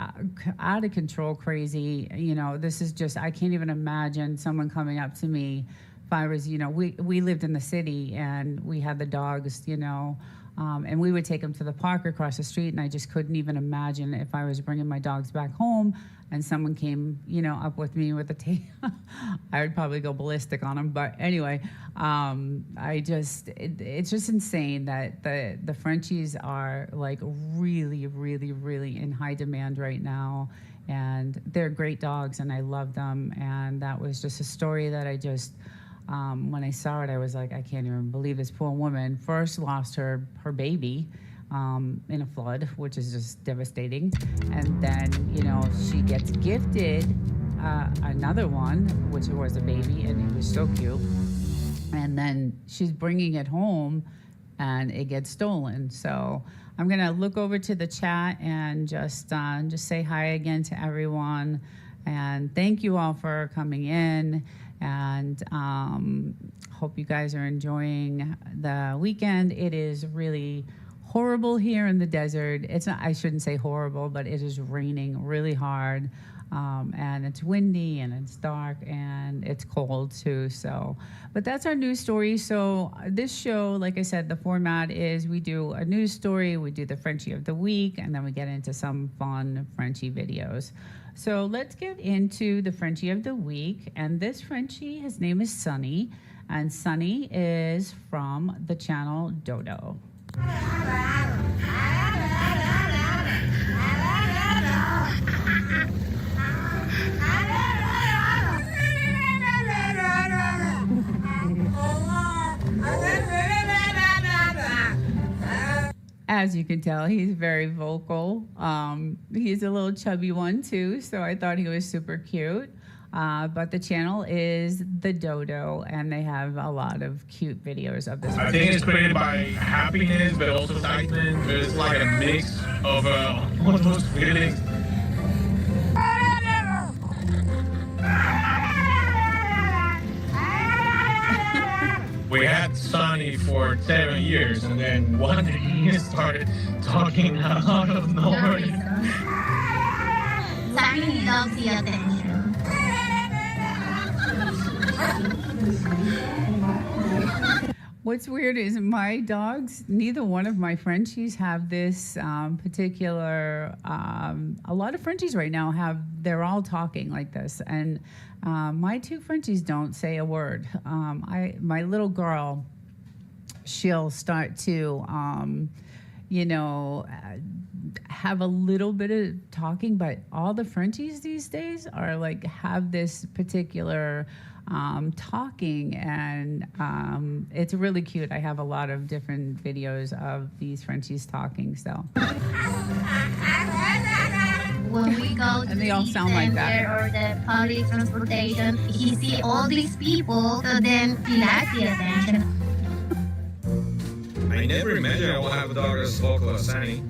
out of control crazy. You know, this is just, I can't even imagine someone coming up to me if I was, you know, we lived in the city and we had the dogs, you know, and we would take them to the park across the street, and I just couldn't even imagine if I was bringing my dogs back home and someone came, you know, up with me with a tape. I would probably go ballistic on them. But anyway, it's just insane that the Frenchies are like really, really, really in high demand right now. And they're great dogs and I love them. And that was just a story that I just, when I saw it, I was like, I can't even believe this poor woman first lost her baby in a flood, which is just devastating. And then, you know, she gets gifted another one, which was a baby, and it was so cute. And then she's bringing it home, and it gets stolen. So I'm gonna look over to the chat and just say hi again to everyone, and thank you all for coming in. And hope you guys are enjoying the weekend. It is really horrible here in the desert. It's not, I shouldn't say horrible, but it is raining really hard. And it's windy and it's dark and it's cold too. So, but that's our news story. So this show, like I said, the format is we do a news story, we do the Frenchie of the week, and then we get into some fun Frenchie videos. So let's get into the Frenchie of the week. And this Frenchie, his name is Sunny, and Sunny is from the channel Dodo. As you can tell, he's very vocal. He's a little chubby one too, so I thought he was super cute. But the channel is the Dodo, and they have a lot of cute videos of this. I think it's created by happiness, but also excitement. It's like a mix of all those feelings. We had Sunny for 7 years, and then one day he started talking out of nowhere. Sunny loves the attention. What's weird is my dogs, neither one of my Frenchies have this particular, a lot of Frenchies right now they're all talking like this. And my two Frenchies don't say a word. My little girl, she'll start to, you know, have a little bit of talking, but all the Frenchies these days are like, have this particular talking, and it's really cute. I have a lot of different videos of these Frenchies talking, so. When we go to and they all sound like that. Or the public transportation, he see all these people, so then he likes the attention. I never imagined I will have a dog as vocal as Sunny.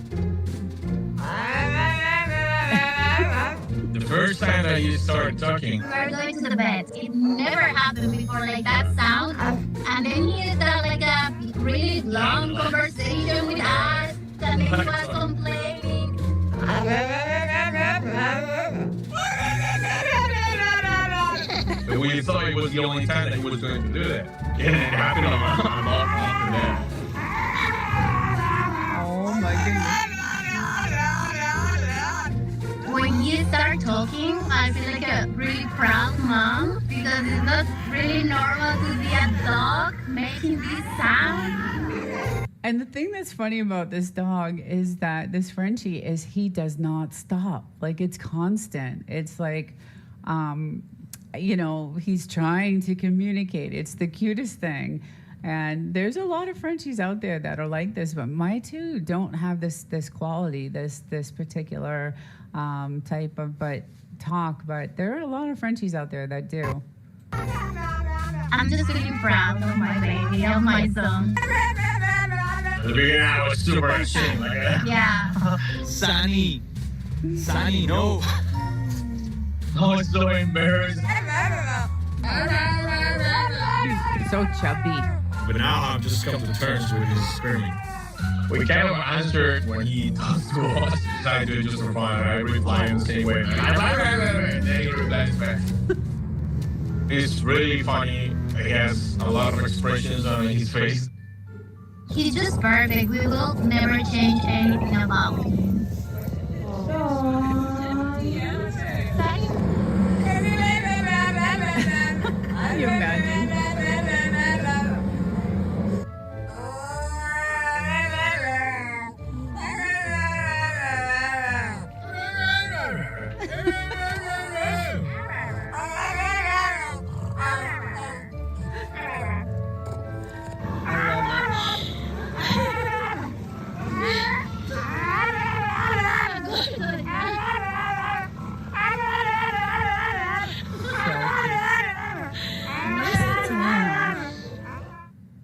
The first time that you started talking. We're going to the bed. It never happened before, like that sound. And then he started like a really long conversation with us. And then he was complaining. But we thought it was the only time that he was going to do that. And it happened a lot after that. When you start talking, I feel like a really proud mom because it's not really normal to see a dog making this sound. And the thing that's funny about this dog is that this Frenchie is he does not stop. Like it's constant. It's like, he's trying to communicate. It's the cutest thing. And there's a lot of Frenchies out there that are like this, but my two don't have this quality, this particular type of talk. But there are a lot of Frenchies out there that do. I'm just really proud of my baby, of my son. At the beginning, I was super ashamed. Yeah. Sunny, no. I was so embarrassed. He's so chubby. But now I've just come to terms with his screaming. We kind of answer when he talks to us. I do it just for fun. I reply in the same way. And then he replies back. It's really funny. He has a lot of expressions on his face. He's just perfect. We will never change anything about him. Can you imagine?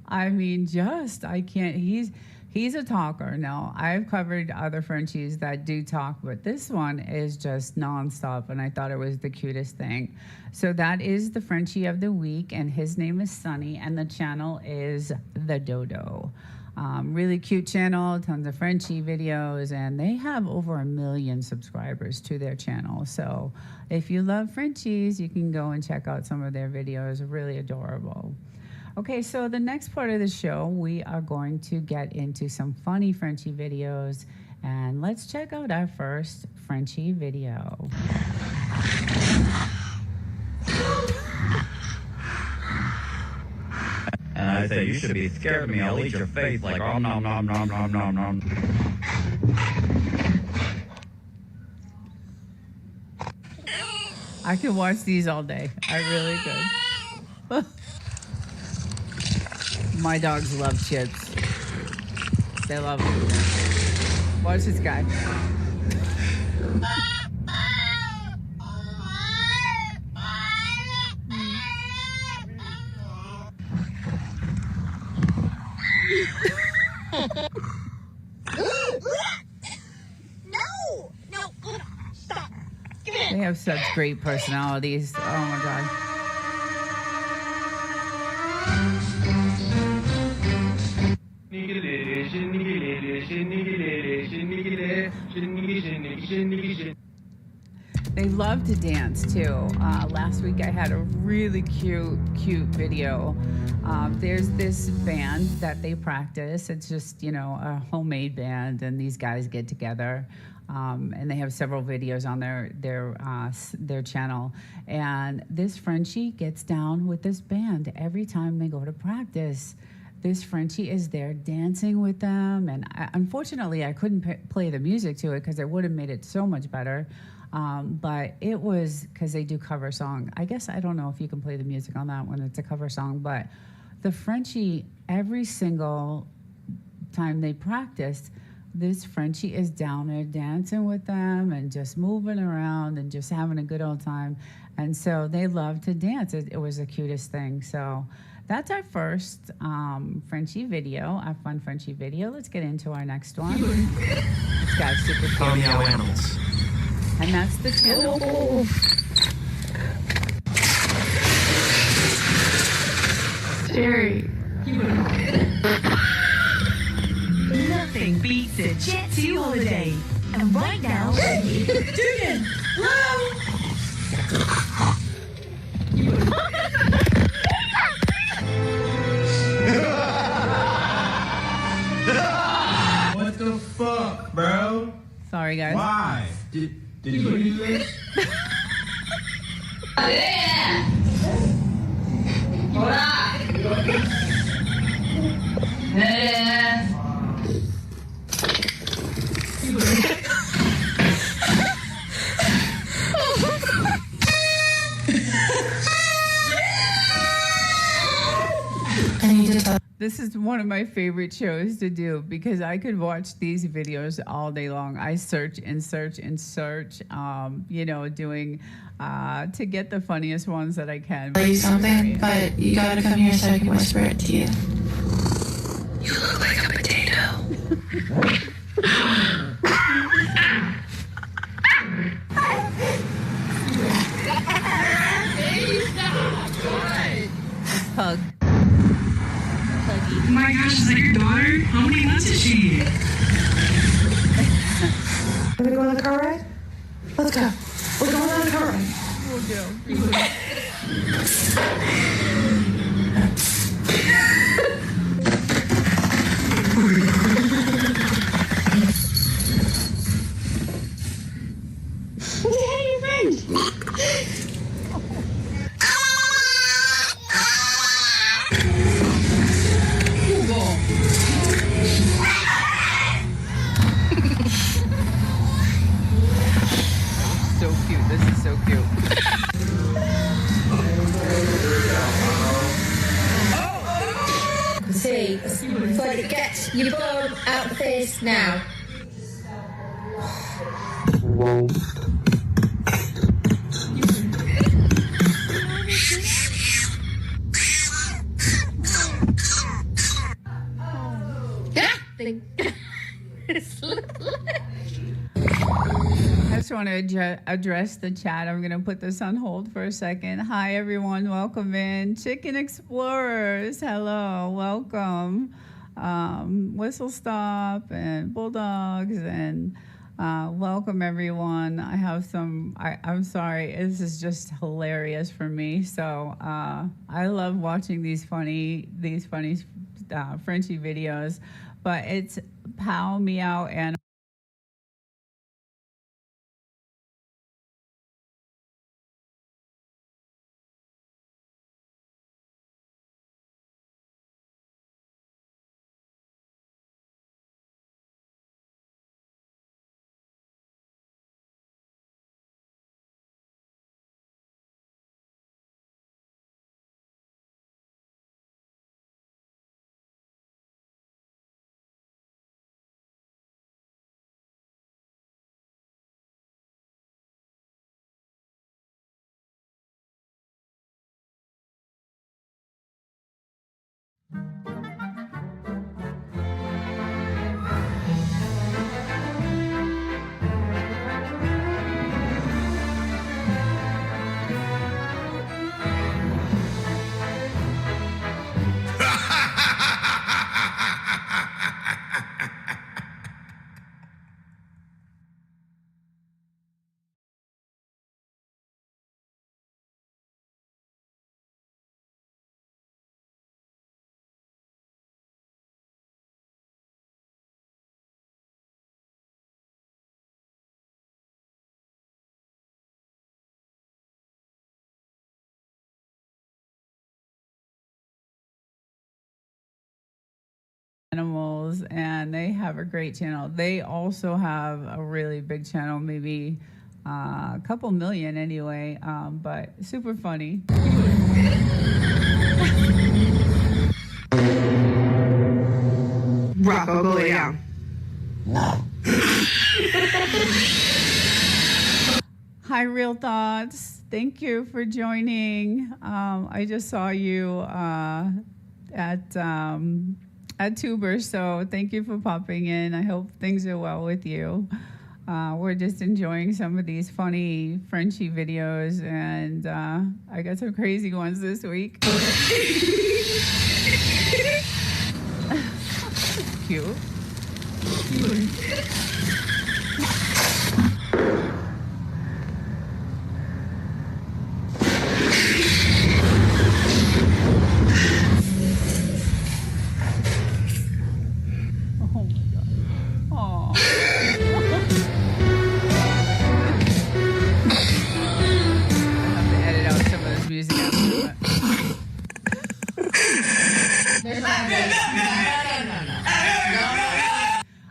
I mean, I can't. He's a talker. Now, I've covered other Frenchies that do talk, but this one is just nonstop, and I thought it was the cutest thing. So that is the Frenchie of the week, and his name is Sunny, and the channel is The Dodo. Really cute channel, tons of Frenchie videos, and they have over 1 million subscribers to their channel. So if you love Frenchies, you can go and check out some of their videos. Really adorable. Okay, so the next part of the show, we are going to get into some funny Frenchie videos, and let's check out our first Frenchie video. And I say, you should be scared of me. I'll eat your face like nom nom nom nom nom nom nom. I could watch these all day. I really could. My dogs love chips. They love them. Watch this guy. No, stop. They have such great personalities. Oh my God. They love to dance too. Last week I had a really cute video. There's this band that they practice. It's just, a homemade band, and these guys get together. And they have several videos on their channel. And this Frenchie gets down with this band every time they go to practice. This Frenchie is there dancing with them, and unfortunately I couldn't play the music to it because it would have made it so much better. But it was because they do cover song. I guess I don't know if you can play the music on that when it's a cover song, but the Frenchie, every single time they practice, this Frenchie is down there dancing with them and just moving around and just having a good old time. And so they love to dance. It was the cutest thing. So that's our first Frenchie video, our fun Frenchie video. Let's get into our next one. This guy's super cool. Meow animals. And that's the channel. Scary. Nothing beats a Jet 2 holiday. And right now, Dugan, What the fuck? guys. Why? Did you do this? This is one of my favorite shows to do because I could watch these videos all day long. I search and search and search, doing to get the funniest ones that I can. Tell you something, but you gotta come here so I can whisper it to you. You look like a potato. Hug. Oh my gosh, is that your daughter? How many months is she? Wanna go on the car ride? Let's go. We're going on the car ride. We'll go. Hey, friend. So cute. This is so cute. See, for the catch, you blow out the face now. I just want to address the chat. I'm going to put this on hold for a second. Hi, everyone. Welcome in. Chicken Explorers. Hello. Welcome. Whistle Stop and Bulldogs. And welcome, everyone. I have some, I'm sorry. This is just hilarious for me. So I love watching these funny Frenchie videos. But it's Pow, Meow, and animals, and they have a great channel. They also have a really big channel, maybe a couple million anyway, but super funny. Rocco, go lay down. Hi, Real Thoughts. Thank you for joining. I just saw you at Tuber, so thank you for popping in. I hope things are well with you. We're just enjoying some of these funny Frenchie videos, and I got some crazy ones this week. Cute.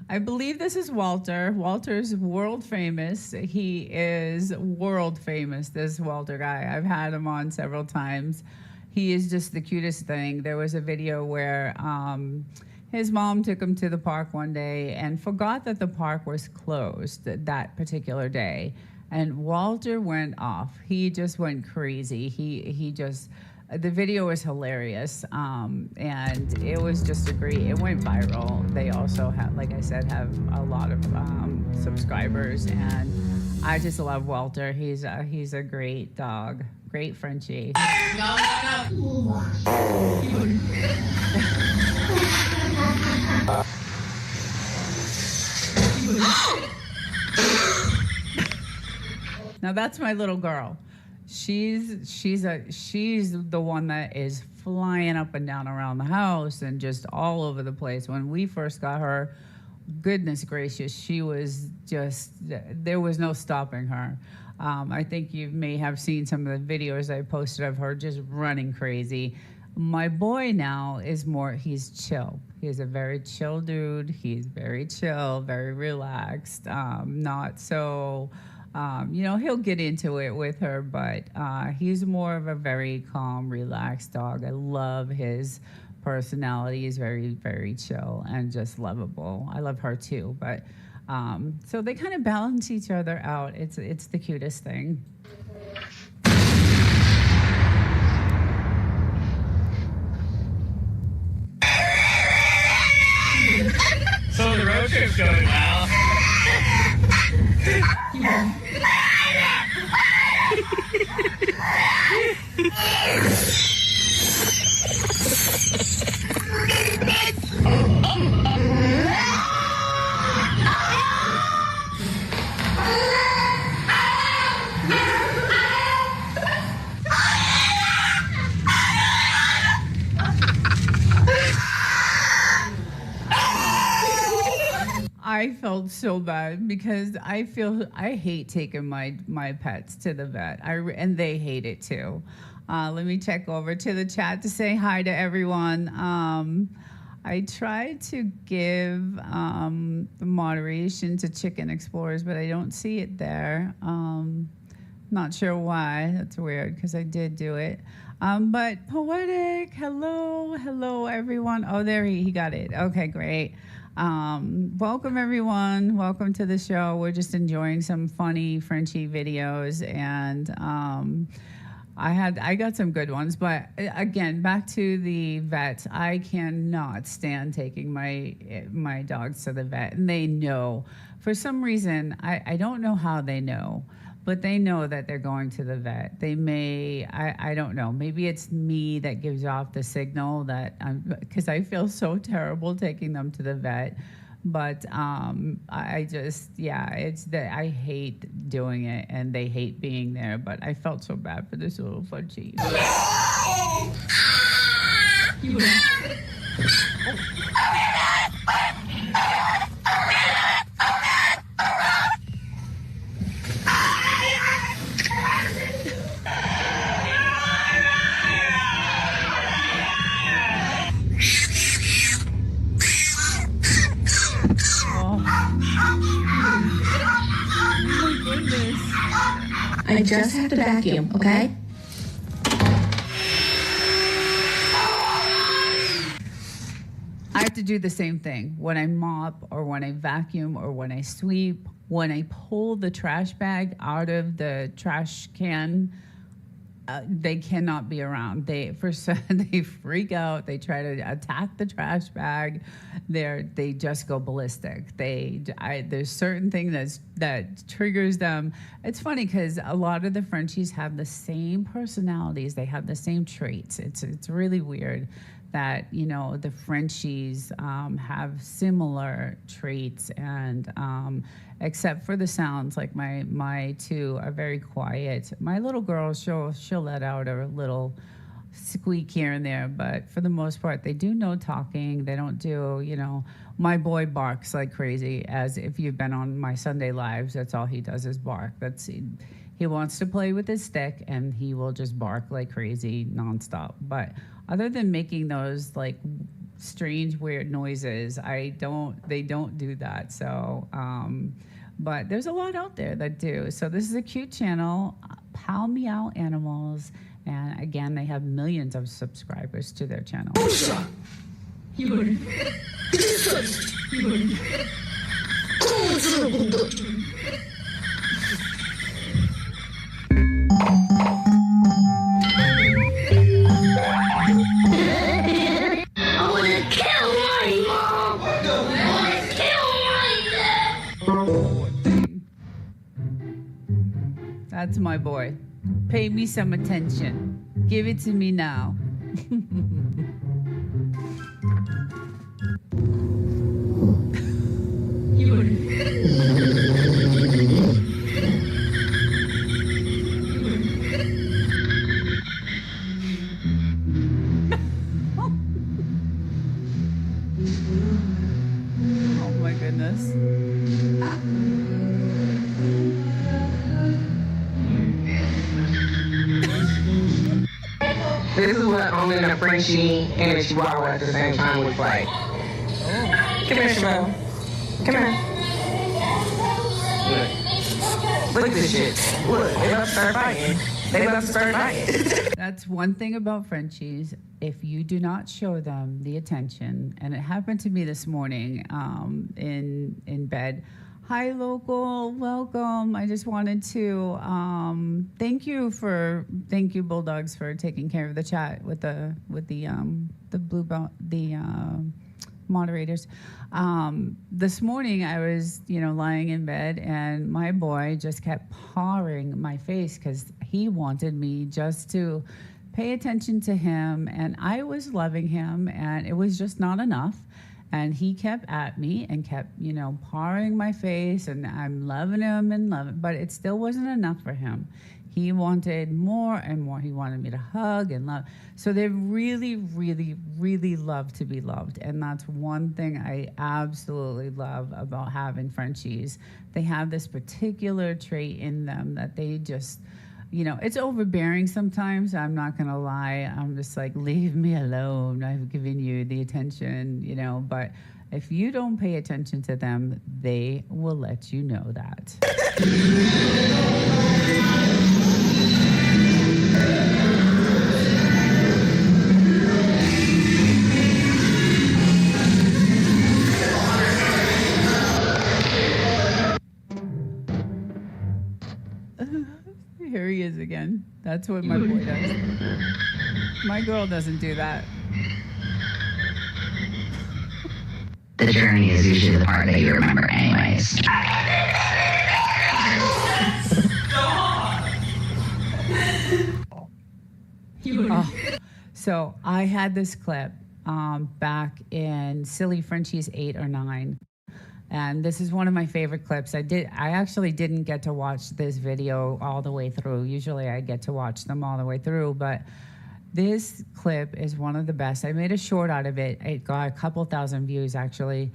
I believe this is Walter. Walter's world famous. He is world famous, this Walter guy. I've had him on several times. He is just the cutest thing. There was a video where his mom took him to the park one day and forgot that the park was closed that particular day. And Walter went off. He just went crazy. He just, the video was hilarious. And it was just it went viral. They also have, like I said, have a lot of subscribers. And I just love Walter. He's a great dog. Great Frenchie. No. Now that's my little girl. She's the one that is flying up and down around the house and just all over the place. When we first got her, goodness gracious, she was just, there was no stopping her. I think you may have seen some of the videos I posted of her just running crazy. My boy now is more, he's chill. He's a very chill dude. He's very chill, very relaxed, not so, he'll get into it with her, but he's more of a very calm, relaxed dog. I love his personality. He's very, very chill and just lovable. I love her too, but so they kind of balance each other out. It's the cutest thing. So the road trip's going well. I felt so bad because I hate taking my pets to the vet. And they hate it too. Let me check over to the chat to say hi to everyone. I tried to give moderation to Chicken Explorers, but I don't see it there. Not sure why. That's weird because I did do it. But Poetic, hello everyone. Oh, there he got it. Okay, great. Welcome everyone. Welcome to the show. We're just enjoying some funny Frenchie videos, and I got some good ones. But again, back to the vet. I cannot stand taking my dogs to the vet, and they know. For some reason, I don't know how they know, but they know that they're going to the vet. They may, I don't know, maybe it's me that gives off the signal that because I feel so terrible taking them to the vet. But I just, it's that I hate doing it and they hate being there. But I felt so bad for this little Fudgy. I just have to vacuum, okay? I have to do the same thing when I mop or when I vacuum or when I sweep. When I pull the trash bag out of the trash can, they cannot be around. They freak out. They try to attack the trash bag. They just go ballistic. There's certain things that triggers them. It's funny because a lot of the Frenchies have the same personalities. They have the same traits. It's really weird that the Frenchies have similar traits, and except for the sounds, like my two are very quiet. My little girl, she'll let out a little squeak here and there, but for the most part, they do no talking. They don't do, my boy barks like crazy. As if you've been on my Sunday lives, that's all he does is bark. He wants to play with his stick, and he will just bark like crazy nonstop. But other than making those like strange, weird noises, they don't do that. So, but there's a lot out there that do. So this is a cute channel, Pal Meow Animals. And again, they have millions of subscribers to their channel. That's my boy. Pay me some attention. Give it to me now. Oh my goodness. This is what owning a Frenchie and a Chihuahua at the same time looks like. Come here, Shimo. Come here. Look at this shit. Look, they about to start fighting. That's one thing about Frenchies. If you do not show them the attention, and it happened to me this morning in bed. Hi, local, welcome. I just wanted to thank you Bulldogs for taking care of the chat with the moderators. This morning I was lying in bed, and my boy just kept pawing my face because he wanted me just to pay attention to him, and I was loving him, and it was just not enough. And he kept at me and kept, pawing my face, and I'm loving him, but it still wasn't enough for him. He wanted more and more. He wanted me to hug and love. So they really, really, really love to be loved. And that's one thing I absolutely love about having Frenchies. They have this particular trait in them that they just, it's overbearing sometimes. I'm not going to lie. I'm just like, leave me alone. I've given you the attention, but if you don't pay attention to them, they will let you know that. Here he is again. That's what my boy does. My girl doesn't do that. The journey is usually the part that you remember anyways. Oh, so I had this clip back in Silly Frenchies 8 or 9. And this is one of my favorite clips. I actually didn't get to watch this video all the way through. Usually I get to watch them all the way through, but this clip is one of the best. I made a short out of it. It got a couple thousand views, actually.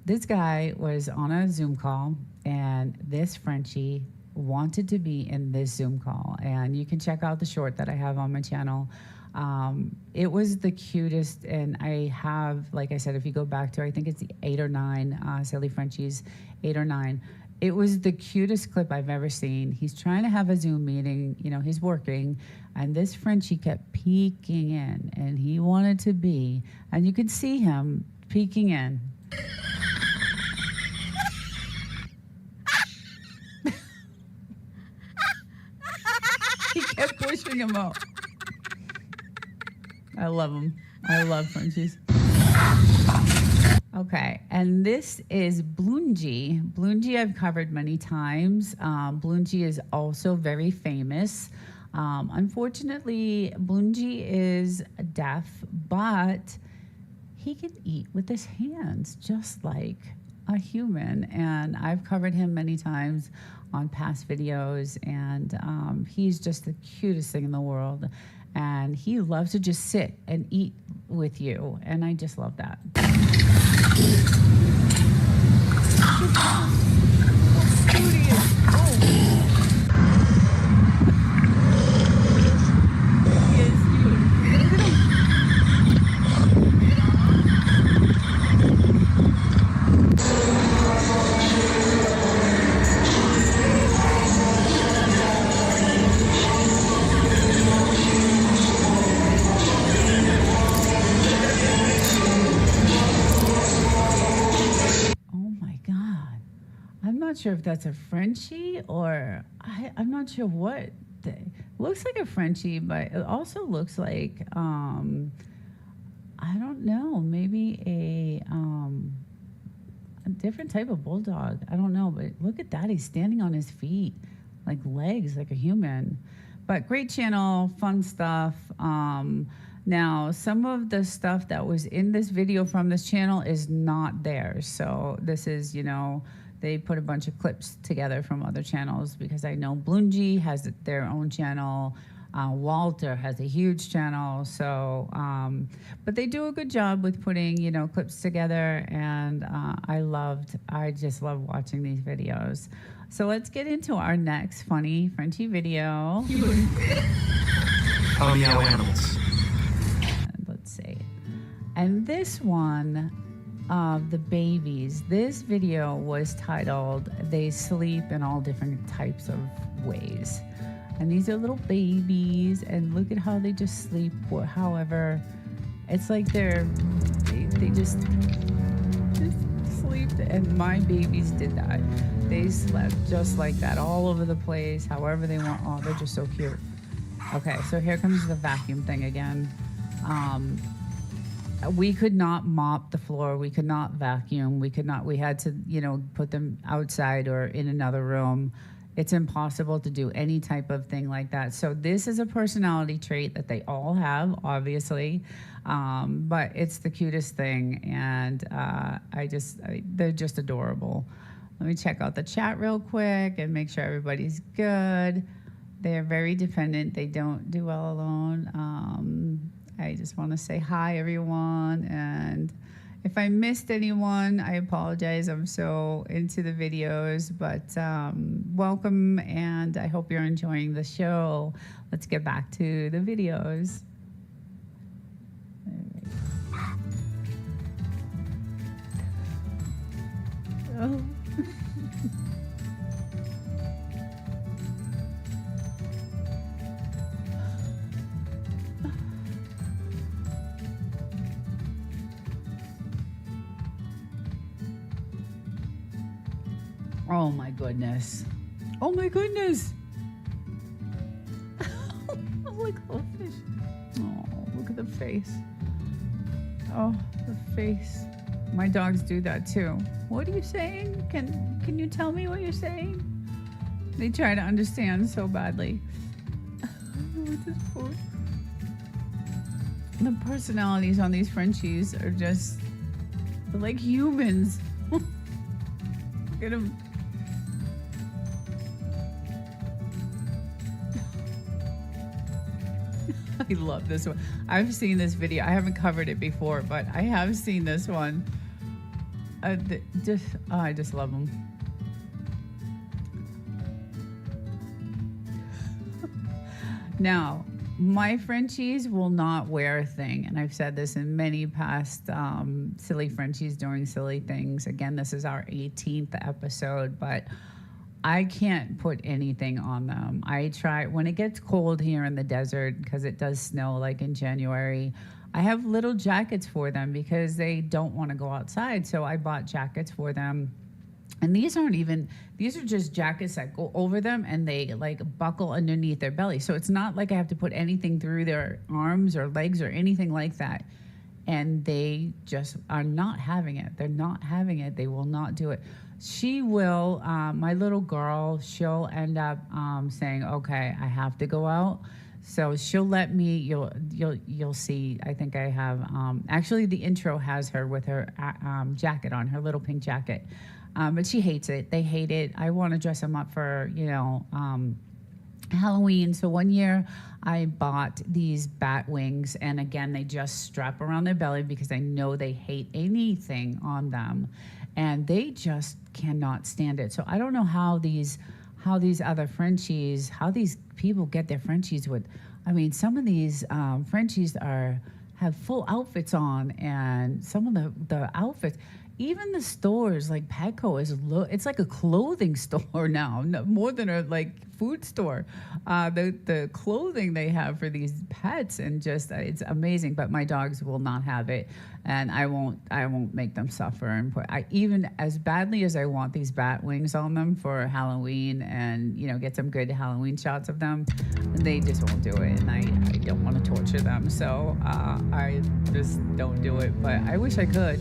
This guy was on a Zoom call, and this Frenchie wanted to be in this Zoom call. And you can check out the short that I have on my channel. It was the cutest, and I have, like I said, if you go back to, I think it's the 8 or 9, Silly Frenchies 8 or 9, it was the cutest clip I've ever seen. He's trying to have a Zoom meeting, he's working, and this Frenchie kept peeking in, and he wanted to be, and you could see him peeking in. He kept pushing him up. I love them. I love Frenchies. Okay, and this is Bloonji. Bloonji I've covered many times. Bloonji is also very famous. Unfortunately, Bloonji is deaf, but he can eat with his hands just like a human. And I've covered him many times on past videos, and he's just the cutest thing in the world. And he loves to just sit and eat with you, and I just love that. sure if that's a Frenchie or I'm not sure what. Looks like a Frenchie, but it also looks like, I don't know, maybe a different type of bulldog. I don't know, but look at that. He's standing on his feet, like legs, like a human. But great channel, fun stuff. Now, some of the stuff that was in this video from this channel is not theirs. So this is, they put a bunch of clips together from other channels because I know Bloonji has their own channel. Walter has a huge channel. So, but they do a good job with putting, clips together. And I just love watching these videos. So let's get into our next funny Frenchie video. How meow animals. Let's see. And this one of the babies, this video was titled, They Sleep in All Different Types of Ways. And these are little babies, and look at how they just sleep. However, it's like they just sleep. And my babies did that. They slept just like that, all over the place, however they want. Oh, they're just so cute. Okay, so here comes the vacuum thing again. We could not mop the floor. We could not vacuum. We had to, put them outside or in another room. It's impossible to do any type of thing like that. So this is a personality trait that they all have, obviously, but it's the cutest thing, and they're just adorable. Let me check out the chat real quick and make sure everybody's good. They're very dependent. They don't do well alone. I just want to say hi, everyone, and if I missed anyone, I apologize. I'm so into the videos, but welcome, and I hope you're enjoying the show. Let's get back to the videos. Oh. Oh my goodness. Oh my goodness. Look at the fish. Oh, look at the face. Oh, the face. My dogs do that too. What are you saying? Can you tell me what you're saying? They try to understand so badly. With this food. The personalities on these Frenchies are just, they're like humans. Look at them. I love this one. I've seen this video. I haven't covered it before, but I have seen this one. I just love them. Now, my Frenchies will not wear a thing, and I've said this in many past silly Frenchies doing silly things. Again, this is our 18th episode, but I can't put anything on them. I try, when it gets cold here in the desert, because it does snow like in January, I have little jackets for them because they don't want to go outside. So I bought jackets for them. And these are just jackets that go over them and they like buckle underneath their belly. So it's not like I have to put anything through their arms or legs or anything like that. And they just are not having it. They're not having it. They will not do it. She will, my little girl, she'll end up saying, okay, I have to go out. So she'll let me, you'll see, I think I have, actually the intro has her with her jacket on, her little pink jacket. But she hates it. They hate it. I want to dress them up for, Halloween. So one year I bought these bat wings, and again, they just strap around their belly because I know they hate anything on them, and they just cannot stand it. So I don't know how these other Frenchies, how these people get their Frenchies with, I mean, some of these Frenchies have full outfits on, and some of the outfits, even the stores like Petco it's like a clothing store now, more than a like food store. The clothing they have for these pets, and just it's amazing. But my dogs will not have it, and I won't make them suffer. And even as badly as I want these bat wings on them for Halloween, and get some good Halloween shots of them, they just won't do it, and I don't want to torture them, so I just don't do it. But I wish I could.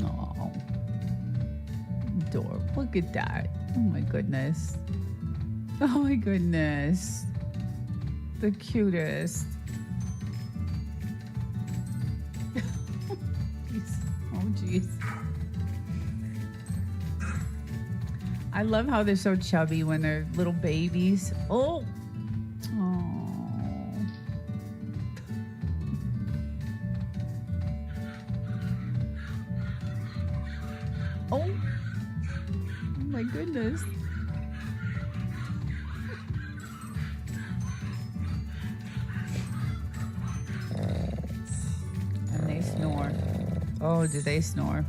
Oh, adorable. Look at that. Oh my goodness. Oh my goodness. The cutest. Oh jeez. I love how they're so chubby when they're little babies. Oh. Oh my goodness. And they snore. Oh, do they snore?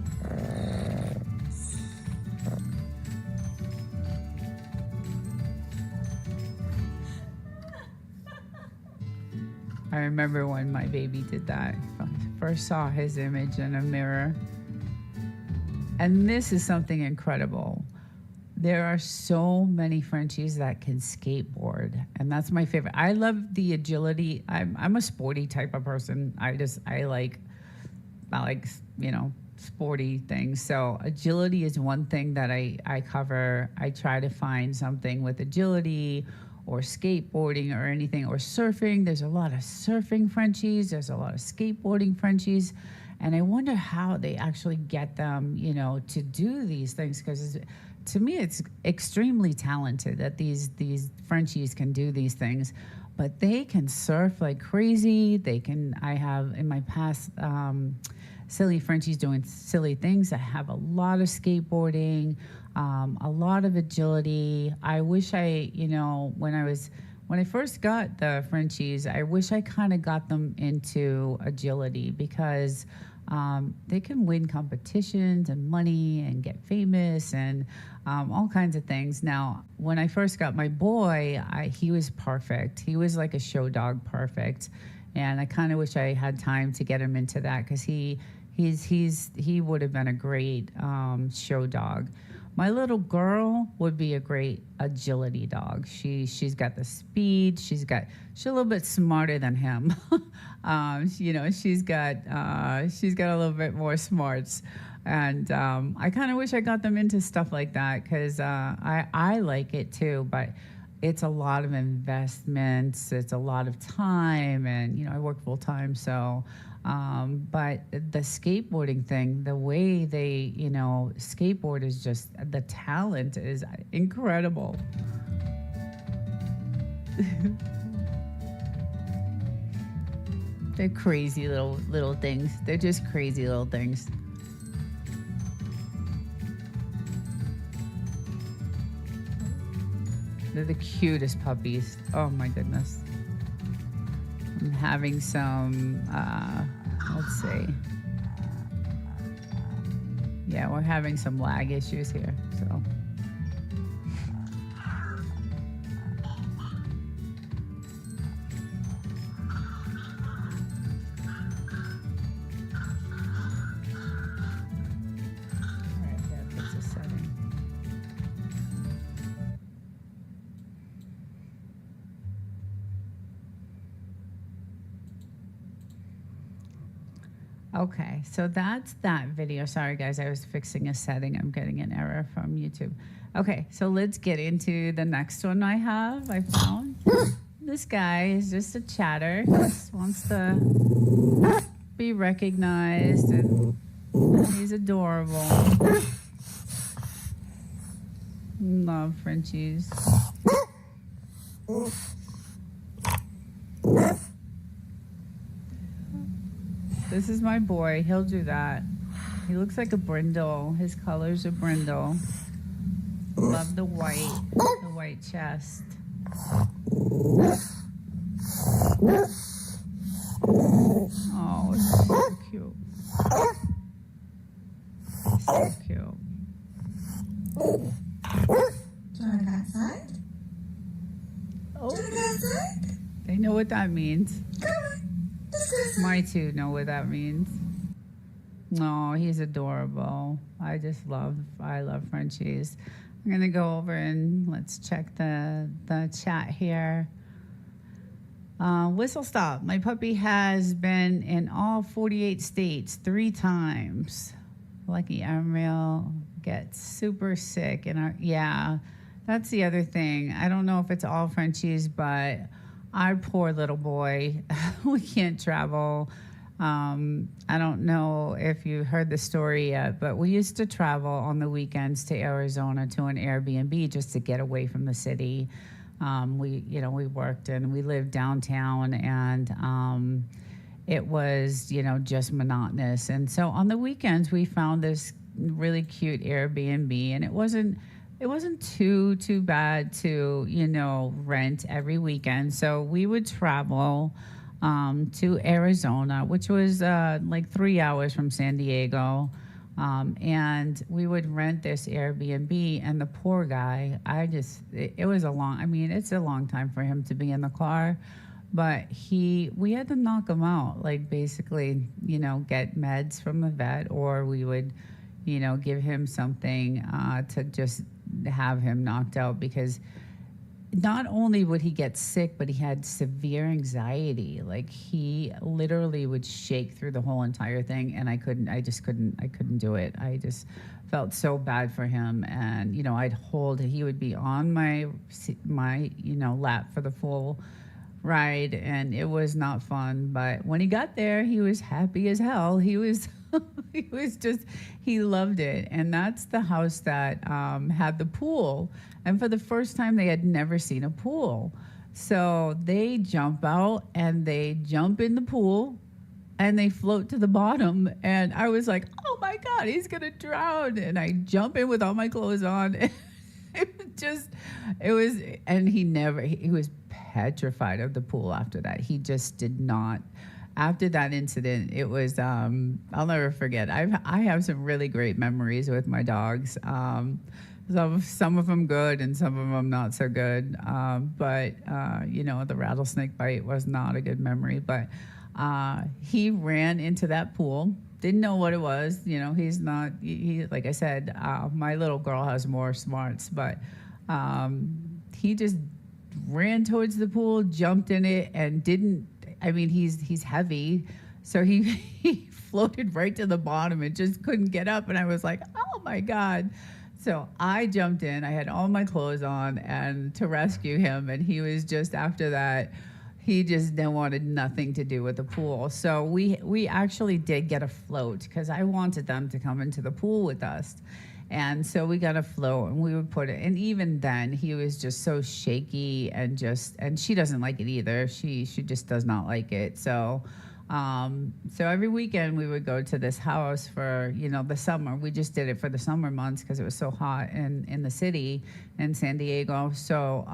I remember when my baby did that. I first saw his image in a mirror. And this is something incredible. There are so many Frenchies that can skateboard, and that's my favorite. I love the agility. I'm a sporty type of person. I like sporty things. So agility is one thing that I cover. I try to find something with agility or skateboarding or anything, or surfing. There's a lot of surfing Frenchies. There's a lot of skateboarding Frenchies. And I wonder how they actually get them, to do these things, because to me, it's extremely talented that these Frenchies can do these things, but they can surf like crazy. I have in my past, silly Frenchies doing silly things. I have a lot of skateboarding, a lot of agility. I wish when I first got the Frenchies, I wish I kind of got them into agility, because they can win competitions and money and get famous and all kinds of things. Now, when I first got my boy, he was perfect. He was like a show dog perfect. And I kind of wish I had time to get him into that, because he would have been a great show dog. My little girl would be a great agility dog. She's got the speed. She's a little bit smarter than him. She's got a little bit more smarts. And I kind of wish I got them into stuff like that, because I like it too, but it's a lot of investments. It's a lot of time, and I work full time, so. But the skateboarding thing, the way they, skateboard is just, the talent is incredible. They're crazy little things. They're just crazy little things. They're the cutest puppies. Oh my goodness. I'm having some, let's see. Yeah, we're having some lag issues here, so. Okay, so that's that video. Sorry, guys, I was fixing a setting. I'm getting an error from YouTube. Okay, so let's get into the next one I found. This guy is just a chatter. He just wants to be recognized, and he's adorable. Love Frenchies. This is my boy. He'll do that. He looks like a brindle. His colors are brindle. Love the white chest. Oh, it's so cute. so cute. Do you want to go outside? Oh. Do you want to go outside? They know what that means. Come on. Let's go outside. My two know what that means. No, he's adorable. I love Frenchies. I'm gonna go over and let's check the chat here. Whistle stop. My puppy has been in all 48 states 3 times. Lucky Emerald gets super sick, and yeah, that's the other thing. I don't know if it's all Frenchies, but our poor little boy, we can't travel. I don't know if you heard the story yet, but we used to travel on the weekends to Arizona to an Airbnb just to get away from the city. We worked and we lived downtown, and it was, just monotonous. And so on the weekends, we found this really cute Airbnb, and it wasn't too bad to, rent every weekend. So we would travel to Arizona, which was like 3 hours from San Diego. And we would rent this Airbnb, and the poor guy, it's a long time for him to be in the car, but we had to knock him out, like basically, get meds from the vet, or we would, give him something to just have him knocked out, because not only would he get sick, but he had severe anxiety. Like he literally would shake through the whole entire thing, and I couldn't do it. I just felt so bad for him. And, he would be on my lap for the full ride, and it was not fun. But when he got there, he was happy as hell. He was he loved it. And that's the house that had the pool. And for the first time, they had never seen a pool. So they jump out and they jump in the pool and they float to the bottom. And I was like, oh my God, he's going to drown. And I jump in with all my clothes on. He was petrified of the pool after that. He just did not. After that incident, it was, I'll never forget. I have some really great memories with my dogs. Some of them good and some of them not so good. The rattlesnake bite was not a good memory. But he ran into that pool, didn't know what it was. He's not, like I said, my little girl has more smarts, but he just ran towards the pool, jumped in it, and he's heavy. So he floated right to the bottom and just couldn't get up. And I was like, oh my God. So I jumped in, I had all my clothes on, and to rescue him. And he was just, after that, he just wanted nothing to do with the pool. So we actually did get a float, because I wanted them to come into the pool with us. And so we got a float, and we would put it, and even then he was just so shaky, and she doesn't like it either. She just does not like it. So every weekend we would go to this house for, the summer. We just did it for the summer months because it was so hot in the city in San Diego. So,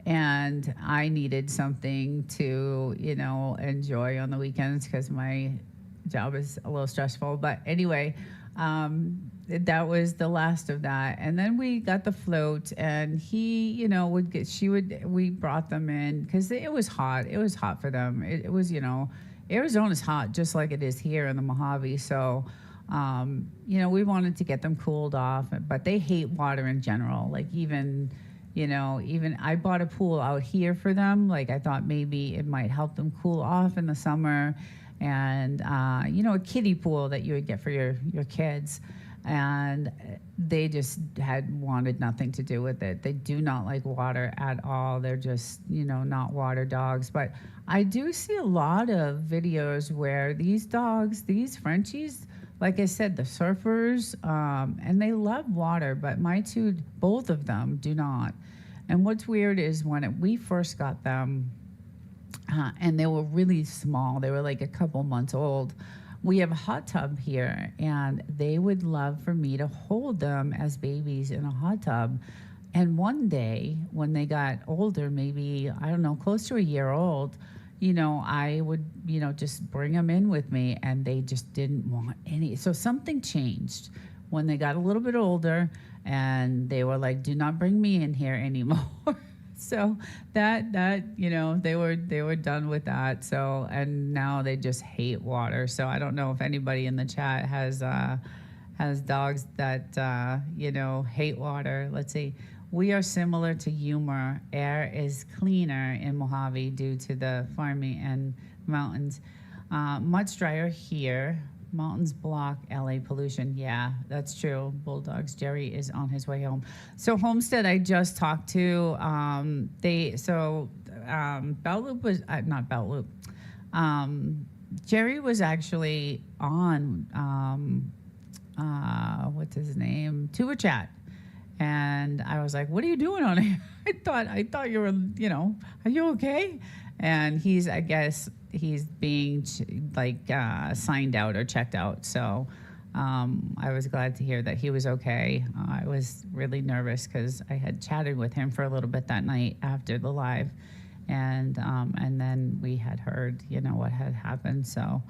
and I needed something to, enjoy on the weekends because my job is a little stressful. But anyway, that was the last of that. And then we got the float, and he, we brought them in because it was hot. It was hot for them. It was, Arizona's hot just like it is here in the Mojave. So, we wanted to get them cooled off, but they hate water in general. Like even I bought a pool out here for them. Like I thought maybe it might help them cool off in the summer. And, a kiddie pool that you would get for your kids. And they just wanted nothing to do with it. They do not like water at all. They're just, not water dogs. But I do see a lot of videos where these dogs, these Frenchies, like I said, the surfers, and they love water, but both of them do not. And what's weird is when we first got them, and they were really small, they were like a couple months old, we have a hot tub here, and they would love for me to hold them as babies in a hot tub. And one day when they got older, maybe, I don't know, close to a year old, I would, just bring them in with me, and they just didn't want any. So something changed when they got a little bit older, and they were like, "Do not bring me in here anymore." So that they were done with that. So, and now they just hate water. So I don't know if anybody in the chat has dogs that hate water. Let's see. We are similar to Yuma. Air is cleaner in Mojave due to the farming and mountains. Much drier here. Mountains block LA pollution. Yeah, that's true. Bulldogs. Jerry is on his way home. So Homestead, I just talked to. Bell Loop was not Bell Loop. Jerry was actually on. What's his name? Tuba Chat. And I was like, "What are you doing on here?" I thought you were, are you okay? And I guess he's being signed out or checked out. So I was glad to hear that he was okay. I was really nervous because I had chatted with him for a little bit that night after the live, and then we had heard, what had happened. So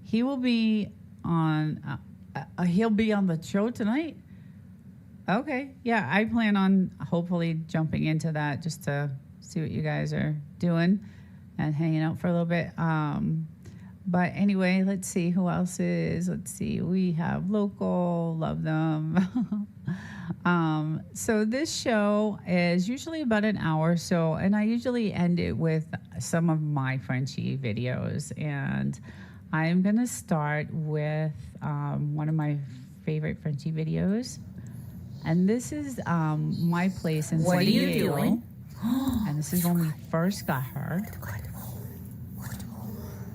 he will be on. He'll be on the show tonight. Okay. Yeah, I plan on hopefully jumping into that just to see what you guys are doing and hanging out for a little bit. But anyway, let's see who else is. Let's see. We have Local, love them. So this show is usually about an hour. So, and I usually end it with some of my Frenchie videos. And I'm going to start with one of my favorite Frenchie videos. And this is my place in San Diego. What are you doing? And this is when we first got her.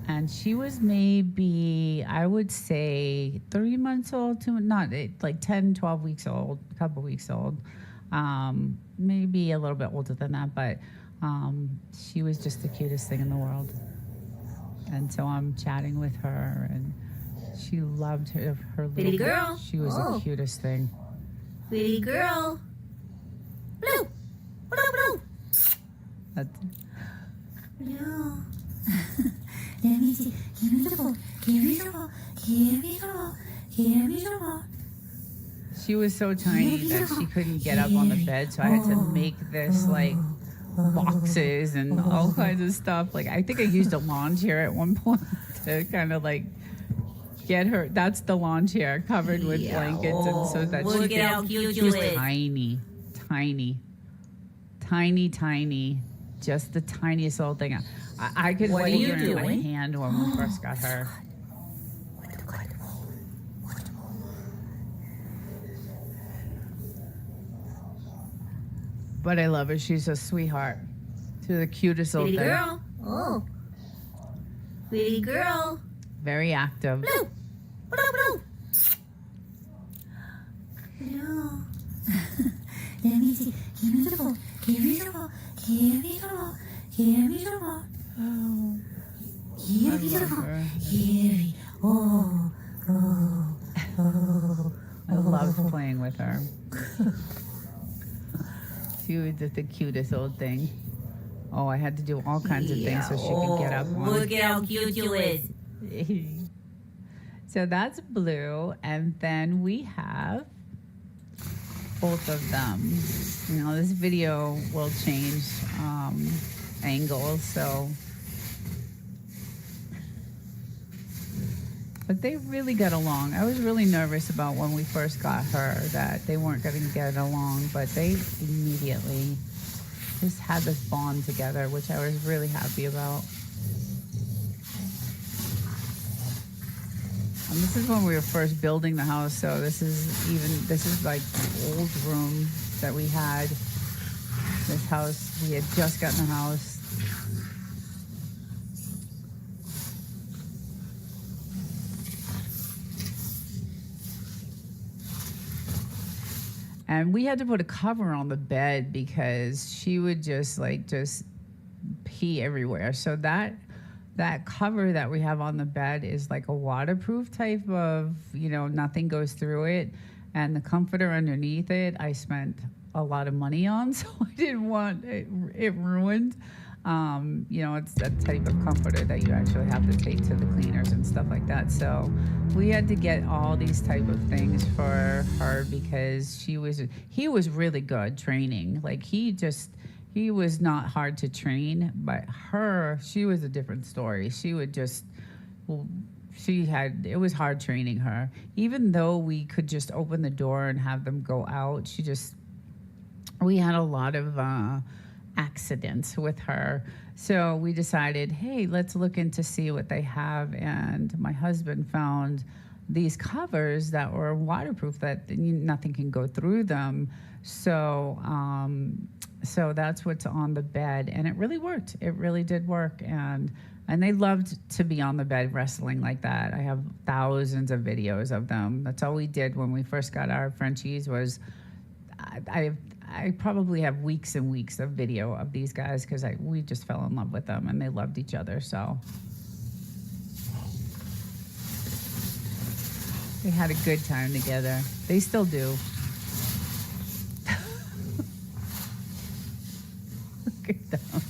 And she was maybe, I would say, 3 months old, like 10, 12 weeks old, a couple weeks old. Maybe a little bit older than that, but she was just the cutest thing in the world. And so I'm chatting with her, and she loved her little girl. She was the cutest thing. Pretty girl. Blue. Blue, blue. That's Blue. Let me see. Give me the ball. Give me the ball. Give me the ball. Give me the ball. She was so tiny that she couldn't get up on the bed, so I had to make this boxes and all kinds of stuff. I think I used a lawn chair at one point to kind of get her. That's the lawn chair covered with blankets, and so that she was tiny, just the tiniest little thing. I could hold her in my hand when we first got her. But I love her. She's a sweetheart. She's the cutest little thing. Pretty girl. Oh. Pretty girl. Very active. Blue. Blue, blue. Blue. Let me see. Give me the ball. Give me the ball. Give me the ball. Give me the ball. Oh. Give me the ball. Give me. Oh. Oh. Oh. I loved playing with her. She was just the cutest old thing. Oh, I had to do all kinds of things so she could get up. Look at how cute you is. So that's Blue, and then we have both of them. This video will change angles, so. But they really got along. I was really nervous about when we first got her that they weren't going to get along, but they immediately just had this bond together, which I was really happy about. And this is when we were first building the house, so this is like the old room that we had. This house, we had just gotten the house. And we had to put a cover on the bed because she would just pee everywhere. So that cover that we have on the bed is like a waterproof type of, nothing goes through it. And the comforter underneath it, I spent a lot of money on, so I didn't want it ruined. It's that type of comforter that you actually have to take to the cleaners and stuff like that. So we had to get all these type of things for her because he was really good training. Like he was not hard to train, but she was a different story. She would just, it was hard training her. Even though we could just open the door and have them go out, we had a lot of accidents with her. So we decided, hey, let's look into see what they have. And my husband found these covers that were waterproof, that nothing can go through them. So that's what's on the bed, and it really worked. It really did work, and they loved to be on the bed wrestling like that. I have thousands of videos of them. That's all we did when we first got our Frenchies. Was I probably have weeks and weeks of video of these guys because we just fell in love with them, and they loved each other. So they had a good time together. They still do. Look at them.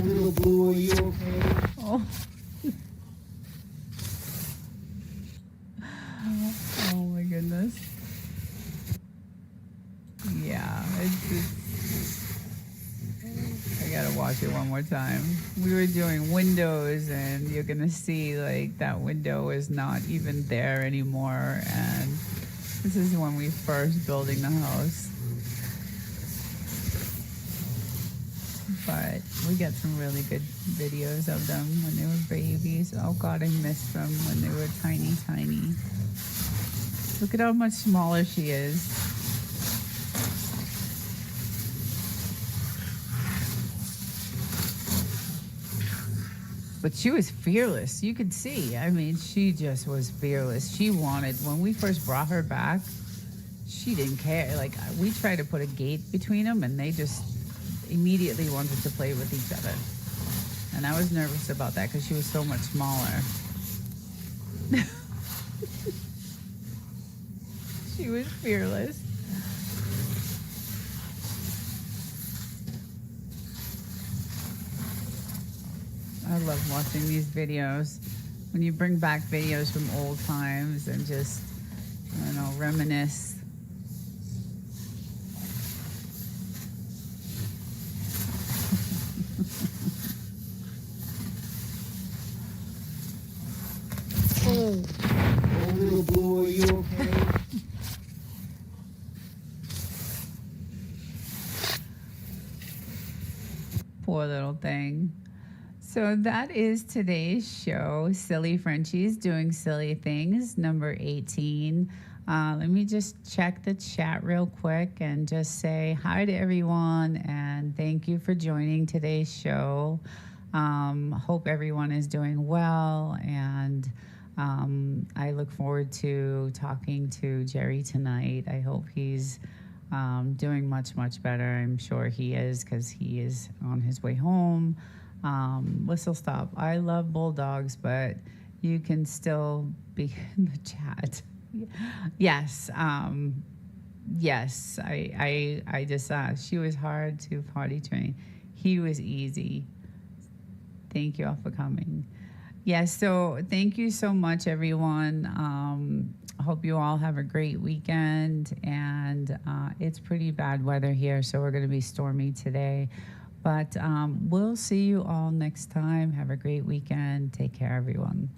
Little Blue, are you okay? Oh. Oh my goodness. Yeah, I gotta watch it one more time. We were doing windows, and you're gonna see like that window is not even there anymore. And this is when we first building the house. But we got some really good videos of them when they were babies. Oh God, I missed them when they were tiny, tiny. Look at how much smaller she is. But she was fearless. You could see. I mean, she just was fearless. When we first brought her back, she didn't care. Like, we tried to put a gate between them, and they just immediately wanted to play with each other. And I was nervous about that because she was so much smaller. She was fearless. I love watching these videos. When you bring back videos from old times and just, I don't know, reminisce. Oh, Little Blue, are you okay? Poor little thing. So that is today's show, Silly Frenchies Doing Silly Things, number 18. Let me just check the chat real quick and just say hi to everyone, and thank you for joining today's show. Hope everyone is doing well, and I look forward to talking to Jerry tonight. I hope he's doing much, much better. I'm sure he is, because he is on his way home. Whistle stop. I love bulldogs, but you can still be in the chat. Yes. Yes. I just she was hard to potty train. He was easy. Thank you all for coming. Yes. So thank you so much, everyone. I hope you all have a great weekend, and it's pretty bad weather here, so we're going to be stormy today. But we'll see you all next time. Have a great weekend. Take care, everyone.